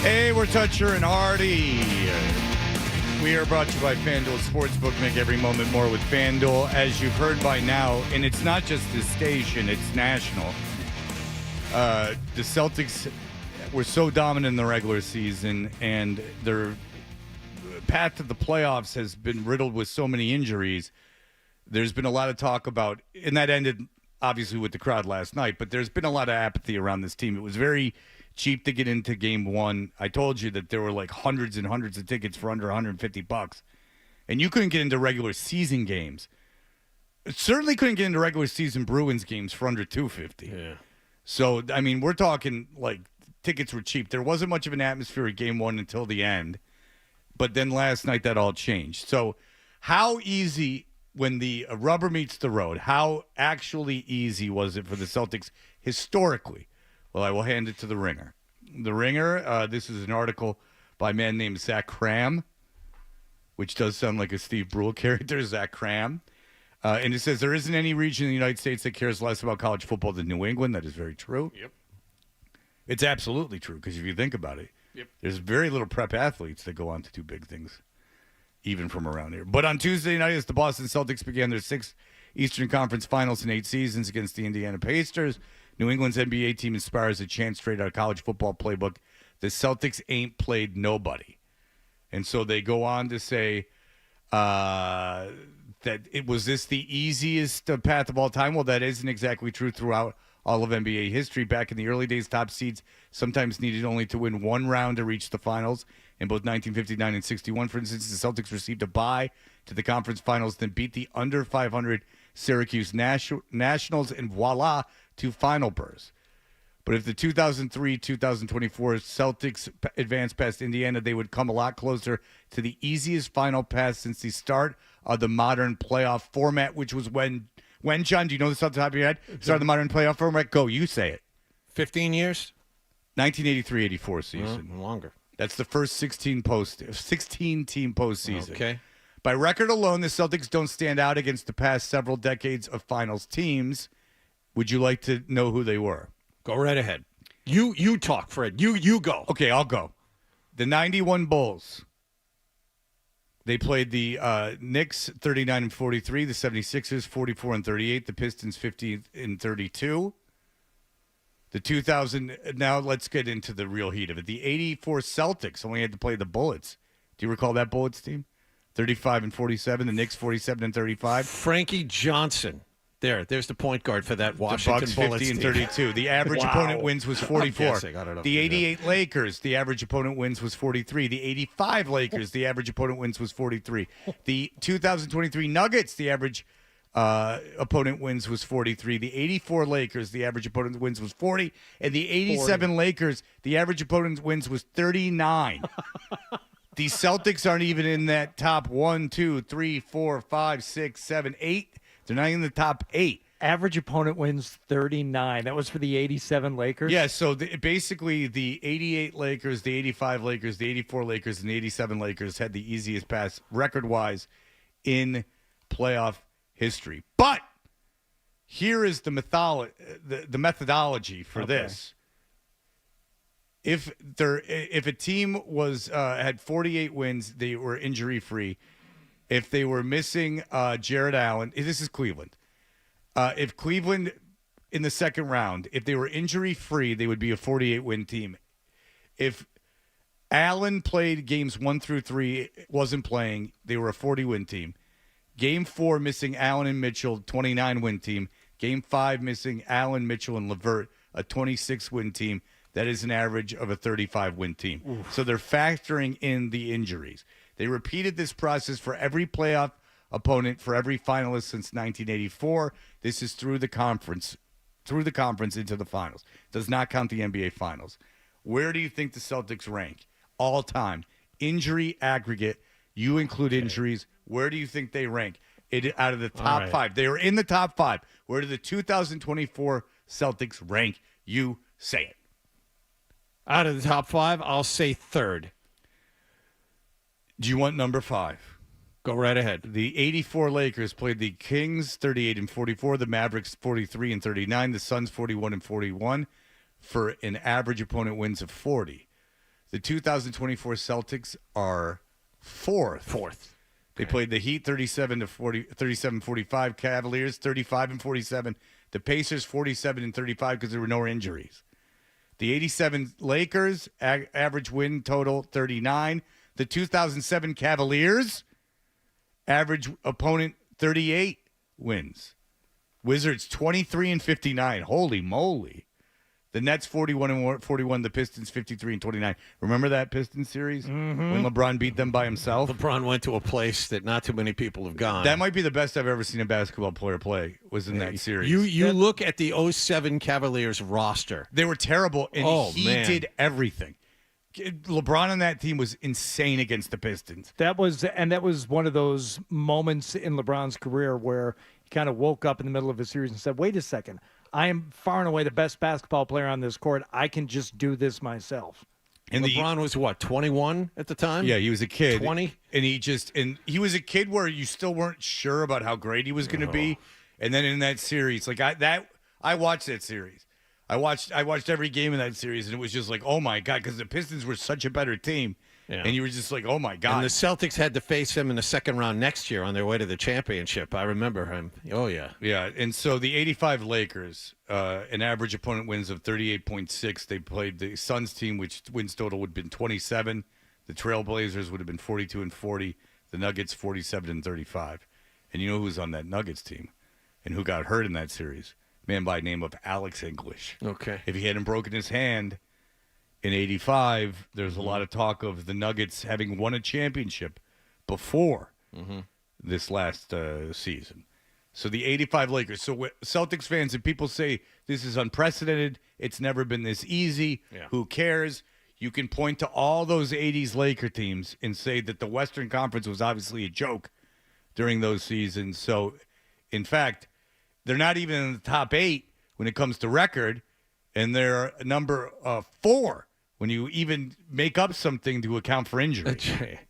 S10: Hey, we're Toucher and Hardy. We are brought to you by FanDuel Sportsbook. Make every moment more with FanDuel. As you've heard by now, and it's not just this station, it's national. The Celtics were so dominant in the regular season, and their path to the playoffs has been riddled with so many injuries. There's been a lot of talk about, and that ended obviously with the crowd last night, but there's been a lot of apathy around this team. It was very cheap to get into game one. I told you that there were like hundreds and hundreds of tickets for under $150, and you couldn't get into regular season games. Certainly couldn't get into regular season Bruins games for under $250.
S1: Yeah.
S10: So, I mean, we're talking like tickets were cheap. There wasn't much of an atmosphere at game one until the end, but then last night that all changed. So how easy, when the rubber meets the road, how actually easy was it for the Celtics historically? Well, I will hand it to The Ringer. The Ringer, this is an article by a man named Zach Cram, which does sound like a Steve Brule character, Zach Cram. And it says, there isn't any region in the United States that cares less about college football than New England. That is very true.
S1: Yep.
S10: It's absolutely true, because if you think about it, there's very little prep athletes that go on to do big things, even from around here. But on Tuesday night, as the Boston Celtics began their 6th Eastern Conference Finals in 8 seasons against the Indiana Pacers, New England's NBA team inspires a chant straight out of college football playbook. The Celtics ain't played nobody. And so they go on to say that it was this the easiest path of all time. Well, that isn't exactly true throughout all of NBA history. Back in the early days, top seeds sometimes needed only to win one round to reach the finals. In both 1959 and 61, for instance, the Celtics received a bye to the conference finals, then beat the under 500 Syracuse Nationals, and voila, 2 final berths. But if the 2003-2024 Celtics advanced past Indiana, they would come a lot closer to the easiest final pass since the start of the modern playoff format, which was when John, do you know this off the top of your head? Start of the modern playoff format? Go, you say it.
S1: 15 years?
S10: 1983-84 season.
S1: Longer.
S10: That's the first 16-team postseason.
S1: Okay.
S10: By record alone, the Celtics don't stand out against the past several decades of finals teams. Would you like to know who they were?
S1: Go right ahead. You talk, Fred. You go.
S10: Okay, I'll go. The 91 Bulls. They played the Knicks 39-43, the 76ers 44-38, the Pistons 50-32. The 2000, now let's get into the real heat of it. The 84 Celtics only had to play the Bullets. Do you recall that Bullets team? 35-47, the Knicks 47-35.
S1: Frankie Johnson. There's the point guard for that Washington
S10: the
S1: Bullets
S10: 50-32. The average opponent wins was 44.
S1: I don't know.
S10: The 88 Lakers, the average opponent wins was 43. The 85 Lakers, the average opponent wins was 43. The 2023 Nuggets, the average opponent wins was 43. The 84 Lakers, the average opponent wins was 40. And the 87 40. Lakers, the average opponent wins was 39. The Celtics aren't even in that top 1, 2, 3, 4, 5, 6, 7, 8. They're not in the top 8.
S11: Average opponent wins 39. That was for the 87 Lakers?
S10: Yeah, so basically the 88 Lakers, the 85 Lakers, the 84 Lakers, and the 87 Lakers had the easiest pass record-wise in playoff history. But here is the methodology for this. If a team was had 48 wins, they were injury-free. If they were missing Jared Allen, this is Cleveland. If Cleveland in the second round, if they were injury-free, they would be a 48-win team. If Allen played games 1 through 3, wasn't playing, they were a 40-win team. Game 4, missing Allen and Mitchell, 29-win team. Game 5, missing Allen, Mitchell, and LeVert, a 26-win team. That is an average of a 35-win team. Oof. So they're factoring in the injuries. They repeated this process for every playoff opponent, for every finalist since 1984. This is through the conference into the finals. Does not count the NBA finals. Where do you think the Celtics rank all time? Injury aggregate. You include injuries. Where do you think they rank? Out of the top 5. They were in the top 5. Where do the 2024 Celtics rank? You say it.
S1: Out of the top 5, I'll say 3rd.
S10: Do you want number 5?
S1: Go right ahead.
S10: The 84 Lakers played the Kings 38-44, the Mavericks 43-39, the Suns 41-41 for an average opponent wins of 40. The 2024 Celtics are fourth. They played the Heat 37-45, Cavaliers 35-47, the Pacers 47-35 because there were no injuries. The 87 Lakers, average win total 39. The 2007 Cavaliers, average opponent 38 wins. Wizards 23-59. Holy moly. The Nets 41-41. The Pistons 53-29. Remember that Pistons series when LeBron beat them by himself?
S1: LeBron went to a place that not too many people have gone.
S10: That might be the best I've ever seen a basketball player play. Was in that series.
S1: You look at the 07 Cavaliers roster.
S10: They were terrible, and he did everything. LeBron on that team was insane against the Pistons.
S11: That was one of those moments in LeBron's career where he kind of woke up in the middle of a series and said, "Wait a second. I am far and away the best basketball player on this court. I can just do this myself."
S1: And LeBron was what, 21 at the time?
S10: Yeah, he was a kid.
S1: 20?
S10: And he was a kid where you still weren't sure about how great he was going to be. And then in that series, like I watched that series. I watched every game in that series, and it was just like, oh my God, because the Pistons were such a better team. Yeah. And you were just like, oh my God.
S1: And the Celtics had to face him in the second round next year on their way to the championship. I remember him. Oh, yeah.
S10: Yeah, and so the 85 Lakers, an average opponent wins of 38.6. They played the Suns team, which wins total would have been 27. The Trailblazers would have been 42-40. The Nuggets 47-35. And you know who's on that Nuggets team and who got hurt in that series? A man by the name of Alex English.
S1: Okay.
S10: If he hadn't broken his hand in 85, there's a lot of talk of the Nuggets having won a championship before this last season. So the 85 Lakers. So Celtics fans and people say this is unprecedented. It's never been this easy.
S1: Yeah.
S10: Who cares? You can point to all those 80s Laker teams and say that the Western Conference was obviously a joke during those seasons. So, in fact, they're not even in the top 8 when it comes to record, and they're number 4 when you even make up something to account for injury.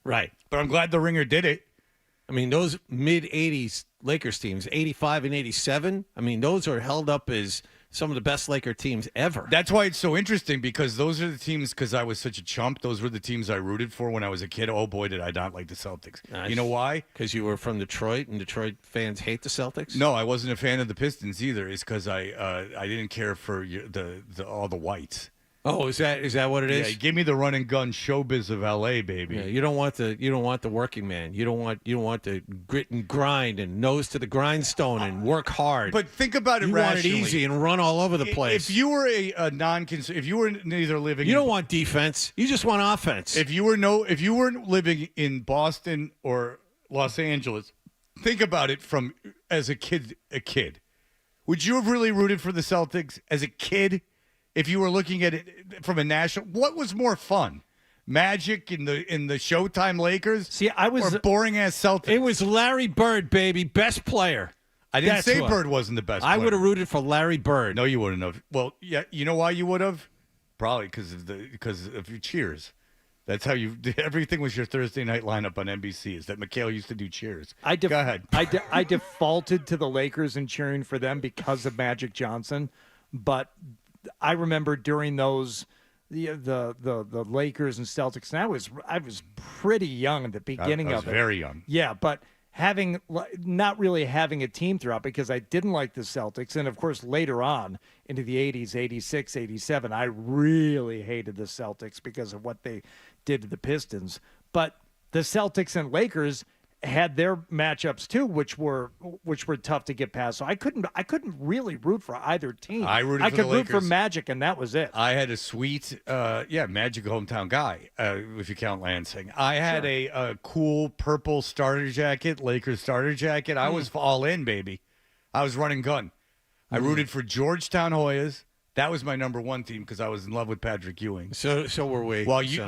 S1: Right.
S10: But I'm glad the Ringer did it.
S1: I mean, those mid-'80s Lakers teams, 85 and 87, I mean, those are held up as some of the best Laker teams ever.
S10: That's why it's so interesting, because those are the teams, because I was such a chump, those were the teams I rooted for when I was a kid. Oh, boy, did I not like the Celtics. You know why?
S1: Because you were from Detroit, and Detroit fans hate the Celtics?
S10: No, I wasn't a fan of the Pistons either. It's because I didn't care for all the whites.
S1: Oh, is that what it is?
S10: Yeah, give me the run and gun showbiz of LA, baby.
S1: Yeah, you don't want the working man. You don't want the grit and grind and nose to the grindstone and work hard.
S10: But think about it
S1: you
S10: rationally.
S1: Want it easy and run all over the place.
S10: If you were a if you were neither living,
S1: you don't want defense. You just want offense.
S10: If you weren't living in Boston or Los Angeles, think about it from as a kid. Would you have really rooted for the Celtics as a kid? If you were looking at it from a national, what was more fun? Magic in the Showtime Lakers?
S11: See, I was
S10: or boring ass Celtics.
S1: It was Larry Bird, baby, best player.
S10: I didn't say Bird wasn't the best player.
S1: I would have rooted for Larry Bird.
S10: No, you wouldn't have. Well, yeah, you know why you would have? Probably because of your Cheers. That's how you. Everything was your Thursday night lineup on NBC. Is that McHale used to do Cheers? Go ahead.
S11: I defaulted to the Lakers and cheering for them because of Magic Johnson, but I remember during those the Lakers and Celtics, and I was pretty young at the beginning of it.
S10: I was very young.
S11: Yeah, but not really having a team throughout because I didn't like the Celtics, and of course later on into the 80s, 86, 87, I really hated the Celtics because of what they did to the Pistons. But the Celtics and Lakers had their matchups too, which were tough to get past. So I couldn't really root for either team.
S10: I
S11: could root for Magic, and that was it.
S10: I had a sweet, Magic hometown guy, if you count Lansing. I had a cool purple starter jacket, Lakers starter jacket. I was all in, baby. I was running gun. I rooted for Georgetown Hoyas. That was my number one team because I was in love with Patrick Ewing.
S1: So were we.
S10: While you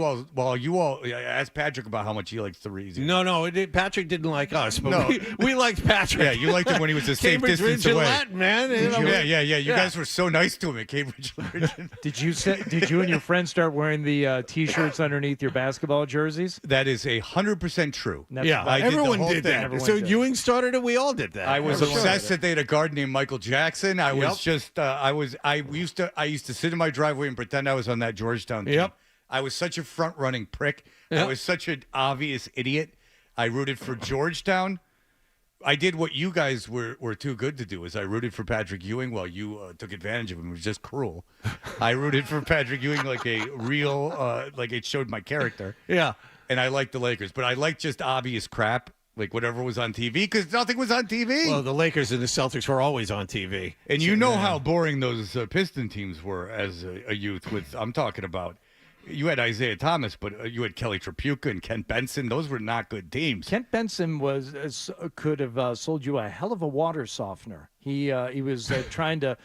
S10: all asked Patrick about how much he likes the reason.
S1: No, Patrick didn't like us, but we liked Patrick.
S10: Yeah, you liked him when he was a safe
S1: Cambridge
S10: distance
S1: Ridge
S10: away.
S1: Latin, man.
S10: Yeah. You guys were so nice to him at Cambridge.
S11: Did you and your friends start wearing the T-shirts underneath your basketball jerseys?
S10: That is 100% true.
S1: Everyone did that. So Ewing started it. We all did that.
S10: I was obsessed that they had a guard named Michael Jackson. I was just. I used to sit in my driveway and pretend I was on that Georgetown team.
S1: Yep.
S10: I was such a front-running prick. I
S1: Yep.
S10: was such an obvious idiot. I rooted for Georgetown. I did what you guys were too good to do. Is I rooted for Patrick Ewing while you took advantage of him. It was just cruel. I rooted for Patrick Ewing like a real, like it showed my character.
S1: Yeah.
S10: And I liked the Lakers, but I liked just obvious crap, like whatever was on TV, because nothing was on TV.
S1: Well, the Lakers and the Celtics were always on TV.
S10: And you know how boring those Piston teams were as a youth. I'm talking about, you had Isaiah Thomas, but you had Kelly Tripucka and Kent Benson. Those were not good teams.
S11: Kent Benson could have sold you a hell of a water softener. He was trying to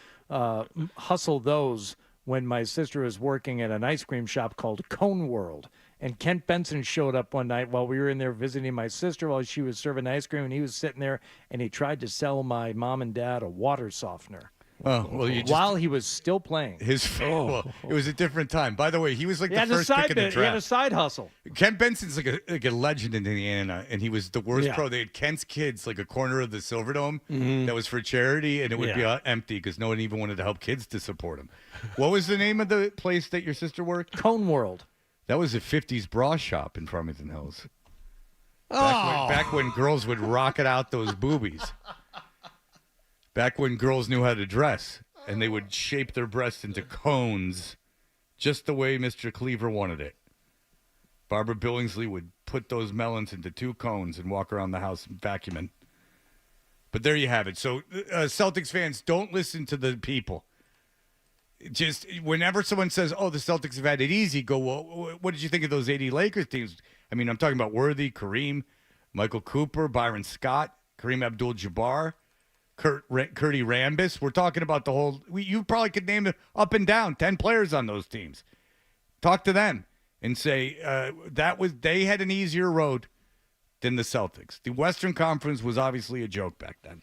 S11: hustle those when my sister was working at an ice cream shop called Cone World. And Kent Benson showed up one night while we were in there visiting my sister while she was serving ice cream, and he was sitting there, and he tried to sell my mom and dad a water softener.
S10: Oh, well,
S11: while he was still playing.
S10: Well, it was a different time. By the way, he was like the first pick in the draft.
S11: He had a side hustle.
S10: Kent Benson's like a legend in Indiana, and he was the worst
S11: Yeah.
S10: pro. They had Kent's Kids, like a corner of the Silverdome
S1: Mm-hmm.
S10: that was for charity, and it would be empty because no one even wanted to help kids to support him. What was the name of the place that your sister worked?
S11: Cone World.
S10: That was a 50s bra shop in Farmington Hills.
S1: Oh.
S10: Back when girls would rocket out those boobies. Back when girls knew how to dress, and they would shape their breasts into cones just the way Mr. Cleaver wanted it. Barbara Billingsley would put those melons into 2 cones and walk around the house vacuuming. But there you have it. So, Celtics fans, don't listen to the people. Just whenever someone says, oh, the Celtics have had it easy, go, well, what did you think of those 80 Lakers teams? I mean, I'm talking about Worthy, Kareem, Michael Cooper, Byron Scott, Kareem Abdul-Jabbar, Curdy Rambis. We're talking about the whole – you probably could name it up and down 10 players on those teams. Talk to them and say they had an easier road than the Celtics. The Western Conference was obviously a joke back then,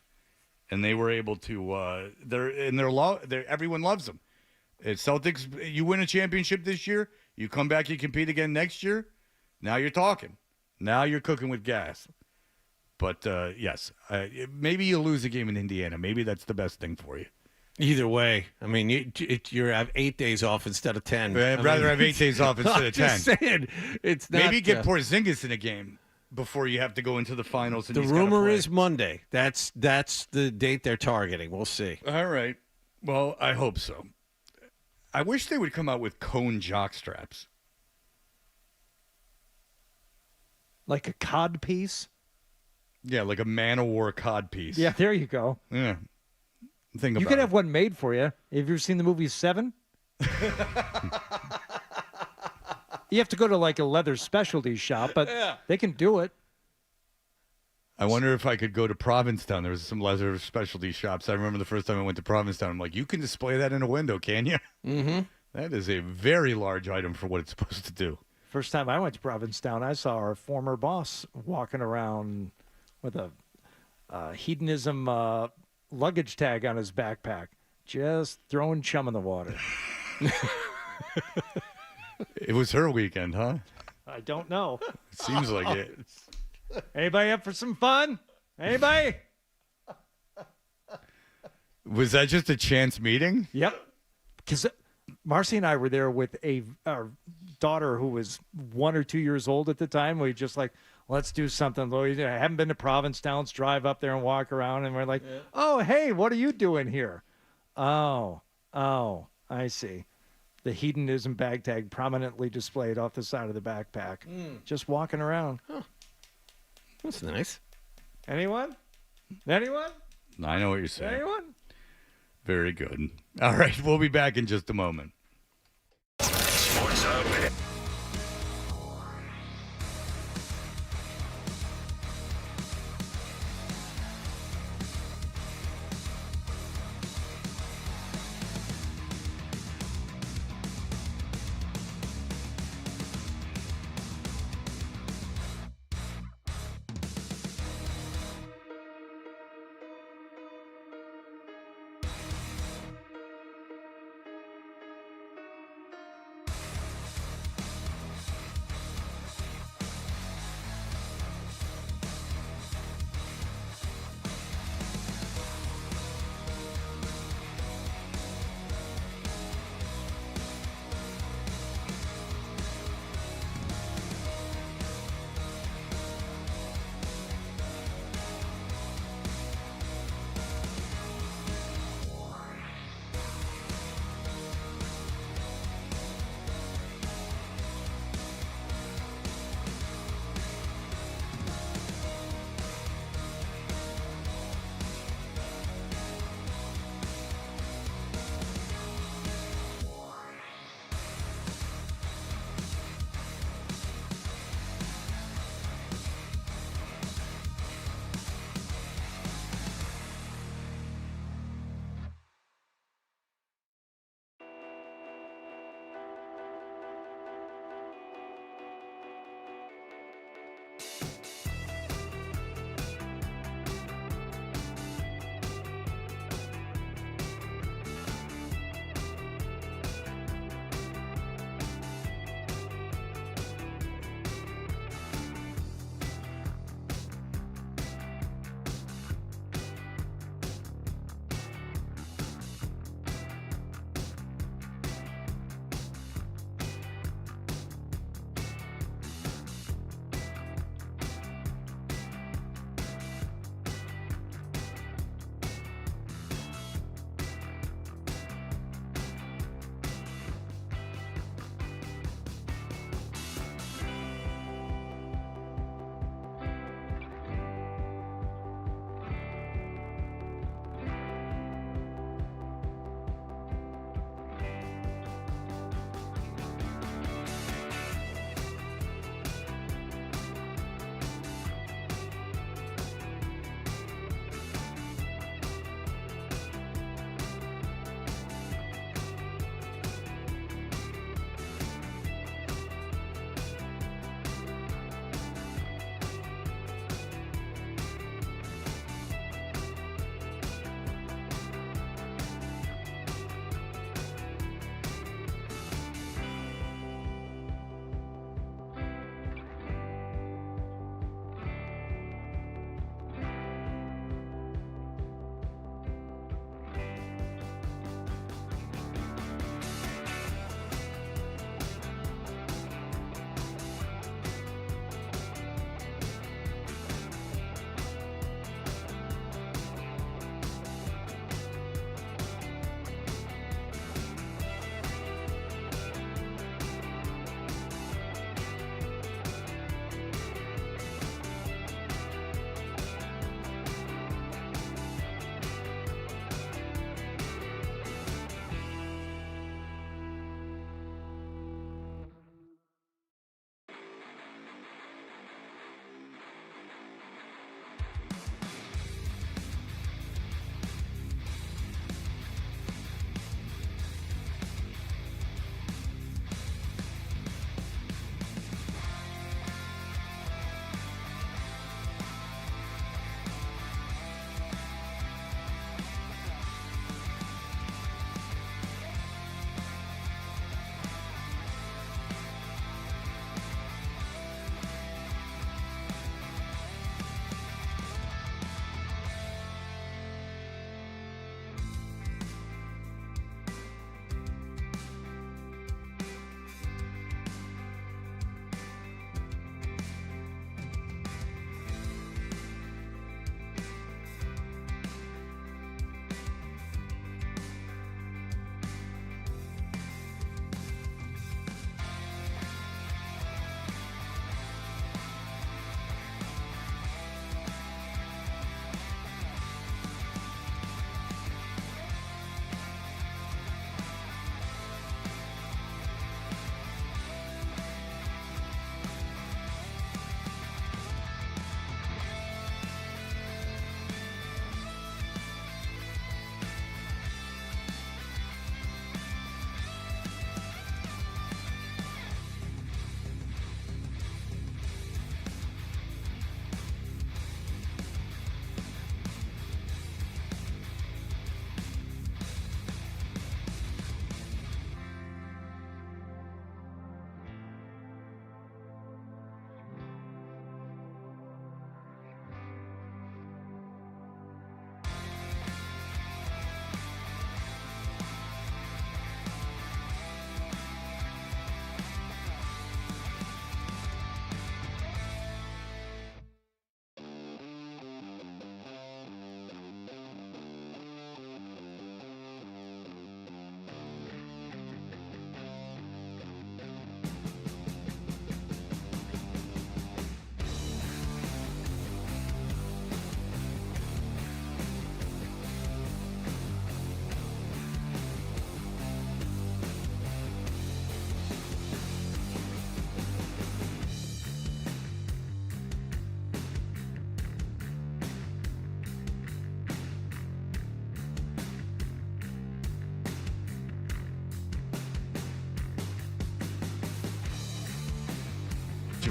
S10: and they were able to everyone loves them. Celtics, you win a championship this year, you come back, you compete again next year, now you're talking. Now you're cooking with gas. But, yes, maybe you lose a game in Indiana. Maybe that's the best thing for you.
S1: Either way, I mean, you have 8 days off instead of 10.
S10: I'd rather have 8 days off instead of 10.
S1: I'm just saying, it's not,
S10: maybe get Porzingis in a game before you have to go into the finals. And
S1: the rumor is Monday. That's the date they're targeting. We'll see.
S10: All right. Well, I hope so. I wish they would come out with cone jock straps.
S11: Like a cod piece?
S10: Yeah, like a Man-O-War cod piece.
S11: Yeah, there you go.
S10: Yeah. Think about
S11: You could
S10: it.
S11: have one made for you. Have you ever seen the movie Seven? You have to go to like a leather specialty shop, but they can do it.
S10: I wonder if I could go to Provincetown. There was some leather specialty shops. I remember the first time I went to Provincetown. I'm like, you can display that in a window, can you?
S1: Mm-hmm.
S10: That is a very large item for what it's supposed to do.
S11: First time I went to Provincetown, I saw our former boss walking around with a hedonism luggage tag on his backpack, just throwing chum in the water.
S10: It was her weekend, huh?
S11: I don't know.
S10: It seems like it.
S11: Anybody up for some fun? Anybody?
S10: Was that just a chance meeting?
S11: Yep. Because Marcy and I were there with our daughter who was 1 or 2 years old at the time. We just like, let's do something. I haven't been to Provincetown. Let's drive up there and walk around. And we're like, oh, hey, what are you doing here? Oh, I see. The hedonism bag tag prominently displayed off the side of the backpack. Just walking around.
S1: Huh. That's nice.
S11: Anyone? Anyone?
S10: I know what you're saying.
S11: Anyone?
S10: Very good. All right, we'll be back in just a moment.
S3: Sports Hub.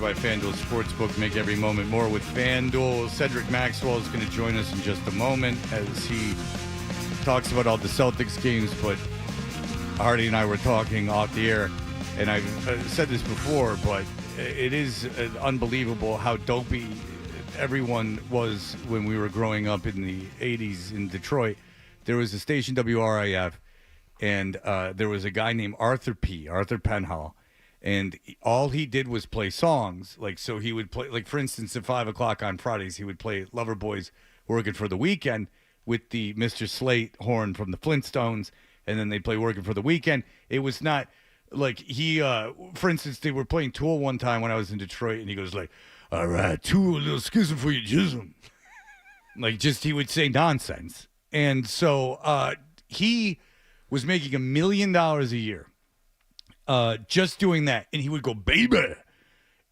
S10: by FanDuel Sportsbook. Make every moment more with FanDuel. Cedric Maxwell is going to join us in just a moment as he talks about all the Celtics games, but Hardy and I were talking off the air, and I've said this before, but it is unbelievable how dopey everyone was when we were growing up in the 80s in Detroit. There was a station, WRIF, and there was a guy named Arthur Penhall, and all he did was play songs. Like, so he would play, like, for instance, at 5 o'clock on Fridays, he would play Loverboys Working for the Weekend with the Mr. Slate horn from the Flintstones, and then they'd play Working for the Weekend. It was not like he, for instance, they were playing Tool one time when I was in Detroit, and he goes like, all right, Tool, a little schism for you, jism. Like, just, he would say nonsense. And so he was making $1 million a year just doing that. And he would go, baby.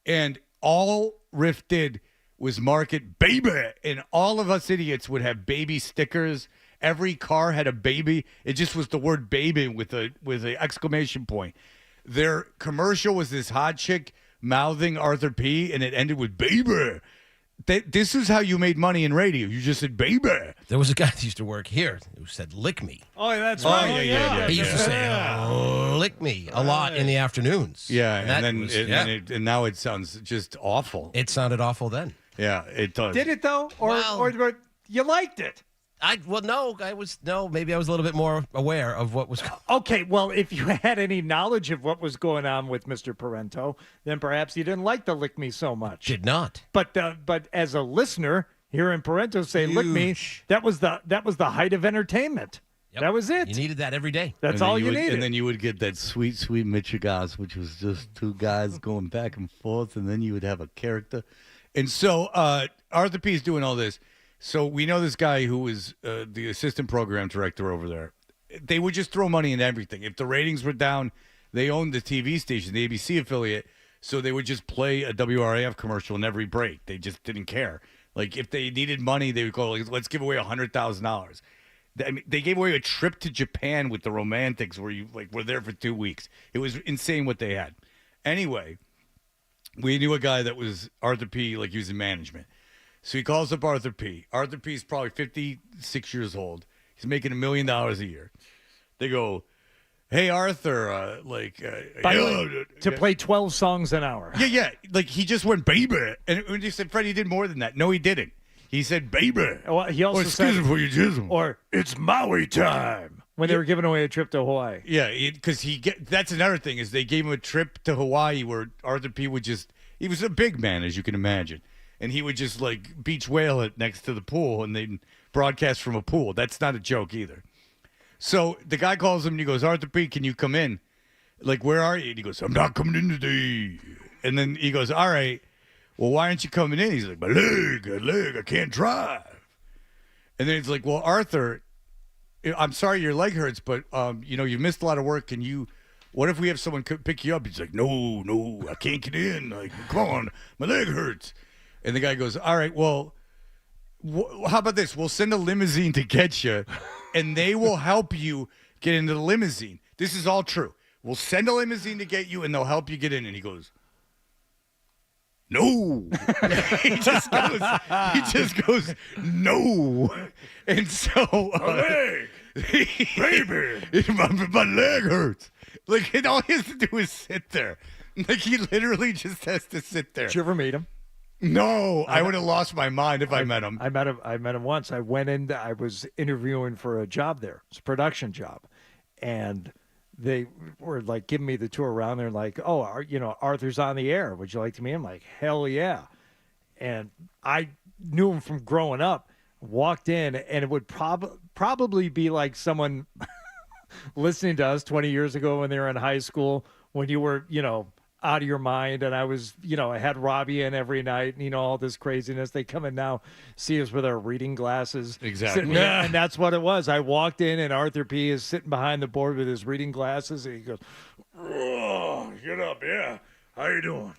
S10: And all Riff did was market baby. And all of us idiots would have baby stickers. Every car had a baby. It just was the word baby with an exclamation point. Their commercial was this hot chick mouthing Arthur P. And it ended with baby. This is how you made money in radio. You just said, baby.
S20: There was a guy that used to work here who said, lick me.
S8: Oh, that's right.
S10: Yeah.
S20: He used to say, lick me a lot in the afternoons.
S10: Yeah,
S20: and
S10: now it sounds just awful.
S20: It sounded awful then.
S10: Yeah, it does.
S8: Did it, though? Or you liked it?
S20: Maybe I was a little bit more aware of what was going
S8: on. Okay, well, if you had any knowledge of what was going on with Mr. Parento, then perhaps you didn't like the lick me so much.
S20: Did not.
S8: But as a listener, hearing Parento say lick me, that was the height of entertainment. Yep. That was it.
S20: You needed that every day.
S8: That's all you needed.
S10: And then you would get that sweet, sweet Michigas, which was just two guys going back and forth, and then you would have a character. And so Arthur P. is doing all this. So we know this guy who was the assistant program director over there. They would just throw money into everything. If the ratings were down, they owned the TV station, the ABC affiliate, so they would just play a WRAF commercial in every break. They just didn't care. Like, if they needed money, they would go, like, let's give away $100,000. I mean, they gave away a trip to Japan with the Romantics where you were there for 2 weeks. It was insane what they had. Anyway, we knew a guy that was Arthur P., like he was in management. So he calls up Arthur P. Arthur P. is probably 56 years old. He's making $1 million a year. They go, hey, Arthur,
S8: By the way, to play 12 songs an hour.
S10: Yeah. Like, he just went, baby. And when he said, Freddie did more than that. No, he didn't. He said, baby.
S8: Well, he also said,
S10: for your jism.
S8: Or, it's Maui time. When they were giving away a trip to Hawaii.
S10: Yeah, because that's another thing, is they gave him a trip to Hawaii where Arthur P. he was a big man, as you can imagine. And he would just, like, beach whale it next to the pool, and they'd broadcast from a pool. That's not a joke either. So the guy calls him, and he goes, Arthur P., can you come in? Like, where are you? And he goes, I'm not coming in today. And then he goes, all right, well, why aren't you coming in? He's like, my leg, I can't drive. And then he's like, well, Arthur, I'm sorry your leg hurts, but, you've missed a lot of work. What if we have someone pick you up? He's like, no, I can't get in. Like, come on, my leg hurts. And the guy goes, all right, well, how about this? We'll send a limousine to get you, and they will help you get into the limousine. This is all true. We'll send a limousine to get you, and they'll help you get in. And he goes, no. he just goes, no. And so,
S6: my leg, baby,
S10: my leg hurts. Like, and all he has to do is sit there. Like, he literally just has to sit there.
S8: Did you ever meet him?
S10: No, I would have lost my mind if I met him.
S8: I met him once. I went in. I was interviewing for a job there. It's a production job, and they were like giving me the tour around there. Like, oh, Arthur's on the air. Would you like to meet him? Like, hell yeah. And I knew him from growing up. Walked in, and it would probably be like someone listening to us 20 years ago when they were in high school, when you were, out of your mind, and I was, I had Robbie in every night, and all this craziness. They come in now, see us with our reading glasses.
S10: Exactly.
S8: And that's what it was. I walked in, and Arthur P. is sitting behind the board with his reading glasses, and he goes,
S6: oh, get up, yeah. How you doing,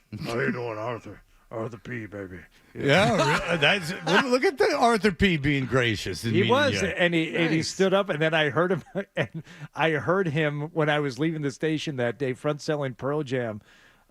S6: Arthur? Arthur P., baby.
S10: Yeah, that's look at the Arthur P. being gracious.
S8: He was, and he stood up, and then I heard him, when I was leaving the station that day, front selling Pearl Jam.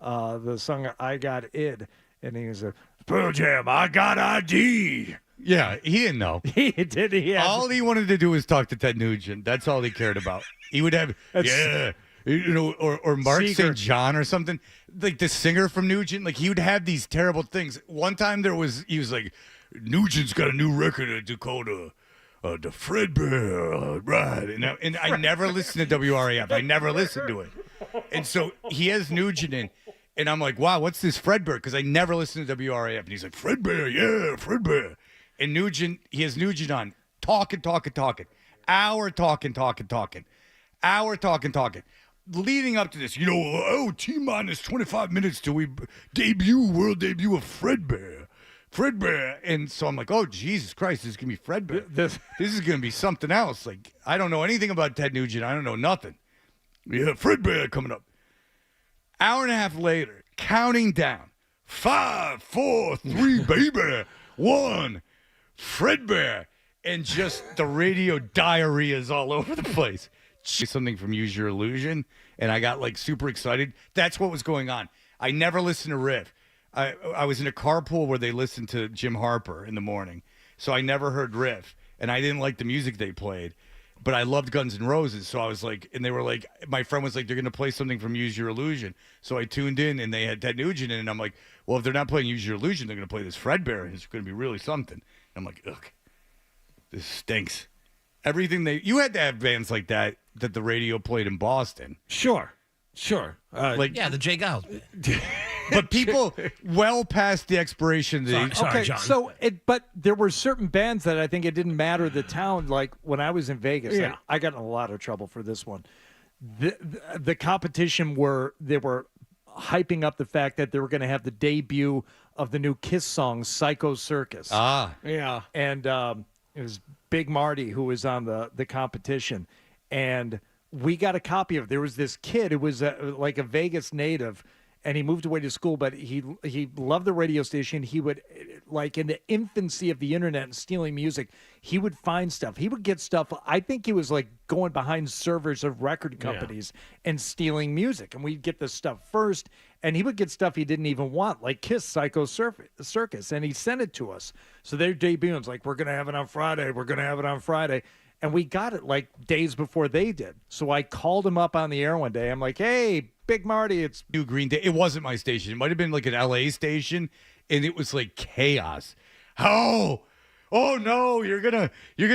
S11: the song "I Got Id," and he was a
S6: Pearl Jam, I got ID.
S10: Yeah, he didn't know.
S11: He did.
S10: All he wanted to do was talk to Ted Nugent. That's all he cared about. He would have, or Mark
S11: Seeger.
S10: St. John or something, like the singer from Nugent. Like he would have these terrible things. One time he was like, Nugent's got a new record at Dakota, the Fredbear, right? And I never listened to WRAF. I never listened to it. And so he has Nugent in. And I'm like, wow, what's this Fredbear? Because I never listened to WRAF. And he's like, Fredbear, yeah, Fredbear. And Nugent, he has Nugent on, talking. Hour talking. Hour talking. Leading up to this, T-minus 25 minutes till we world debut of Fredbear. And so I'm like, oh, Jesus Christ, this is going to be Fredbear. This is going to be something else. Like, I don't know anything about Ted Nugent. I don't know nothing. Yeah, Fredbear coming up. Hour and a half later, counting down. 5, 4, 3, baby. 1, Fredbear. And just the radio diarrhea is all over the place. Something from Use Your Illusion, and I got like super excited. That's what was going on. I never listened to Riff. I was in a carpool where they listened to Jim Harper in the morning, so I never heard Riff, and I didn't like the music they played. But I loved Guns N' Roses, so I was like, and they were like, my friend was like, they're going to play something from Use Your Illusion. So I tuned in, and they had Ted Nugent in, and I'm like, well, if they're not playing Use Your Illusion, they're going to play this Fredbear, and it's going to be really something. And I'm like, ugh, this stinks. Everything you had to have bands like that the radio played in Boston.
S1: Sure.
S20: The Jay Giles.
S10: But people well past the expiration date.
S11: Okay, John. But there were certain bands that I think it didn't matter the town. Like when I was in Vegas, I got in a lot of trouble for this one. The competition they were hyping up the fact that they were going to have the debut of the new Kiss song, Psycho Circus.
S1: Yeah.
S11: And it was Big Marty who was on the competition. And we got a copy of it. There was this kid who was like a Vegas native, and he moved away to school, but he loved the radio station. He would, like in the infancy of the internet and stealing music, he would find stuff. He would get stuff. I think he was like going behind servers of record companies and stealing music. And we'd get the stuff first, and he would get stuff he didn't even want, like Kiss Psycho Circus, and he sent it to us. So their debut was like, we're going to have it on Friday. And we got it like days before they did. So I called him up on the air one day. I'm like, hey, Big Marty, it's
S10: New Green Day. It wasn't my station. It might have been like an LA station, and it was like chaos. Oh no, you're gonna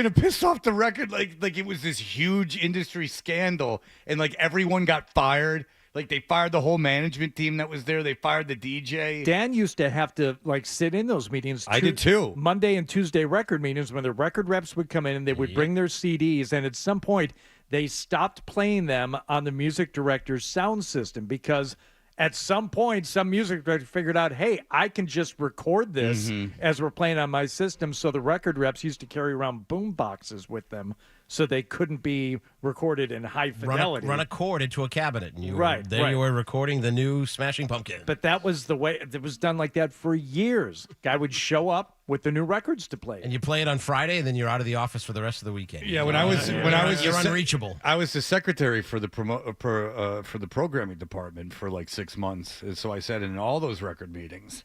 S10: piss off the record like it was this huge industry scandal, and like everyone got fired. Like they fired the whole management team that was there. They fired the DJ.
S11: Dan used to have to like sit in those meetings.
S10: I did too.
S11: Monday and Tuesday record meetings when the record reps would come in and they would bring their CDs. And at some point they stopped playing them on the music director's sound system because at some point some music director figured out, hey, I can just record this as we're playing on my system. So the record reps used to carry around boom boxes with them so they couldn't be recorded in high fidelity.
S20: Run a cord into a cabinet, and you were recording the new Smashing Pumpkin.
S11: But that was the way it was done like that for years. Guy would show up with the new records to play,
S20: and you play it on Friday, and then you're out of the office for the rest of the weekend.
S10: Yeah, when I was
S20: you're unreachable.
S10: I was the secretary for the for the programming department for like 6 months, and so I sat in all those record meetings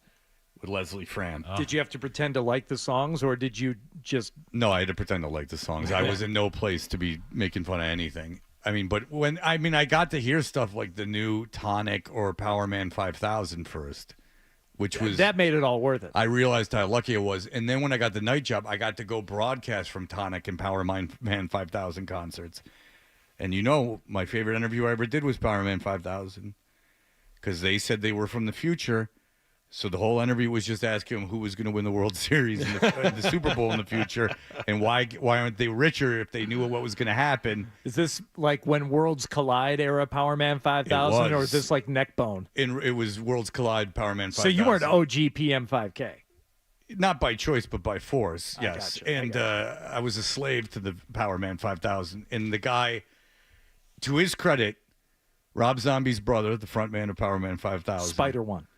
S10: with Leslie Fran.
S11: Did you have to pretend to like the songs, or did you just?
S10: No, I had to pretend to like the songs. I was in no place to be making fun of anything. I mean, but I got to hear stuff like the new Tonic or Power Man 5000 first, which was
S11: that made it all worth it.
S10: I realized how lucky I was, and then when I got the night job, I got to go broadcast from Tonic and Power Man 5000 concerts. And my favorite interview I ever did was Power Man 5000 because they said they were from the future. So the whole interview was just asking him who was going to win the World Series and the Super Bowl in the future, and why aren't they richer if they knew what was going to happen?
S11: Is this like when Worlds Collide era Power Man 5000, or is this like Neckbone?
S10: It was Worlds Collide Power Man 5000.
S11: So you weren't OG PM 5K?
S10: Not by choice, but by force, yes.
S11: Gotcha.
S10: And I was a slave to the Power Man 5000. And the guy, to his credit, Rob Zombie's brother, the front man of Power Man 5000.
S11: Spider-One.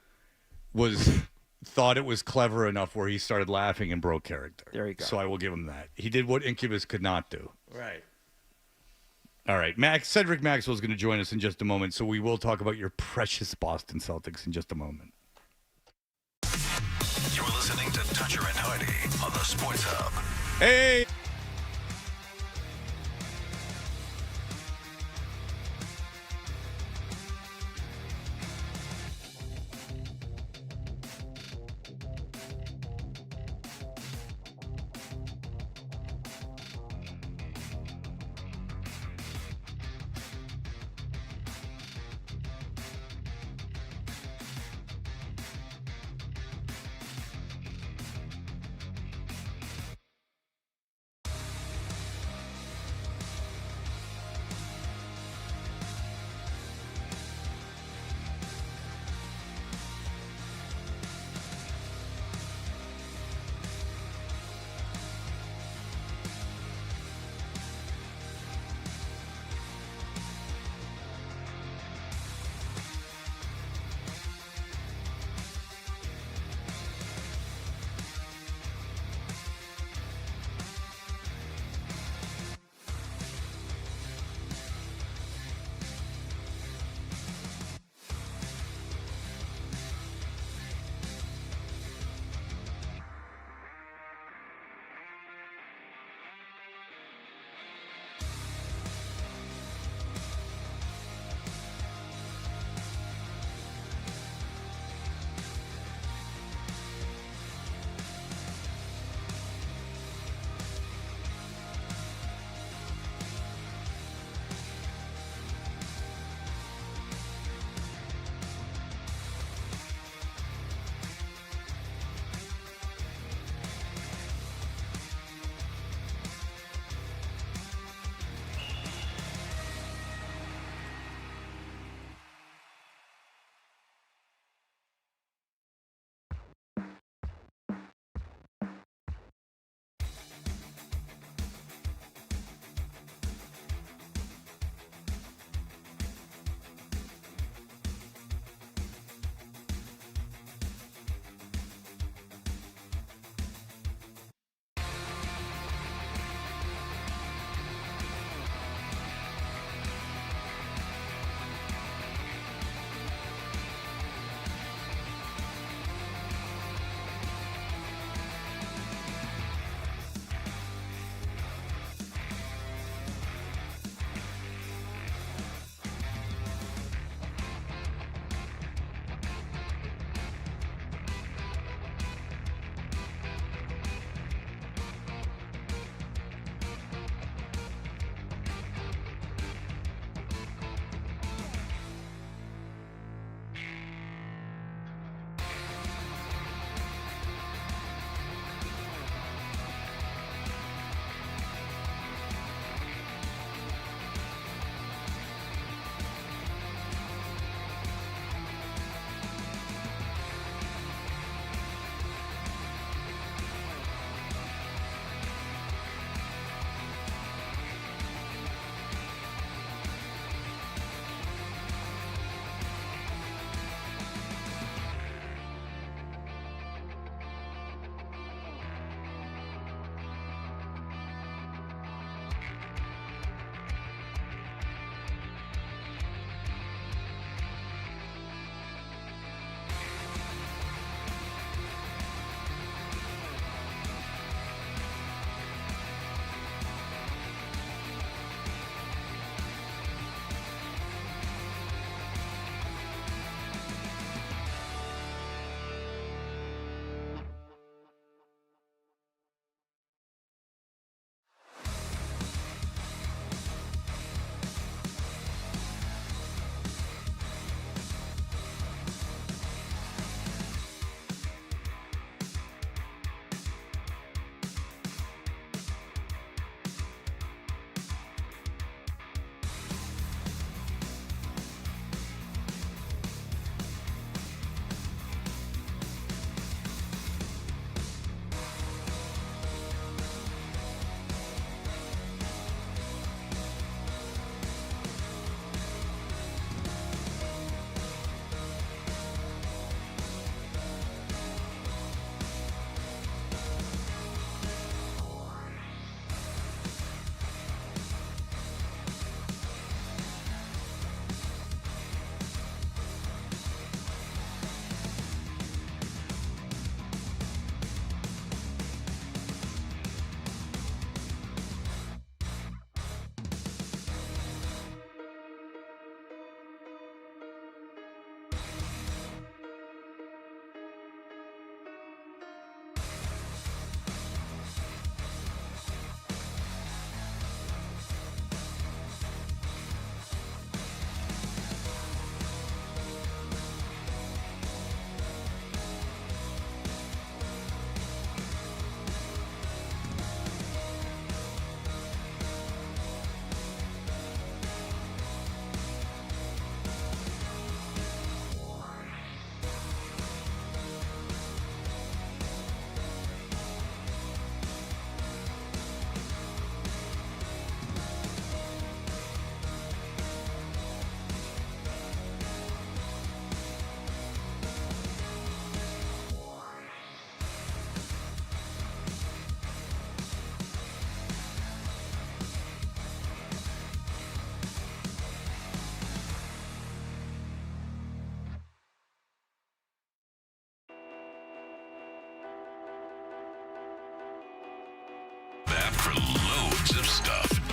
S10: Thought it was clever enough where he started laughing and broke character.
S11: There you go.
S10: So I will give him that. He did what Incubus could not do.
S11: Right.
S10: All right, Cedric Maxwell is going to join us in just a moment, so we will talk about your precious Boston Celtics in just a moment.
S3: You're listening to Toucher and Hardy on the Sports Hub.
S10: Hey!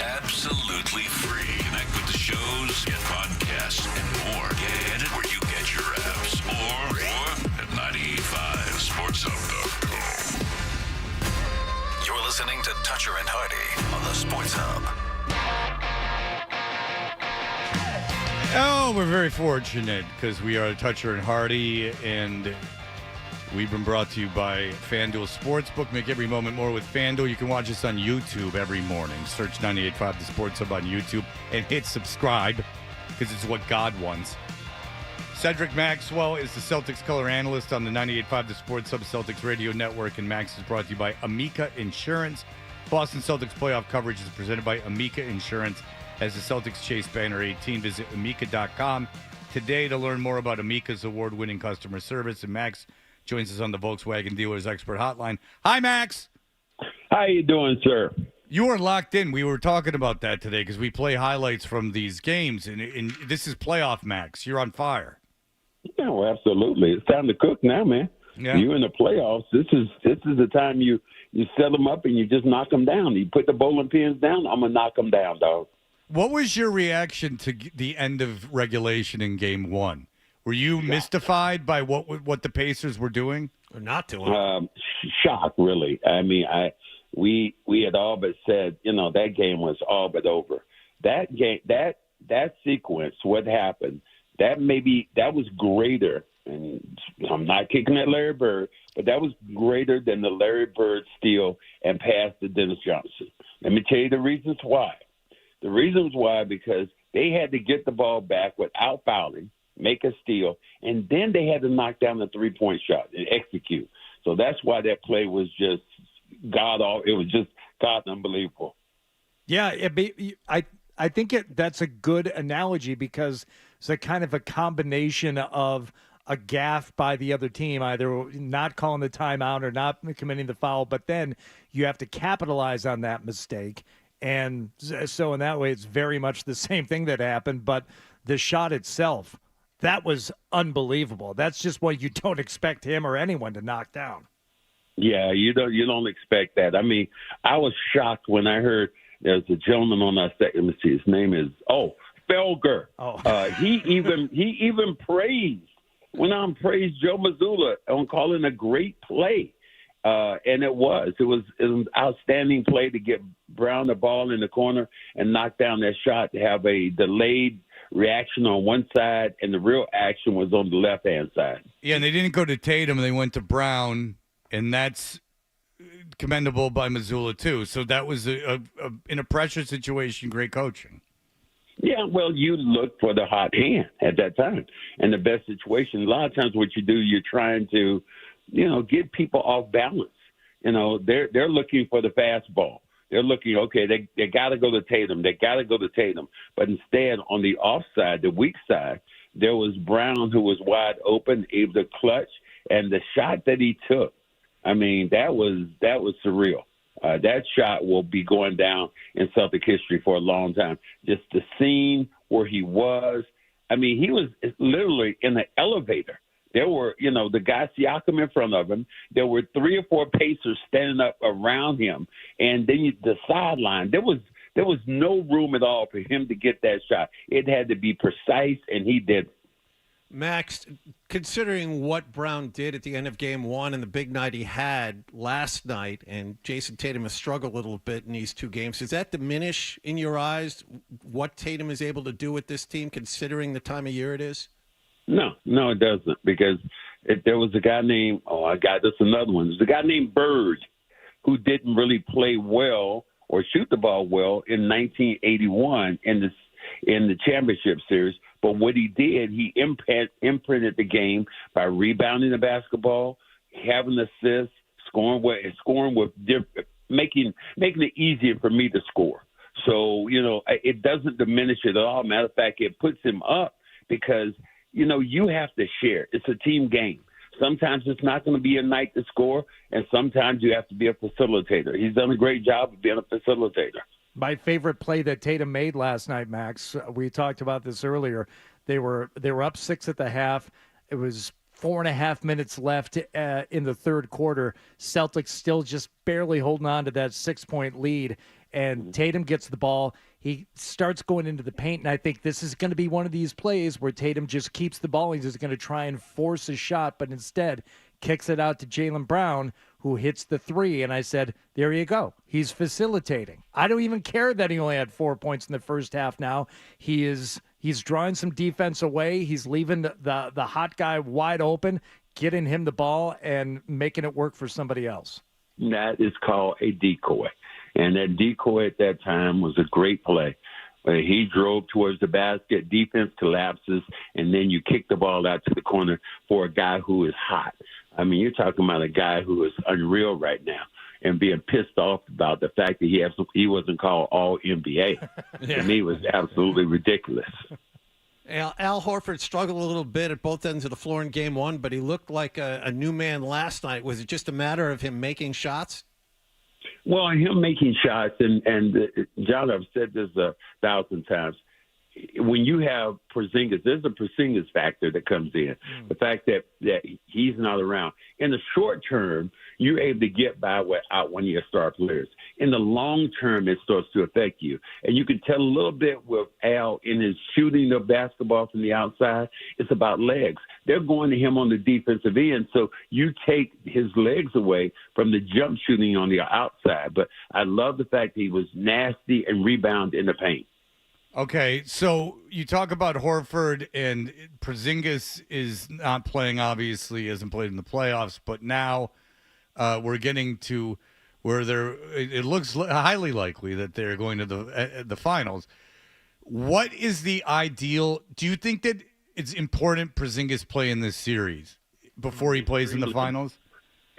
S3: Absolutely free. Connect with the shows, get podcasts, and more. Get it where you get your apps or at 985sportshub.com.
S2: You're listening to Toucher and Hardy on the Sports Hub.
S10: Oh, we're very fortunate because we are Toucher and Hardy, and we've been brought to you by FanDuel Sportsbook. Make every moment more with FanDuel. You can watch us on YouTube every morning. Search 98.5 The Sports Hub on YouTube and hit subscribe because it's what God wants. Cedric Maxwell is the Celtics color analyst on the 98.5 The Sports Hub Celtics Radio Network, and Max is brought to you by Amica Insurance. Boston Celtics playoff coverage is presented by Amica Insurance. As the Celtics chase banner 18, visit amica.com today to learn more about Amica's award-winning customer service. And Max joins us on the Volkswagen Dealers Expert Hotline. Hi, Max.
S13: How you doing, sir?
S10: You are locked in. We were talking about that today because we play highlights from these games, and this is playoff, Max. You're on fire.
S13: Yeah, well, absolutely. It's time to cook now, man.
S10: Yeah.
S13: You in the playoffs. This is the time you set them up and you just knock them down. You put the bowling pins down. I'm gonna knock them down, dog.
S10: What was your reaction to the end of regulation in Game 1? Were you mystified by what the Pacers were doing
S1: or not doing?
S13: Shock, really. I mean, we had all but said, that game was all but over. That game, that sequence, what happened? That was greater. And I'm not kicking at Larry Bird, but that was greater than the Larry Bird steal and pass to Dennis Johnson. Let me tell you the reasons why. The reasons why, because they had to get the ball back without fouling, make a steal, and then they had to knock down the three-point shot and execute. So that's why that play was just it was just God unbelievable.
S11: Yeah, I think that's a good analogy because it's a kind of a combination of a gaffe by the other team, either not calling the timeout or not committing the foul, but then you have to capitalize on that mistake. And so in that way, it's very much the same thing that happened. But the shot itself, that was unbelievable. That's just what you don't expect him or anyone to knock down.
S13: Yeah, you don't expect that. I mean, I was shocked when I heard there's a gentleman on our second. Let me see, his name is Felger. He even went on and praised Joe Mazzulla on calling a great play. And it was an outstanding play to get Brown the ball in the corner and knock down that shot, to have a delayed reaction on one side, and the real action was on the left-hand side.
S10: Yeah, and they didn't go to Tatum, they went to Brown, and that's commendable by Mazzulla, too. So that was, in a pressure situation, great coaching.
S13: Yeah, well, you look for the hot hand at that time. And the best situation, a lot of times what you do, you're trying to, get people off balance. They're looking for the fastball. They're looking, okay, they got to go to Tatum. They got to go to Tatum. But instead, on the offside, the weak side, there was Brown, who was wide open, able to clutch. And the shot that he took, I mean, that was surreal. That shot will be going down in Celtic history for a long time. Just the scene where he was. I mean, he was literally in the elevator. There were, the guy Siakam in front of him. There were 3 or 4 Pacers standing up around him. And then the sideline, there was no room at all for him to get that shot. It had to be precise, and he did.
S1: Max, considering what Brown did at the end of Game 1 and the big night he had last night, and Jason Tatum has struggled a little bit in these 2 games, does that diminish in your eyes what Tatum is able to do with this team, considering the time of year it is?
S13: No, it doesn't, because there was a guy named this another one. There's a guy named Bird who didn't really play well or shoot the ball well in 1981 in the championship series. But what he did, he imprinted the game by rebounding the basketball, having assists, scoring with making it easier for me to score. So it doesn't diminish it at all. Matter of fact, it puts him up because you have to share. It's a team game. Sometimes it's not going to be a night to score, and sometimes you have to be a facilitator. He's done a great job of being a facilitator.
S11: My favorite play that Tatum made last night, Max, we talked about this earlier. They were up 6 at the half. It was 4.5 minutes left in the third quarter. Celtics still just barely holding on to that 6-point lead. and Tatum gets the ball. He starts going into the paint, and I think this is going to be one of these plays where Tatum just keeps the ball. He's just going to try and force a shot, but instead kicks it out to Jaylen Brown, who hits the three. And I said, there you go. He's facilitating. I don't even care that he only had 4 points in the first half now. He's drawing some defense away. He's leaving the hot guy wide open, getting him the ball, and making it work for somebody else.
S13: That is called a decoy. And that decoy at that time was a great play. He drove towards the basket, defense collapses, and then you kick the ball out to the corner for a guy who is hot. I mean, you're talking about a guy who is unreal right now and being pissed off about the fact that he wasn't called All-NBA.
S1: Yeah.
S13: To me, it was absolutely ridiculous.
S1: Al Horford struggled a little bit at both ends of the floor in Game 1, but he looked like a new man last night. Was it just a matter of him making shots?
S13: Well, him making shots, and John, I've said this 1,000 times, when you have Porzingis, there's a Porzingis factor that comes in. The fact that he's not around. In the short term, you're able to get by without one of your star players. In the long term, it starts to affect you. And you can tell a little bit with Al in his shooting the basketball from the outside. It's about legs. They're going to him on the defensive end, so you take his legs away from the jump shooting on the outside. But I love the fact that he was nasty and rebound in the paint.
S10: Okay, so you talk about Horford, and Porzingis is not playing, obviously, hasn't played in the playoffs, but now we're getting to where it looks highly likely that they're going to the finals. What is the ideal? Do you think that it's important Porzingis play in this series before he plays in the finals?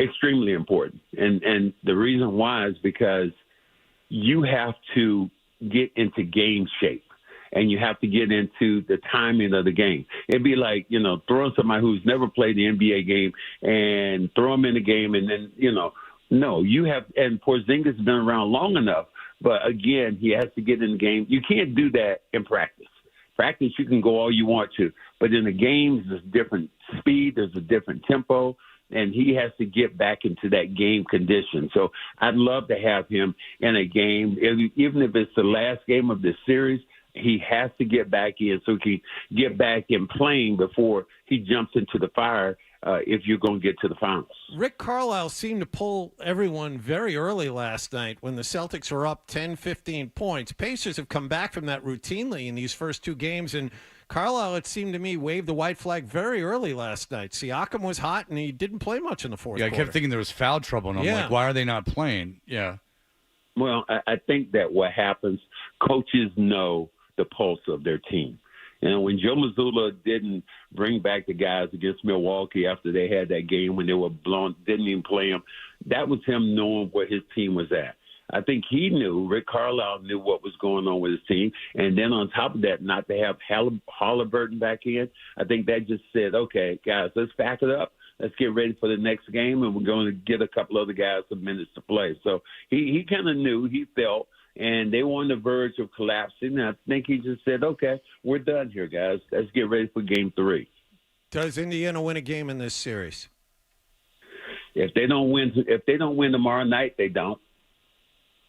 S13: Extremely important. And the reason why is because you have to get into game shape. And you have to get into the timing of the game. It'd be like, throwing somebody who's never played the NBA game and throw them in the game and then, no, you have, and Porzingis has been around long enough, but again, he has to get in the game. You can't do that in practice. Practice, you can go all you want to, but in the games, there's different speed, there's a different tempo, and he has to get back into that game condition. So I'd love to have him in a game, even if it's the last game of this series. He has to get back in so he can get back in playing before he jumps into the fire if you're going to get to the finals.
S1: Rick Carlisle seemed to pull everyone very early last night when the Celtics were up 10, 15 points. Pacers have come back from that routinely in these first two games, and Carlisle, it seemed to me, waved the white flag very early last night. Siakam was hot, and he didn't play much in the fourth quarter.
S10: I kept thinking there was foul trouble, and I'm like, why are they not playing? Yeah.
S13: Well, I think that what happens, coaches know the pulse of their team. When Joe Mazzulla didn't bring back the guys against Milwaukee after they had that game when they were blown, didn't even play them, that was him knowing where his team was at. I think he knew, Rick Carlisle knew what was going on with his team. And then on top of that, not to have Halliburton back in, I think that just said, okay, guys, let's back it up. Let's get ready for the next game, and we're going to get a couple other guys some minutes to play. So he kind of knew, he felt, and they were on the verge of collapsing. And I think he just said, okay, we're done here, guys. Let's get ready for Game 3.
S1: Does Indiana win a game in this series?
S13: If they don't win tomorrow night, they don't.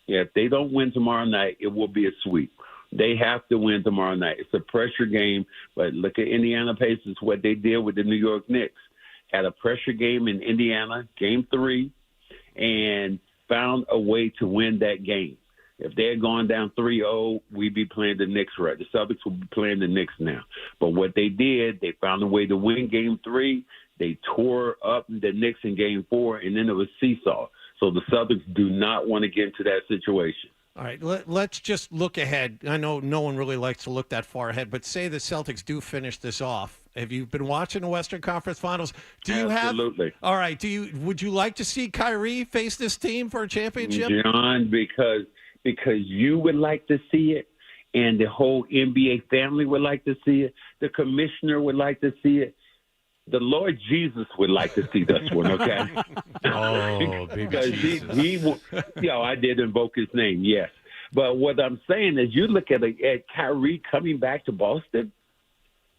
S13: Yeah, if they don't win tomorrow night, it will be a sweep. They have to win tomorrow night. It's a pressure game, but look at Indiana Pacers, what they did with the New York Knicks. Had a pressure game in Indiana, Game 3, and found a way to win that game. If they had gone down 3-0, we'd be playing the Knicks right. The Celtics would be playing the Knicks now. But what they did, they found a way to win Game 3. They tore up the Knicks in Game 4, and then it was seesaw. So the Celtics do not want to get into that situation.
S1: All right, let's just look ahead. I know no one really likes to look that far ahead, but say the Celtics do finish this off. Have you been watching the Western Conference Finals?
S13: Absolutely.
S1: All right, would you like to see Kyrie face this team for a championship?
S13: John, because you would like to see it, and the whole NBA family would like to see it. The commissioner would like to see it. The Lord Jesus would like to see this one, okay?
S10: Oh, baby
S13: because
S10: Jesus.
S13: I did invoke his name, yes. But what I'm saying is you look at Kyrie coming back to Boston,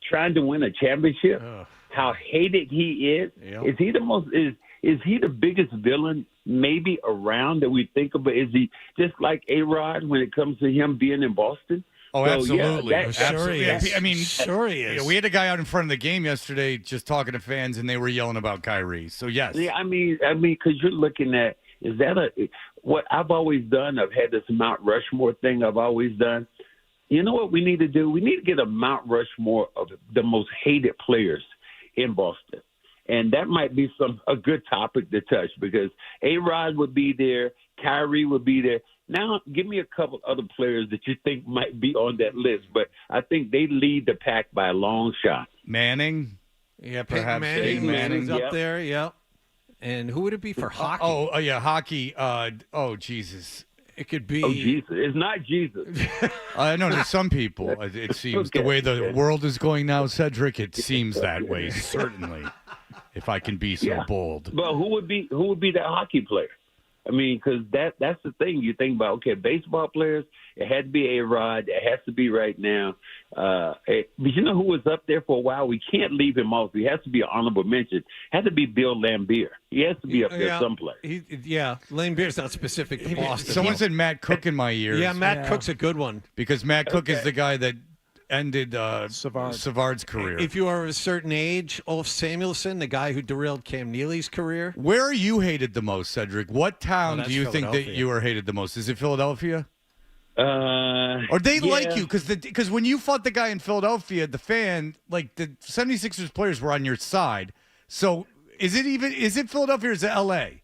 S13: trying to win a championship, how hated he is.
S1: Yep.
S13: Is is he the biggest villain maybe around that we think about? Is he just like A-Rod when it comes to him being in Boston?
S10: Oh,
S13: So,
S10: absolutely.
S13: yeah,
S10: Absolutely. I mean,
S1: sure he is.
S10: We had a guy out in front of the game yesterday just talking to fans, and they were yelling about Kyrie. So, yes.
S13: Yeah, I mean, because you're looking at, is that what I've always done? I've had this Mount Rushmore thing I've always done. You know what we need to do? We need to get a Mount Rushmore of the most hated players in Boston. And that might be a good topic to touch because A-Rod would be there, Kyrie would be there. Now, give me a couple other players that you think might be on that list, but I think they lead the pack by a long shot.
S10: Manning?
S1: Yeah,
S10: Perhaps
S1: Peyton Manning's up
S13: yep.
S1: there, yeah. And who would it be for hockey?
S10: Oh, yeah, hockey. Jesus.
S1: It could be.
S13: Oh, Jesus. It's not Jesus.
S10: No, to some people, it seems the way the world is going now, Cedric, it seems that way, certainly, if I can be so bold.
S13: But who would be that hockey player? I mean, because that's the thing. You think about, okay, baseball players, it had to be A-Rod. It has to be right now. But you know who was up there for a while? We can't leave him off. He has to be an honorable mention. It had to be Bill Lambier. He has to be up there someplace.
S1: Lambier's not specific to Boston.
S10: Someone said Matt Cook in my ears.
S1: Yeah, Matt Cook's a good one.
S10: Because Matt Cook is the guy that ended Savard's career.
S1: If you are of a certain age, Ulf Samuelsson, the guy who derailed Cam Neely's career.
S10: Where are you hated the most, Cedric? What town do you think that you are hated the most? Is it Philadelphia? Or they like you? Because when you fought the guy in Philadelphia, the fan, like the 76ers players were on your side. So is it Philadelphia or is it L.A.?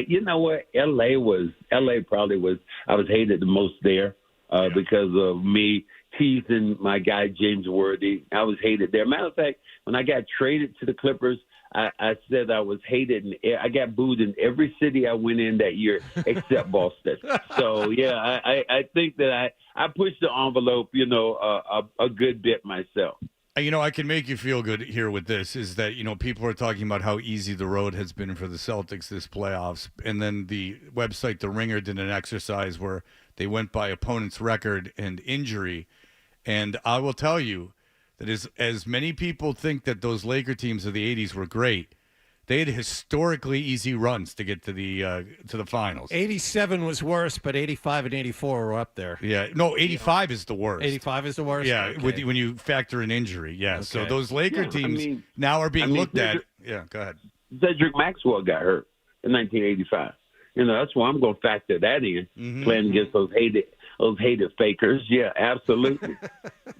S13: You know what? L.A. probably was. I was hated the most there because of me teasing my guy James Worthy. I was hated there. Matter of fact, when I got traded to the Clippers, I said I was hated, and I got booed in every city I went in that year except Boston. So yeah, I think that I pushed the envelope, a good bit myself.
S10: I can make you feel good here with this is that, people are talking about how easy the road has been for the Celtics this playoffs. And then the website, The Ringer, did an exercise where they went by opponent's record and injury. And I will tell you that as many people think that those Laker teams of the 80s were great, they had historically easy runs to get to the finals.
S1: 87 was worse, but 85 and 84 were up there.
S10: Yeah. No, 85 is the worst.
S1: 85 is the worst?
S10: Yeah,
S1: okay.
S10: when you factor in injury. Yeah,
S1: Okay.
S10: So those Laker teams now are being looked at. Yeah, go ahead.
S13: Cedric Maxwell got hurt in 1985. That's why I'm going to factor that in, playing against those hated fakers. Yeah, absolutely.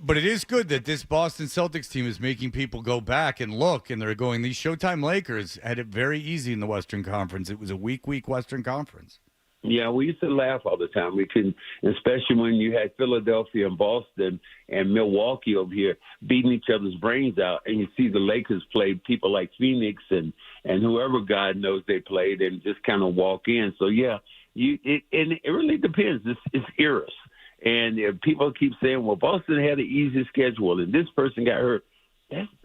S10: But it is good that this Boston Celtics team is making people go back and look, and they're going, these Showtime Lakers had it very easy in the Western Conference. It was a weak Western Conference.
S13: Yeah, we used to laugh all the time. We couldn't, especially when you had Philadelphia and Boston and Milwaukee over here beating each other's brains out, and you see the Lakers play people like Phoenix and whoever God knows they played, and just kind of walk in. So yeah, it really depends. It's eras, and people keep saying, "Well, Boston had an easy schedule, and this person got hurt."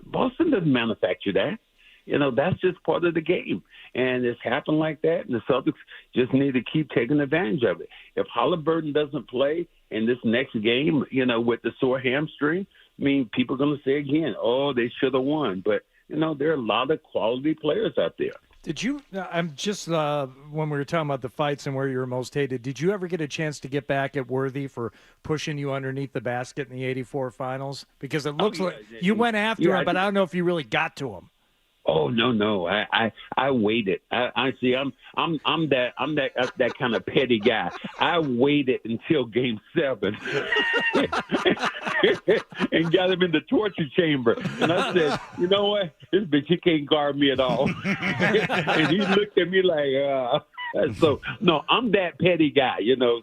S13: Boston doesn't manufacture that. That's just part of the game. And it's happened like that, and the Celtics just need to keep taking advantage of it. If Halliburton doesn't play in this next game, with the sore hamstring, people are going to say again, oh, they should have won. But, there are a lot of quality players out there.
S11: Did you, I'm just, when we were talking about the fights and where you were most hated, did you ever get a chance to get back at Worthy for pushing you underneath the basket in the 84 finals? Because it looks like you went after him, but I don't know if you really got to him.
S13: Oh no! I waited. I see. I'm that kind of petty guy. I waited until Game 7 and got him in the torture chamber. And I said, you know what? This bitch, he can't guard me at all. And he looked at me like, So no, I'm that petty guy.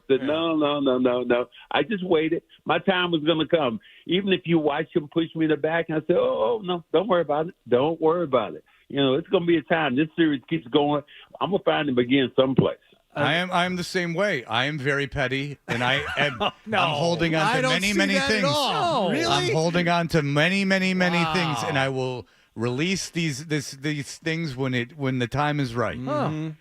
S13: Said, no. I just waited. My time was gonna come. Even if you watch him push me in the back, and I said, oh no, don't worry about it. Don't worry about it. It's gonna be a time. This series keeps going. I'm gonna find him again someplace.
S10: I'm the same way. I am very petty, and I'm holding on to many things.
S1: No, really?
S10: I'm holding on to many things, and I will release these things when the time is right.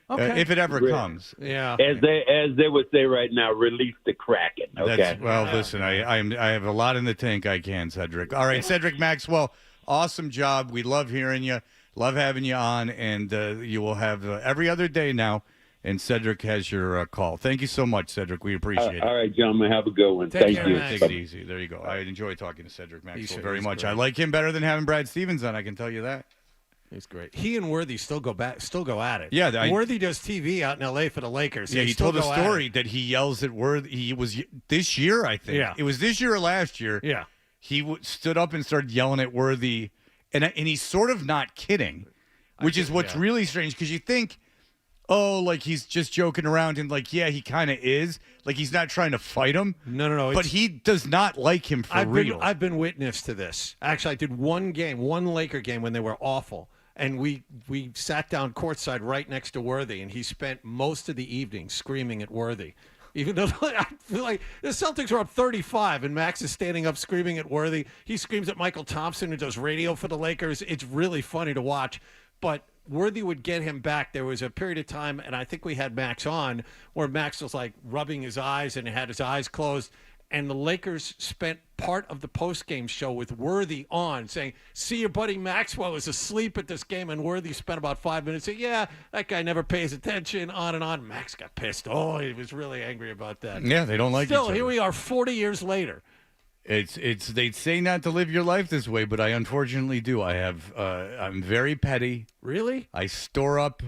S11: Okay.
S10: If it ever comes.
S1: Yeah.
S13: As they would say right now, release the Kraken. Okay.
S10: Listen, I have a lot in the tank. I can, Cedric. All right, Cedric Maxwell, awesome job. We love hearing you. Love having you on, and you will have every other day now. And Cedric has your call. Thank you so much, Cedric. We appreciate it.
S13: All right, gentlemen. Have a good one.
S1: Take
S13: Thank
S1: care,
S13: you.
S1: Max.
S10: Take it easy. There you go. I enjoy talking to Cedric Maxwell very much.
S1: great.
S10: I like him better than having Brad Stevens on. I can tell you that.
S1: He's great. He and Worthy still go at it.
S10: Yeah,
S1: Worthy does TV out in L.A. for the Lakers.
S10: Yeah,
S1: They
S10: he
S1: still
S10: told a
S1: go at
S10: story
S1: it.
S10: that he yells at Worthy. He was this year, I think.
S1: Yeah.
S10: It was this year or last year.
S1: Yeah.
S10: He stood up and started yelling at Worthy, and he's sort of not kidding, which is what's really strange because you think, oh, like he's just joking around, and like, yeah, he kind of is. Like he's not trying to fight him.
S1: No.
S10: But he does not like him for real.
S1: I've been witness to this. Actually, I did one Laker game when they were awful. And we sat down courtside right next to Worthy, and he spent most of the evening screaming at Worthy. Even though I feel like the Celtics are up 35, and Max is standing up screaming at Worthy. He screams at Michael Thompson, who does radio for the Lakers. It's really funny to watch. But Worthy would get him back. There was a period of time, and I think we had Max on, where Max was like rubbing his eyes and had his eyes closed. And the Lakers spent part of the postgame show with Worthy on, saying, see, your buddy Maxwell is asleep at this game. And Worthy spent about 5 minutes saying, yeah, that guy never pays attention, on and on. Max got pissed. Oh, he was really angry about that.
S10: Yeah, they don't like each
S1: Still,
S10: other.
S1: here we are 40 years later.
S10: It's they say not to live your life this way, but I unfortunately do. I'm very petty.
S1: Really?
S10: I store up.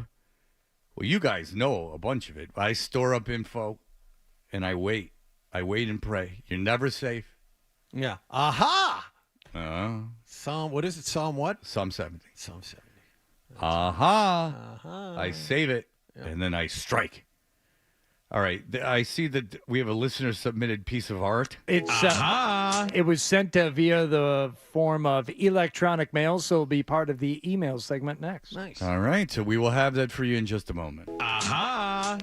S10: Well, you guys know a bunch of it. I store up info, and I wait. I wait and pray. You're never safe.
S1: Yeah. Aha!
S10: Psalm,
S1: what is it? Psalm what?
S10: Psalm 70.
S1: Psalm 70.
S10: Aha. I save it, and then I strike. All right. I see that we have a listener-submitted piece of art.
S11: It was sent via the form of electronic mail, so it'll be part of the email segment next.
S1: Nice.
S10: All right. So we will have that for you in just a moment.
S3: Aha!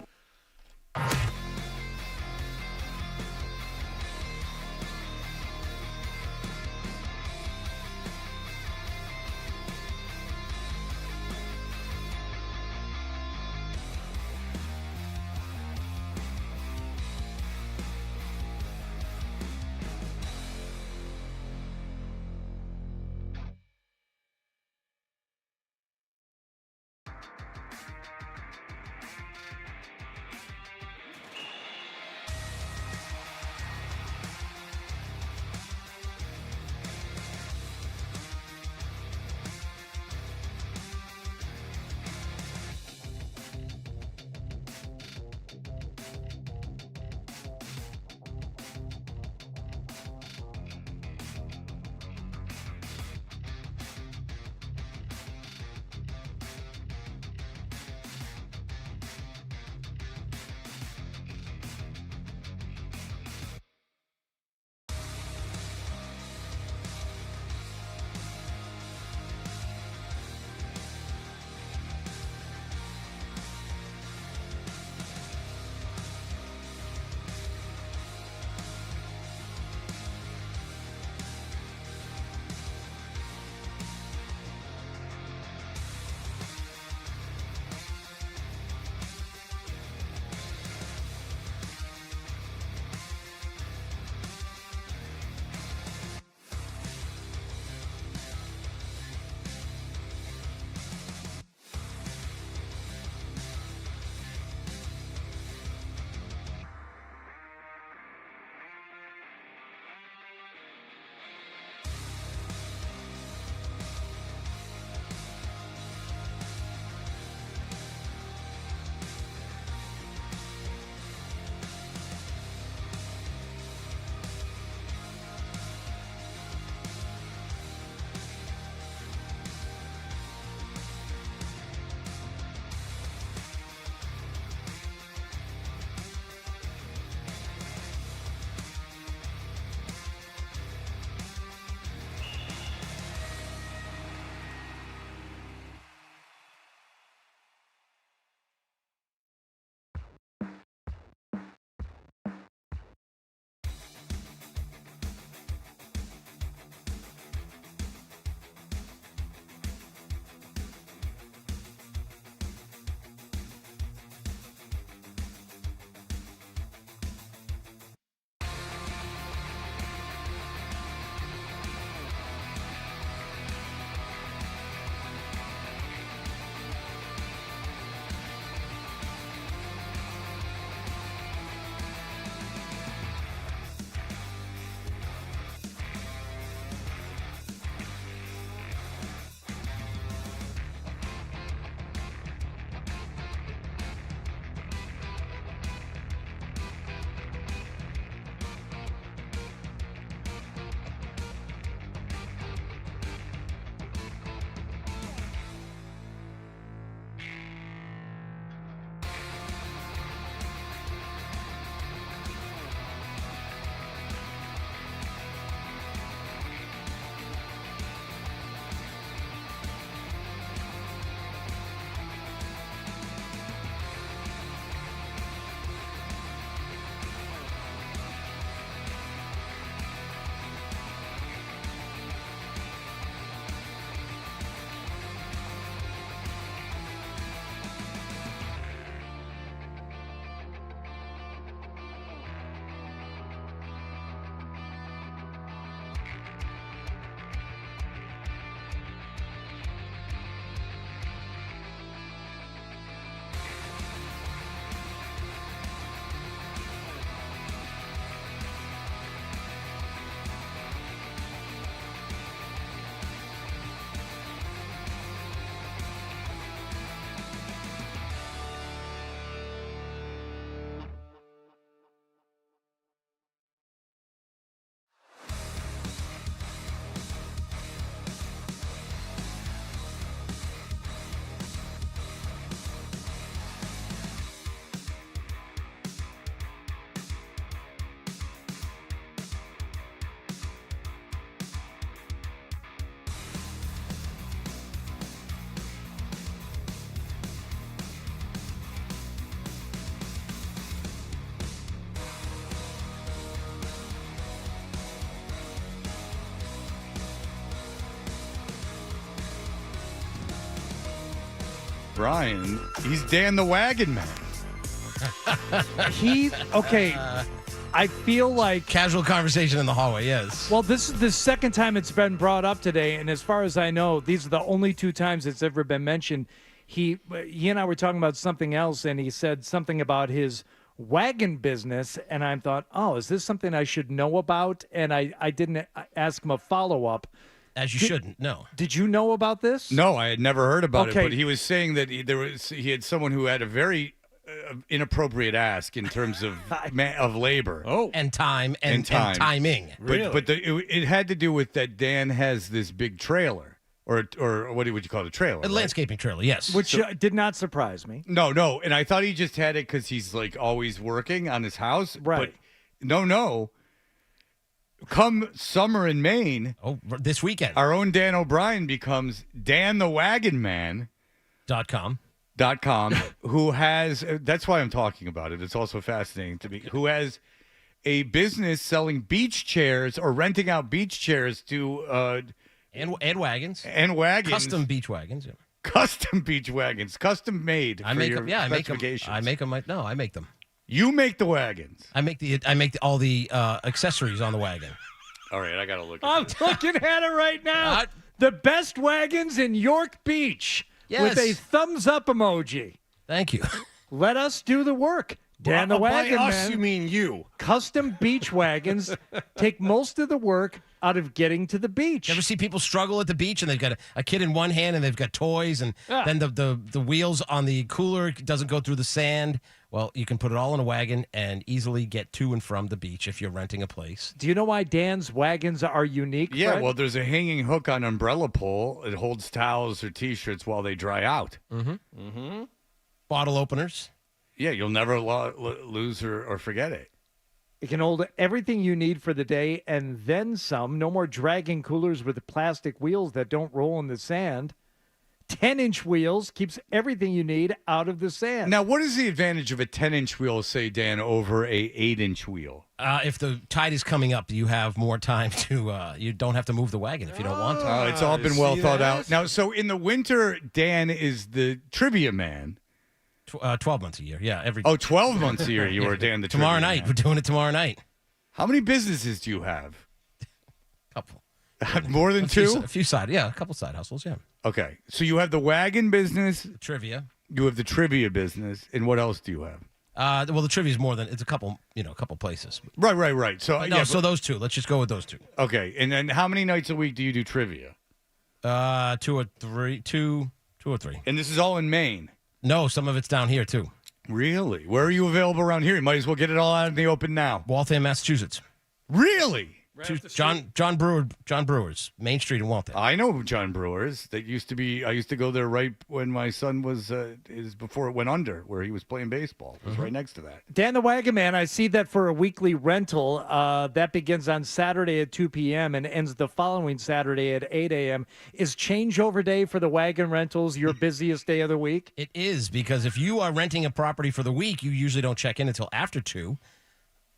S10: Brian, he's Dan the Wagon Man.
S11: I feel like
S20: casual conversation in the hallway. Yes.
S11: Well, this is the second time it's been brought up today, and as far as I know, these are the only 2 times it's ever been mentioned. He and I were talking about something else, and he said something about his wagon business, and I thought, oh, is this something I should know about? And I didn't ask him a follow-up.
S20: As you shouldn't, no.
S11: Did you know about this?
S10: No, I had never heard about it, but he was saying that he had someone who had a very inappropriate ask in terms of labor.
S20: And time and timing.
S10: But it had to do with that Dan has this big trailer. Or what would you call it, a trailer?
S20: A landscaping trailer, yes.
S11: Which did not surprise me.
S10: No. And I thought he just had it because he's like always working on his house.
S11: Right.
S10: But no. Come summer in Maine.
S20: This weekend.
S10: Our own Dan O'Brien becomes Dan the Wagon Man.
S20: .com,
S10: who has, that's why I'm talking about it. It's also fascinating to me, who has a business selling beach chairs or renting out beach chairs to
S20: and wagons.
S10: And wagons.
S20: Custom beach wagons. Yeah.
S10: Custom beach wagons. Custom made.
S20: I make
S10: your
S20: them. Yeah, I make them.
S10: specifications.
S20: I make them. No, I make them.
S10: You make the wagons.
S20: I make all the accessories on the wagon.
S10: All right, I got to look at
S11: I'm
S10: this.
S11: looking at it right now. The best wagons in York Beach with a thumbs up emoji.
S20: Thank you.
S11: Let us do the work. Dan the Wagon
S1: by us,
S11: Man.
S1: you mean you.
S11: Custom beach wagons take most of the work out of getting to the beach.
S20: You ever see people struggle at the beach and they've got a kid in one hand and they've got toys and then the wheels on the cooler doesn't go through the sand? Well, you can put it all in a wagon and easily get to and from the beach if you're renting a place.
S11: Do you know why Dan's wagons are unique,
S10: Yeah,
S11: Fred?
S10: well, there's a hanging hook on umbrella pole. It holds towels or T-shirts while they dry out.
S20: Mm-hmm. Bottle openers.
S10: Yeah, you'll never lose or forget it.
S11: It can hold everything you need for the day and then some. No more dragging coolers with plastic wheels that don't roll in the sand. 10-inch wheels keeps everything you need out of the sand.
S10: Now, what is the advantage of a 10-inch wheel, say, Dan, over a 8-inch wheel?
S20: If the tide is coming up, you have more time to. You don't have to move the wagon if you don't want to.
S10: It's all been well thought out. Now, so in the winter, Dan is the trivia man.
S20: 12 months a year, yeah.
S10: 12 months a year you are Dan the
S20: tomorrow
S10: trivia
S20: night.
S10: man.
S20: We're doing it tomorrow night.
S10: How many businesses do you have?
S20: Couple.
S10: More than two?
S20: A few a couple side hustles, yeah.
S10: Okay, so you have the wagon business.
S20: Trivia.
S10: You have the trivia business, and what else do you have?
S20: Well, the trivia is more than it's a couple places.
S10: Right. So
S20: so those two. Let's just go with those two.
S10: Okay, and then how many nights a week do you do trivia?
S20: 2 or 3.
S10: And this is all in Maine.
S20: No, some of it's down here too.
S10: Really? Where are you available around here? You might as well get it all out in the open now.
S20: Waltham, Massachusetts.
S10: Really?
S20: John Brewer's Main Street in Waltham.
S10: I know John Brewer's. That used to be. I used to go there right when my son was before it went under, where he was playing baseball. It was right next to that.
S11: Dan the Wagon Man, I see that for a weekly rental. That begins on Saturday at 2 p.m. and ends the following Saturday at 8 a.m. Is changeover day for the wagon rentals your busiest day of the week?
S20: It is, because if you are renting a property for the week, you usually don't check in until after 2.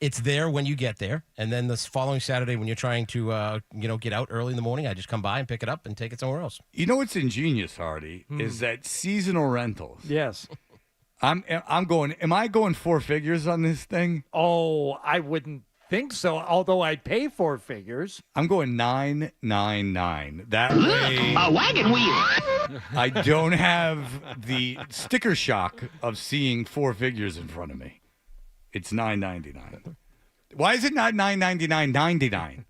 S20: It's there when you get there, and then the following Saturday when you're trying to, get out early in the morning, I just come by and pick it up and take it somewhere else.
S10: You know what's ingenious, Hardy, is that seasonal rentals.
S11: Yes.
S10: Am I going 4 figures on this thing?
S11: Oh, I wouldn't think so, although I'd pay 4 figures.
S10: I'm going 999. That way,
S22: a wagon wheel.
S10: I don't have the sticker shock of seeing 4 figures in front of me. It's $9.99. Why is it not $9.99.99?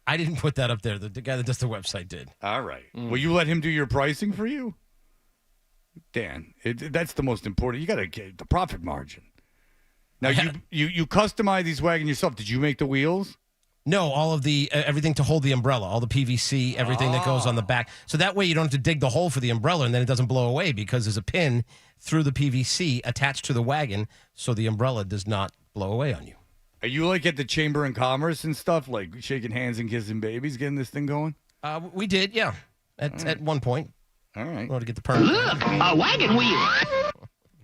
S20: I didn't put that up there. The guy that does the website did.
S10: All right. Will you let him do your pricing for you? Dan, that's the most important. You got to get the profit margin. Now, you customize these wagons yourself. Did you make the wheels?
S20: No, all of the everything to hold the umbrella, all the PVC, everything that goes on the back. So that way you don't have to dig the hole for the umbrella and then it doesn't blow away, because there's a pin through the PVC attached to the wagon so the umbrella does not blow away on you.
S10: Are you like at the Chamber of Commerce and stuff, like shaking hands and kissing babies, getting this thing going?
S20: We did, yeah, at one point.
S10: All right.
S20: In order to get the permit.
S22: Look, a wagon wheel.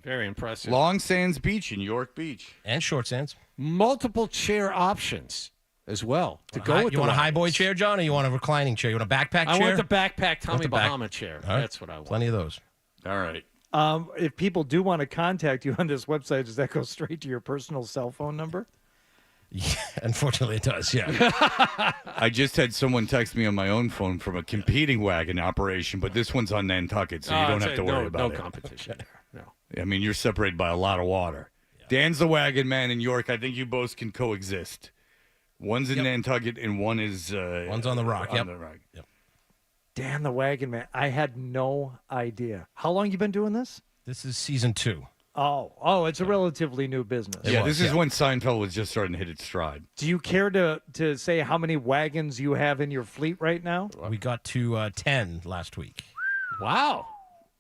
S1: Very impressive.
S10: Long Sands Beach in York Beach.
S20: And Short Sands.
S1: Multiple chair options as well to go with.
S20: You want a high boy chair, John, or you want a reclining chair? You want a backpack chair?
S1: I want the backpack Tommy
S20: the
S1: Bahama chair.
S20: All right.
S1: That's what I want.
S20: Plenty of those.
S10: All right.
S11: If people do want to contact you on this website, does that go straight to your personal cell phone number?
S20: Yeah, unfortunately, it does. Yeah.
S10: I just had someone text me on my own phone from a competing wagon operation, but this one's on Nantucket, so you don't have to worry about it.
S1: No competition there. No.
S10: I mean, you're separated by a lot of water. Yeah. Dan's the wagon man in York. I think you both can coexist. One's in Nantucket and one is
S20: one's on the Rock. Yep.
S10: Yep.
S11: Dan the Wagon Man. I had no idea. How long you been doing this?
S20: This is season 2.
S11: Oh, it's a relatively new business.
S10: This is when Seinfeld was just starting to hit its stride.
S11: Do you care to say how many wagons you have in your fleet right now?
S20: We got to 10 last week.
S1: Wow.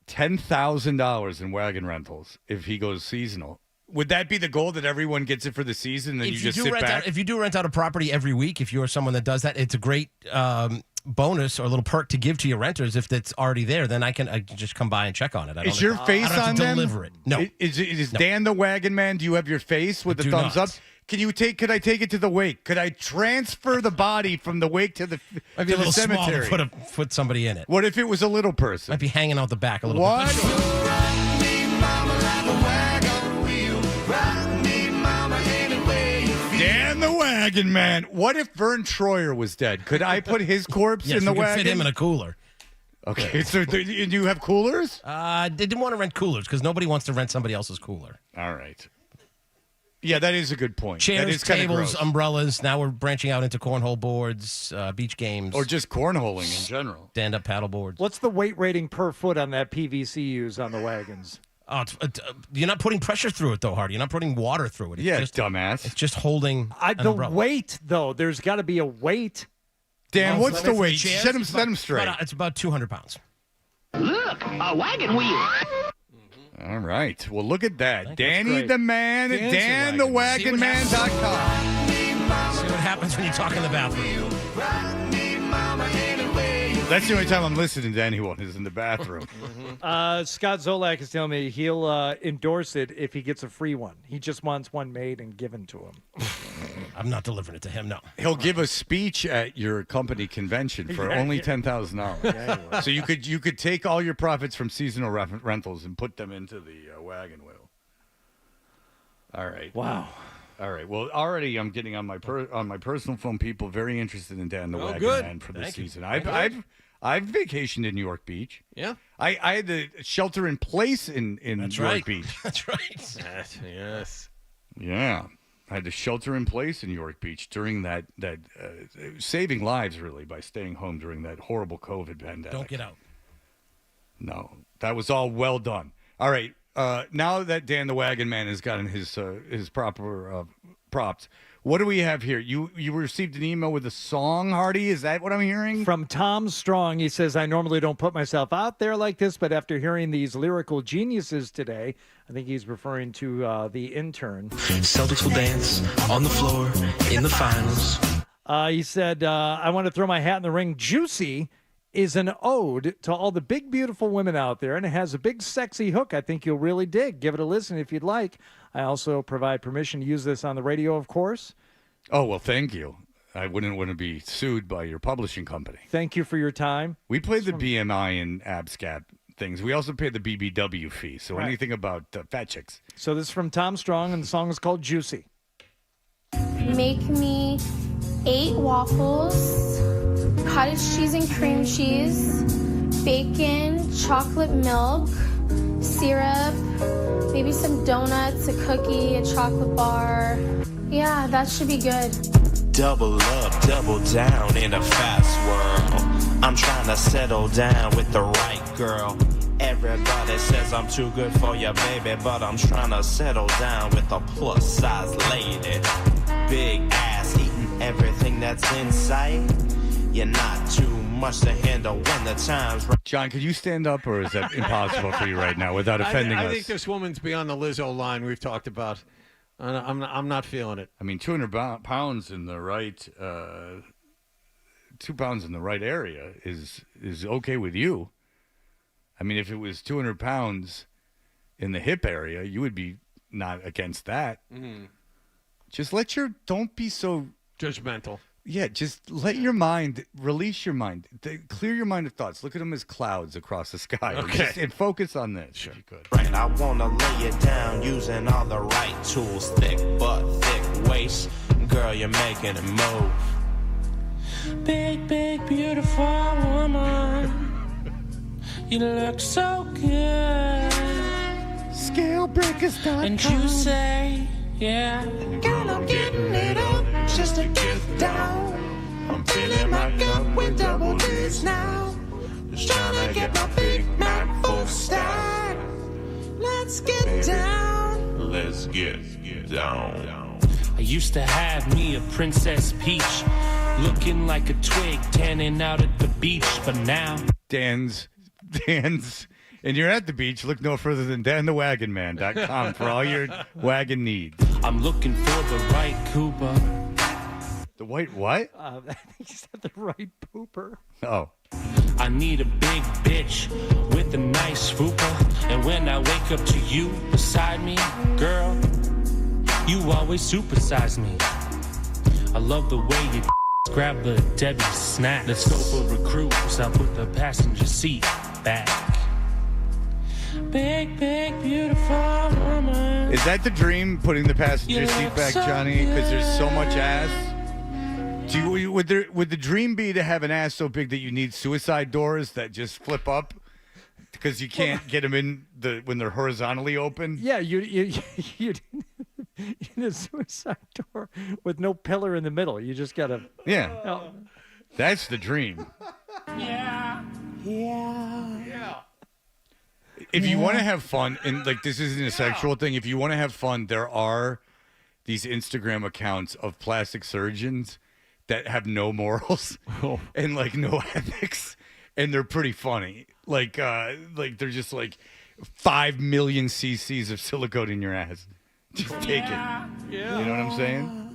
S10: $10,000 in wagon rentals if he goes seasonal. Would that be the goal, that everyone gets it for the season and then you just sit back?
S20: If you do rent out a property every week, if you're someone that does that, it's a great bonus or a little perk to give to your renters. If it's already there, then I can just come by and check on it.
S10: Is your face
S20: I don't have
S10: on
S20: to
S10: them?
S20: deliver it. No.
S10: Is
S20: No.
S10: Dan the Wagon Man? Do you have your face with the
S20: do
S10: thumbs
S20: not.
S10: up? Could I take it to the wake? Could I transfer the body from the wake to the
S20: Might be a little small
S10: cemetery?
S20: to put somebody in it.
S10: What if it was a little person?
S20: Might be hanging out the back a little
S10: What?
S20: bit. But sure.
S10: Dan the Wagon Man. What if Vern Troyer was dead? Could I put his corpse
S20: Yes,
S10: in the
S20: we could
S10: wagon?
S20: fit him in a cooler.
S10: Okay, so do you have coolers?
S20: They didn't want to rent coolers because nobody wants to rent somebody else's cooler.
S10: All right. Yeah, that is a good point. that
S20: Chairs,
S10: is kinda
S20: tables,
S10: gross.
S20: umbrellas. Now we're branching out into cornhole boards, beach games.
S10: Or just cornholing in general.
S20: Stand-up paddle boards.
S11: What's the weight rating per foot on that PVC you use on the wagons?
S20: Oh, you're not putting pressure through it, though, Hardy. You're not putting water through it. It's
S10: Yeah,
S20: just,
S10: dumbass.
S20: It's just holding an
S11: The
S20: umbrella.
S11: weight, though. There's got to be a weight.
S10: Dan, what's the weight?
S20: Chairs,
S10: Set him
S20: it's about-
S10: straight.
S20: It's about 200 pounds.
S22: Look, a wagon wheel.
S10: All right. Well, look at that.
S20: That's
S10: Danny
S20: great.
S10: the Man, DanTheWagonMan.com.
S20: See what happens when you talk in the bathroom.
S10: That's the only time I'm listening to anyone is in the bathroom.
S11: Scott Zolak is telling me he'll endorse it if he gets a free one. He just wants one made and given to him.
S20: I'm not delivering it to him, no.
S10: He'll give a speech at your company convention for only $10,000. So you could take all your profits from seasonal rentals and put them into the wagon wheel. All right.
S11: Wow.
S10: All right. Well, already I'm getting on my personal phone. People very interested in Dan the Wagon
S1: good.
S10: Man for this
S1: Thank you.
S10: season. I've vacationed in New York Beach.
S1: Yeah.
S10: I had to shelter in place in
S20: That's
S10: New York
S20: right.
S10: Beach.
S20: That's right.
S1: Yes.
S10: Yeah. I had to shelter in place in New York Beach during that saving lives, really, by staying home during that horrible COVID pandemic.
S20: Don't get out.
S10: No, that was all well done. All right, now that Dan the Wagon Man has gotten his proper props, what do we have here? You received an email with a song, Hardy? Is that what I'm hearing?
S11: From Tom Strong, he says, I normally don't put myself out there like this, but after hearing these lyrical geniuses today, I think he's referring to the intern.
S7: Celtics will dance on the floor in the finals.
S11: He said, I want to throw my hat in the ring. Juicy is an ode to all the big, beautiful women out there, and it has a big, sexy hook I think you'll really dig. Give it a listen if you'd like. I also provide permission to use this on the radio, of course.
S10: Oh, well, thank you. I wouldn't want to be sued by your publishing company.
S11: Thank you for your time.
S10: We played the BMI and ABSCAP things. We also pay the BBW fee, so
S11: Right.
S10: anything about fat chicks.
S11: So this is from Tom Strong, and the song is called Juicy.
S18: Make me 8 waffles, cottage cheese and cream cheese, bacon, chocolate milk, syrup, maybe some donuts, a cookie, a chocolate bar. Yeah, that should be good.
S7: Double up, double down in a fast world. I'm trying to settle down with the right girl. Everybody says I'm too good for you, baby, but I'm trying to settle down with a plus size lady. Big ass eating everything that's in sight. You're not too much to handle when the time's right.
S10: John, could you stand up, or is that impossible for you right now without offending
S1: I
S10: us?
S1: think this woman's beyond the Lizzo line we've talked about. I'm not feeling it.
S10: I mean, 200 pounds in the right, 2 pounds in the right area is okay with you. I mean, if it was 200 pounds in the hip area, you would be not against that.
S1: Mm-hmm.
S10: Just don't be so
S1: judgmental.
S10: Yeah, just let your mind, release your mind, clear your mind of thoughts. Look at them as clouds across the sky.
S20: Okay.
S10: And focus on this, if you could.
S7: Right, I wanna lay it down using all the right tools. Thick butt, thick waist. Girl, you're making a move.
S4: Big, big, beautiful woman. You look so good.
S5: Scalebreakers.com.
S4: And you say, yeah, girl, I'm getting it up just to get down. I'm filling my cup with double D's now. Just trying to get my Big Mac full stack. Let's get down.
S3: Let's get down.
S4: I used to have me a Princess Peach, looking like a twig tanning out at the beach, but now
S10: Dan's, and you're at the beach, look no further than danthewagonman.com for all your wagon needs.
S4: I'm looking for the right Cooper.
S10: The white what?
S11: I think he said the right pooper.
S10: Oh.
S4: I need a big bitch with a nice fupa. And when I wake up to you beside me, girl, you always supersize me. I love the way you grab the Debbie snack. Let's go for a cruise. I'll put the passenger seat back. Big, big, beautiful woman.
S10: Is that the dream, putting the passenger seat back, Johnny? Because there's so much ass? Would the dream be to have an ass so big that you need suicide doors that just flip up? Because you can't get them in when they're horizontally open?
S11: Yeah, you need a suicide door with no pillar in the middle. You just gotta.
S10: Yeah. That's the dream.
S4: Yeah.
S10: If you want to have fun, and like this isn't a sexual thing, if you want to have fun, there are these Instagram accounts of plastic surgeons that have no morals and like no ethics, and they're pretty funny. Like they're just like 5 million cc's of silicone in your ass. Just take it.
S1: Yeah.
S10: You know what I'm saying?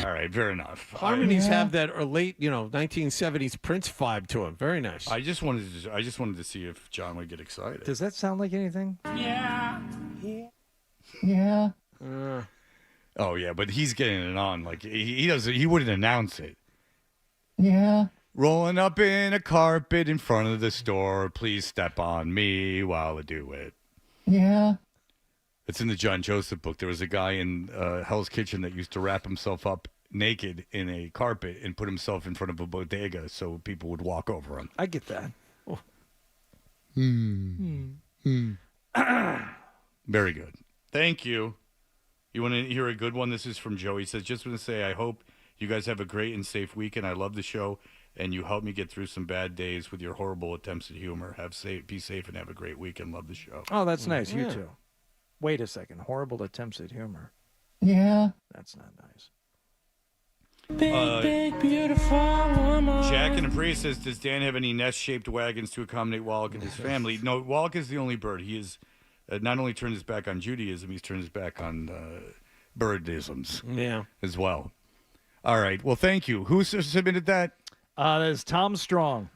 S10: All right, fair enough.
S1: Harmonies have that late, 1970s Prince vibe to them. Very nice.
S10: I just wanted to see if John would get excited.
S11: Does that sound like anything?
S4: Yeah.
S10: Oh yeah, but he's getting it on. Like he wouldn't announce it.
S5: Yeah.
S10: Rolling up in a carpet in front of the store. Please step on me while I do it.
S5: Yeah.
S10: It's in the John Joseph book. There was a guy in Hell's Kitchen that used to wrap himself up naked in a carpet and put himself in front of a bodega so people would walk over him.
S11: I get that. Oh.
S10: Very good. Thank you. You want to hear a good one? This is from Joey. He says, just want to say I hope you guys have a great and safe weekend. I love the show, and you help me get through some bad days with your horrible attempts at humor. Be safe and have a great weekend. Love the show.
S11: Oh, that's nice. You too. Wait a second. Horrible attempts at humor.
S5: Yeah.
S11: That's not nice.
S4: Big, beautiful woman.
S10: Jack in a Priest says, does Dan have any nest-shaped wagons to accommodate Wallach and his family? No, Wallach is the only bird. He is not only turned his back on Judaism, he's turned his back on birdisms as well. All right. Well, thank you. Who submitted that?
S11: That is Tom Strong.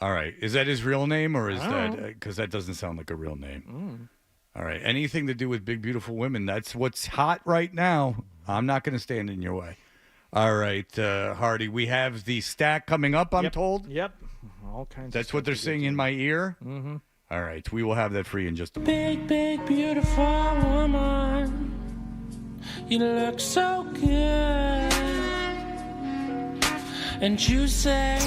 S10: All right. Is that his real name, or is that because that doesn't sound like a real name? All right. Anything to do with big, beautiful women. That's what's hot right now. I'm not going to stand in your way. All right, Hardy. We have the stack coming up, I'm told.
S11: Yep. All kinds
S10: That's
S11: of
S10: what they're saying in my ear?
S11: Mm-hmm.
S10: All right. We will have that for you in just a moment.
S4: Big, beautiful woman. You look so good. And you say...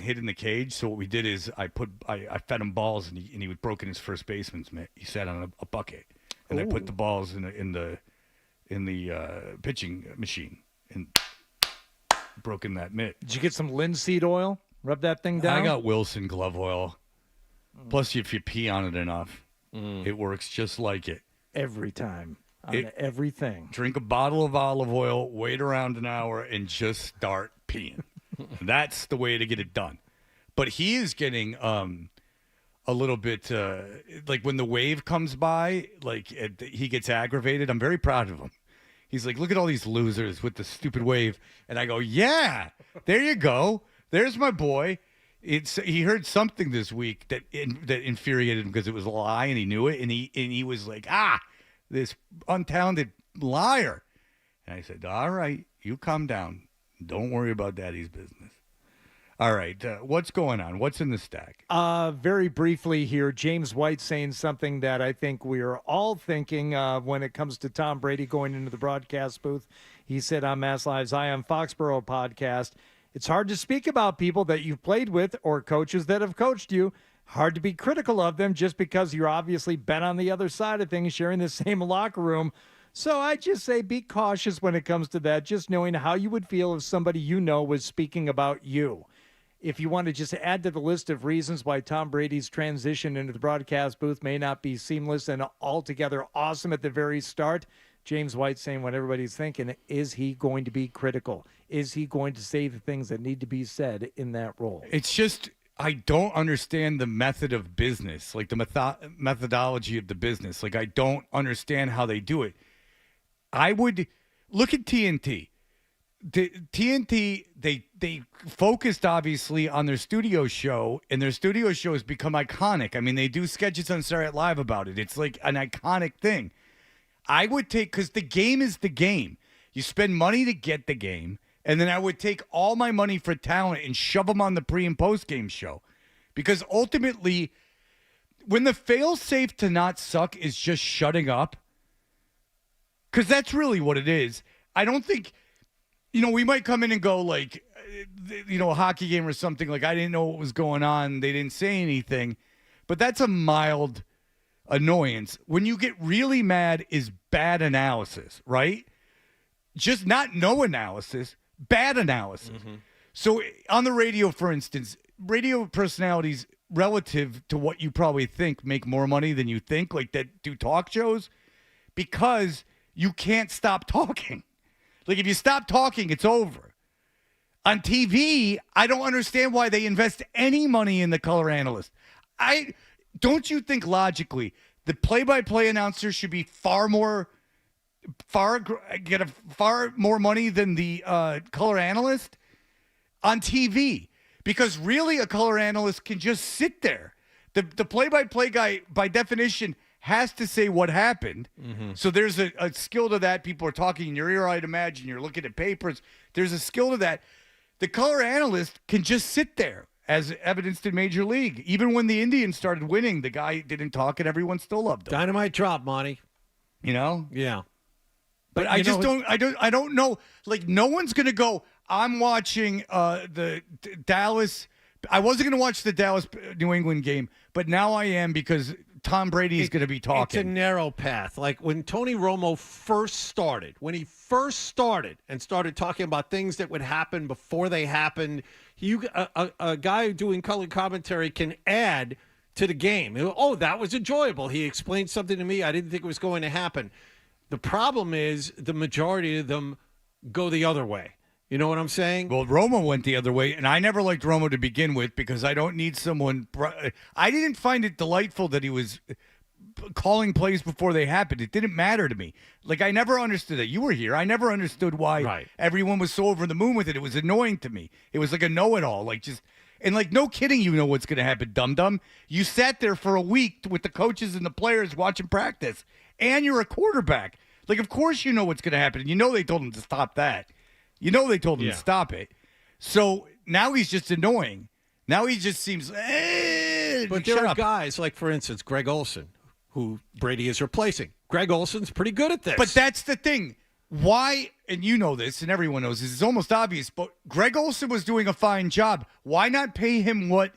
S10: hit in the cage. So what we did is I fed him balls, and he was broken his first baseman's mitt. He sat on a bucket, and I put the balls in the pitching machine and broken that mitt.
S11: Did you get some linseed oil? Rub that thing down?
S10: I got Wilson glove oil. Plus, if you pee on it enough, it works just like it.
S11: Every time. On everything.
S10: Drink a bottle of olive oil, wait around an hour, and just start peeing. That's the way to get it done. But he is getting a little bit, like when the wave comes by, like he gets aggravated. I'm very proud of him. He's like, look at all these losers with the stupid wave. And I go, yeah, there you go. There's my boy. He heard something this week that infuriated him because it was a lie and he knew it. And he was like, this untalented liar. And I said, all right, you calm down. Don't worry about daddy's business. All right, what's going on? What's in the stack?
S11: Very briefly here, James White saying something that I think we are all thinking when it comes to Tom Brady going into the broadcast booth. He said on Mass Live's Eye on Foxborough podcast, it's hard to speak about people that you've played with or coaches that have coached you. Hard to be critical of them just because you're obviously been on the other side of things, sharing the same locker room. So I just say be cautious when it comes to that, just knowing how you would feel if somebody you know was speaking about you. If you want to just add to the list of reasons why Tom Brady's transition into the broadcast booth may not be seamless and altogether awesome at the very start, James White saying what everybody's thinking, is he going to be critical? Is he going to say the things that need to be said in that role?
S10: It's just, I don't understand the method of business, like the methodology of the business. Like, I don't understand how they do it. I would look at TNT. TNT, they focused obviously on their studio show, and their studio show has become iconic. I mean, they do sketches on Saturday Night Live about it. It's like an iconic thing. I would take, because the game is the game. You spend money to get the game, and then I would take all my money for talent and shove them on the pre- and post-game show. Because ultimately, when the fail-safe to not suck is just shutting up, because that's really what it is. I don't think, we might come in and go like, a hockey game or something, like I didn't know what was going on. They didn't say anything. But that's a mild annoyance. When you get really mad is bad analysis, right? Just not no analysis, bad analysis. Mm-hmm. So on the radio, for instance, radio personalities relative to what you probably think make more money than you think, like that do talk shows, because you can't stop talking. Like if you stop talking, it's over. On TV, I don't understand why they invest any money in the color analyst. Don't you think logically the play-by-play announcer should be get far more money than the color analyst on TV? Because really a color analyst can just sit there. The play-by-play guy, by definition, has to say what happened. Mm-hmm. So there's a skill to that. People are talking in your ear, I'd imagine. You're looking at papers. There's a skill to that. The color analyst can just sit there, as evidenced in Major League. Even when the Indians started winning, the guy didn't talk and everyone still loved him.
S1: Dynamite drop, Monty.
S10: Yeah. But
S1: I
S10: don't know. Like, no one's going to go, I'm watching the Dallas. I wasn't going to watch the Dallas New England game, but now I am because Tom Brady is going to be talking.
S1: It's a narrow path. Like when Tony Romo first started, and started talking about things that would happen before they happened, a guy doing color commentary can add to the game. Oh, that was enjoyable. He explained something to me I didn't think was going to happen. The problem is the majority of them go the other way. You know what I'm saying?
S10: Well, Romo went the other way, and I never liked Romo to begin with because I don't need someone. I didn't find it delightful that he was calling plays before they happened. It didn't matter to me. Like, I never understood it. You were here. I never understood why everyone was so over the moon with it. It was annoying to me. It was like a know-it-all. And no kidding, you know what's going to happen, dum-dum. You sat there for a week with the coaches and the players watching practice, and you're a quarterback. Like, of course you know what's going to happen. You know they told him to stop that. You know they told him to stop it. So now he's just annoying. Now he just seems,
S1: But there are guys, like, for instance, Greg Olson, who Brady is replacing. Greg Olson's pretty good at this.
S10: But that's the thing. Why, and you know this, and everyone knows this, it's almost obvious, but Greg Olson was doing a fine job. Why not pay him what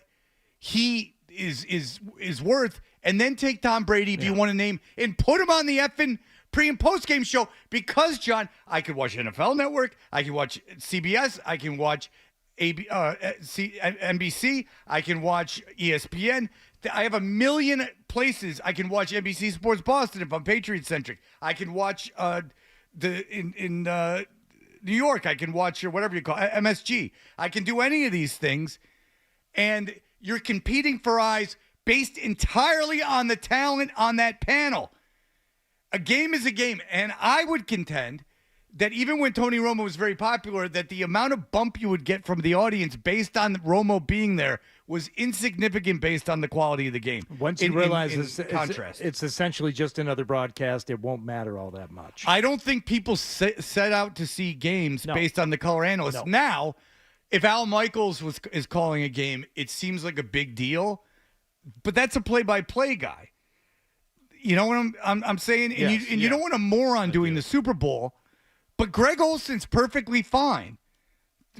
S10: he is worth, and then take Tom Brady, if you want to name, and put him on the effing pre- and post-game show? Because, John, I could watch NFL Network, I can watch CBS, I can watch NBC, I can watch ESPN. I have a million places I can watch. NBC Sports Boston if I'm Patriot-centric. I can watch in New York, I can watch, or whatever you call it, MSG. I can do any of these things, and you're competing for eyes based entirely on the talent on that panel. A game is a game, and I would contend that even when Tony Romo was very popular, that the amount of bump you would get from the audience based on Romo being there was insignificant based on the quality of the game.
S11: Once you realize
S10: it's
S11: essentially just another broadcast, it won't matter all that much.
S10: I don't think people set out to see games based on the color analysts.
S11: No.
S10: Now, if Al Michaels is calling a game, it seems like a big deal, but that's a play-by-play guy. You know what I'm saying? And,
S11: Yes,
S10: you don't want a moron doing the Super Bowl, but Greg Olson's perfectly fine.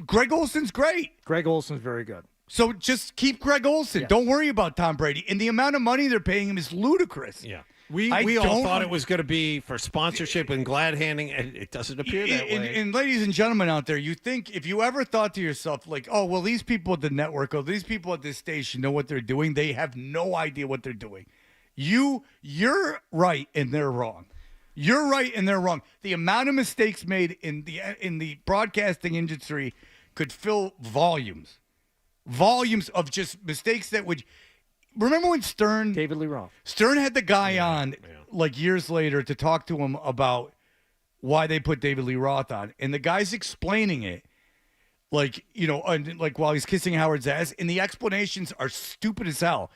S10: Greg Olson's great.
S11: Greg Olson's very good.
S10: So just keep Greg Olson.
S11: Yeah.
S10: Don't worry about Tom Brady. And the amount of money they're paying him is ludicrous.
S1: Yeah. We all thought it was going to be for sponsorship and glad handing, and it doesn't appear that way.
S10: And ladies and gentlemen out there, you think, if you ever thought to yourself, like, oh, well, these people at the network, or these people at this station know what they're doing, they have no idea what they're doing. You're right and they're wrong. You're right and they're wrong. The amount of mistakes made in the broadcasting industry could fill volumes of just mistakes that would. Remember when
S11: David Lee Roth.
S10: Stern had the guy on like years later to talk to him about why they put David Lee Roth on, and the guy's explaining it like, like while he's kissing Howard's ass, and the explanations are stupid as hell.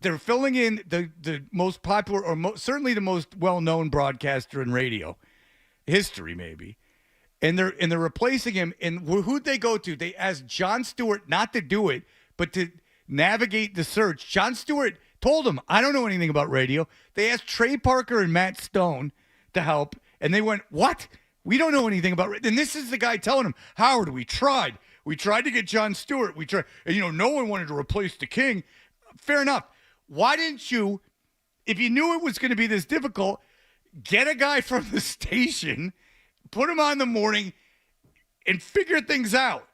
S10: They're filling in the most popular, or certainly the most well-known broadcaster in radio history, maybe, and they're replacing him. And who'd they go to? They asked Jon Stewart not to do it, but to navigate the search. Jon Stewart told him, "I don't know anything about radio." They asked Trey Parker and Matt Stone to help, and they went, "What? We don't know anything about radio." And this is the guy telling him, "Howard, we tried to get Jon Stewart. We tried, and no one wanted to replace the King." Fair enough. Why didn't you, if you knew it was going to be this difficult, get a guy from the station, put him on in the morning, and figure things out?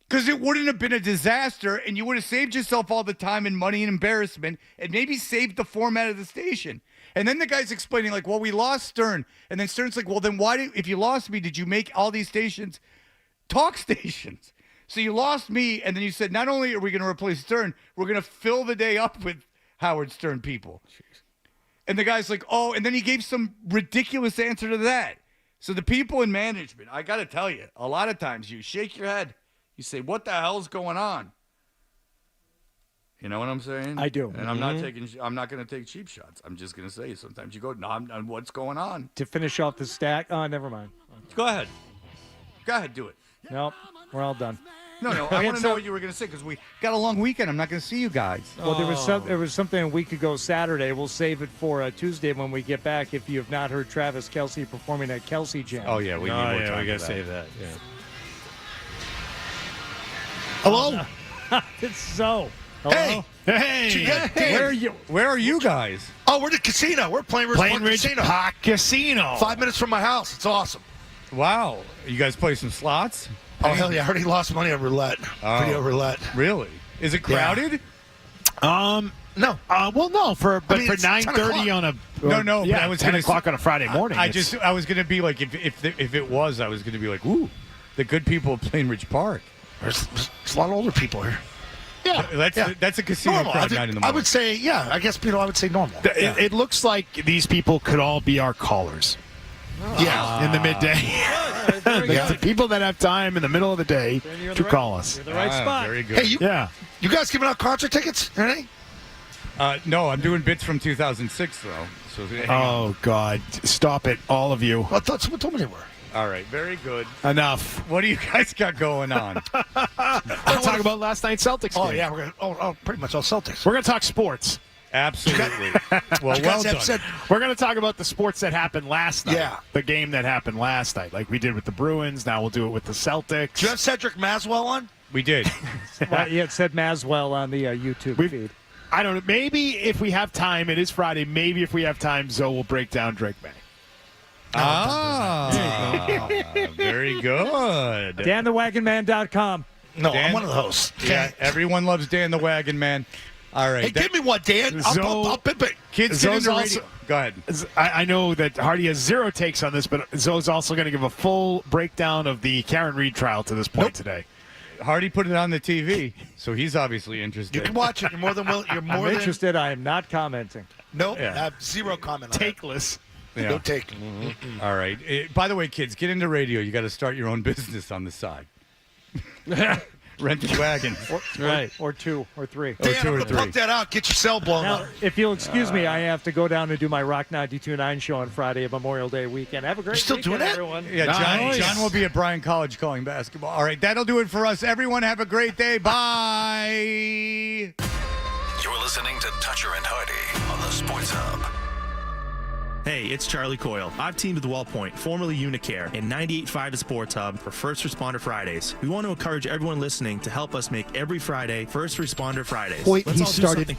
S10: Because it wouldn't have been a disaster, and you would have saved yourself all the time and money and embarrassment, and maybe saved the format of the station. And then the guy's explaining, like, well, we lost Stern. And then Stern's like, well, then if you lost me, did you make all these stations talk stations? So you lost me, and then you said, not only are we going to replace Stern, we're going to fill the day up with Howard Stern people. Jeez. And the guy's like, oh, and then he gave some ridiculous answer to that. So the people in management, I got to tell you, a lot of times you shake your head. You say, what the hell's going on? You know what I'm saying?
S11: I do.
S10: And I'm not going to take cheap shots. I'm just going to say, sometimes you go, no, what's going on?
S11: To finish off the stack, never mind.
S10: Go ahead, do it.
S11: Nope, we're all done.
S10: No, I want to know what you were going to say, because we got a long weekend. I'm not going to see you guys.
S11: Well, there was something a week ago Saturday. We'll save it for Tuesday when we get back. If you have not heard Travis Kelce performing at Kelce Jam.
S10: Oh yeah, we need more time.
S1: We got to save that. Yeah.
S16: Hello.
S11: It's so.
S16: Hello?
S11: Hey.
S10: Where are you guys?
S16: Oh, we're at the casino. We're playing Ridge Park Casino. 5 minutes from my house. It's awesome.
S10: Wow. You guys play some slots?
S16: Oh, hell yeah. I already lost money on roulette. Video roulette.
S10: Really? Is it crowded?
S16: No. Well, no. For 9:30 on a
S10: no.
S16: Yeah,
S10: but I was
S16: 10
S10: gonna
S16: o'clock on a Friday morning.
S10: I was going to be like, if it was, I was going to be like, ooh, the good people of Plain Ridge Park.
S16: There's a lot of older people here. Yeah,
S10: that's a casino
S16: normal.
S10: crowd 9 in the morning.
S16: I would say, yeah. I guess I would say normal. It looks like these people could all be our callers. Yeah, in the midday. The people that have time in the middle of the day to call us.
S11: You're the right spot.
S10: Very good.
S16: Hey, you guys giving out concert tickets? Anything?
S10: No, I'm doing bits from 2006 though. So
S16: oh God, stop it, all of you. I thought someone told me they were.
S10: All right, very good.
S16: Enough.
S10: What do you guys got going on?
S16: I'll talk about last night's Celtics game.
S10: Oh yeah,
S16: we're gonna. Pretty much all Celtics. We're gonna talk sports.
S10: Absolutely. Well done.
S16: We're going to talk about the sports that happened last night.
S9: Yeah.
S16: The game that happened last night, like we did with the Bruins. Now we'll do it with the Celtics.
S9: Do you have Cedric Maxwell on?
S10: We did.
S11: Yeah, it said Maxwell on the YouTube feed.
S16: I don't know. Maybe if we have time, it is Friday. Maybe if we have time, Zoe will break down Drake Maye.
S10: Very good.
S11: DanTheWagonMan.com.
S9: No, I'm one of the hosts.
S10: Yeah, everyone loves Dan the Wagon Man. All right.
S9: Hey, give me one, Dan. I'll pimp it.
S10: Kids get into radio. Go ahead.
S16: I know that Hardy has 0 takes on this, but Zoe's also going to give a full breakdown of the Karen Reed trial to this point today.
S10: Hardy put it on the TV, so he's obviously interested.
S9: You can watch it. You're more than willing. You're more
S11: I'm interested. I am not commenting.
S9: Nope.
S10: Yeah.
S9: I have 0 comment on
S16: Takeless.
S10: Yeah.
S9: No take.
S10: All right. By the way, kids, get into radio. You got to start your own business on the side. Rent the wagon.
S11: Or 2 or 3.
S9: Dan, I'm going to pump that out. Get your cell blown
S11: Now,
S9: up.
S11: if you'll excuse me, I have to go down and do my Rock 92.9 show on Friday of Memorial Day weekend. Have a great
S9: still
S11: weekend,
S9: doing that?
S11: everyone.
S10: Yeah,
S16: Nice.
S10: John will be at Bryan College calling basketball. All right, that'll do it for us. Everyone have a great day. Bye.
S2: You're listening to Toucher and Hardy on the Sports Hub.
S12: Hey, it's Charlie Coyle. I've teamed with WellPoint, formerly Unicare, and 98.5 The Sports Hub for First Responder Fridays. We want to encourage everyone listening to help us make every Friday First Responder Fridays.
S9: Wait,
S12: Let's
S9: he
S12: all do
S9: started
S12: something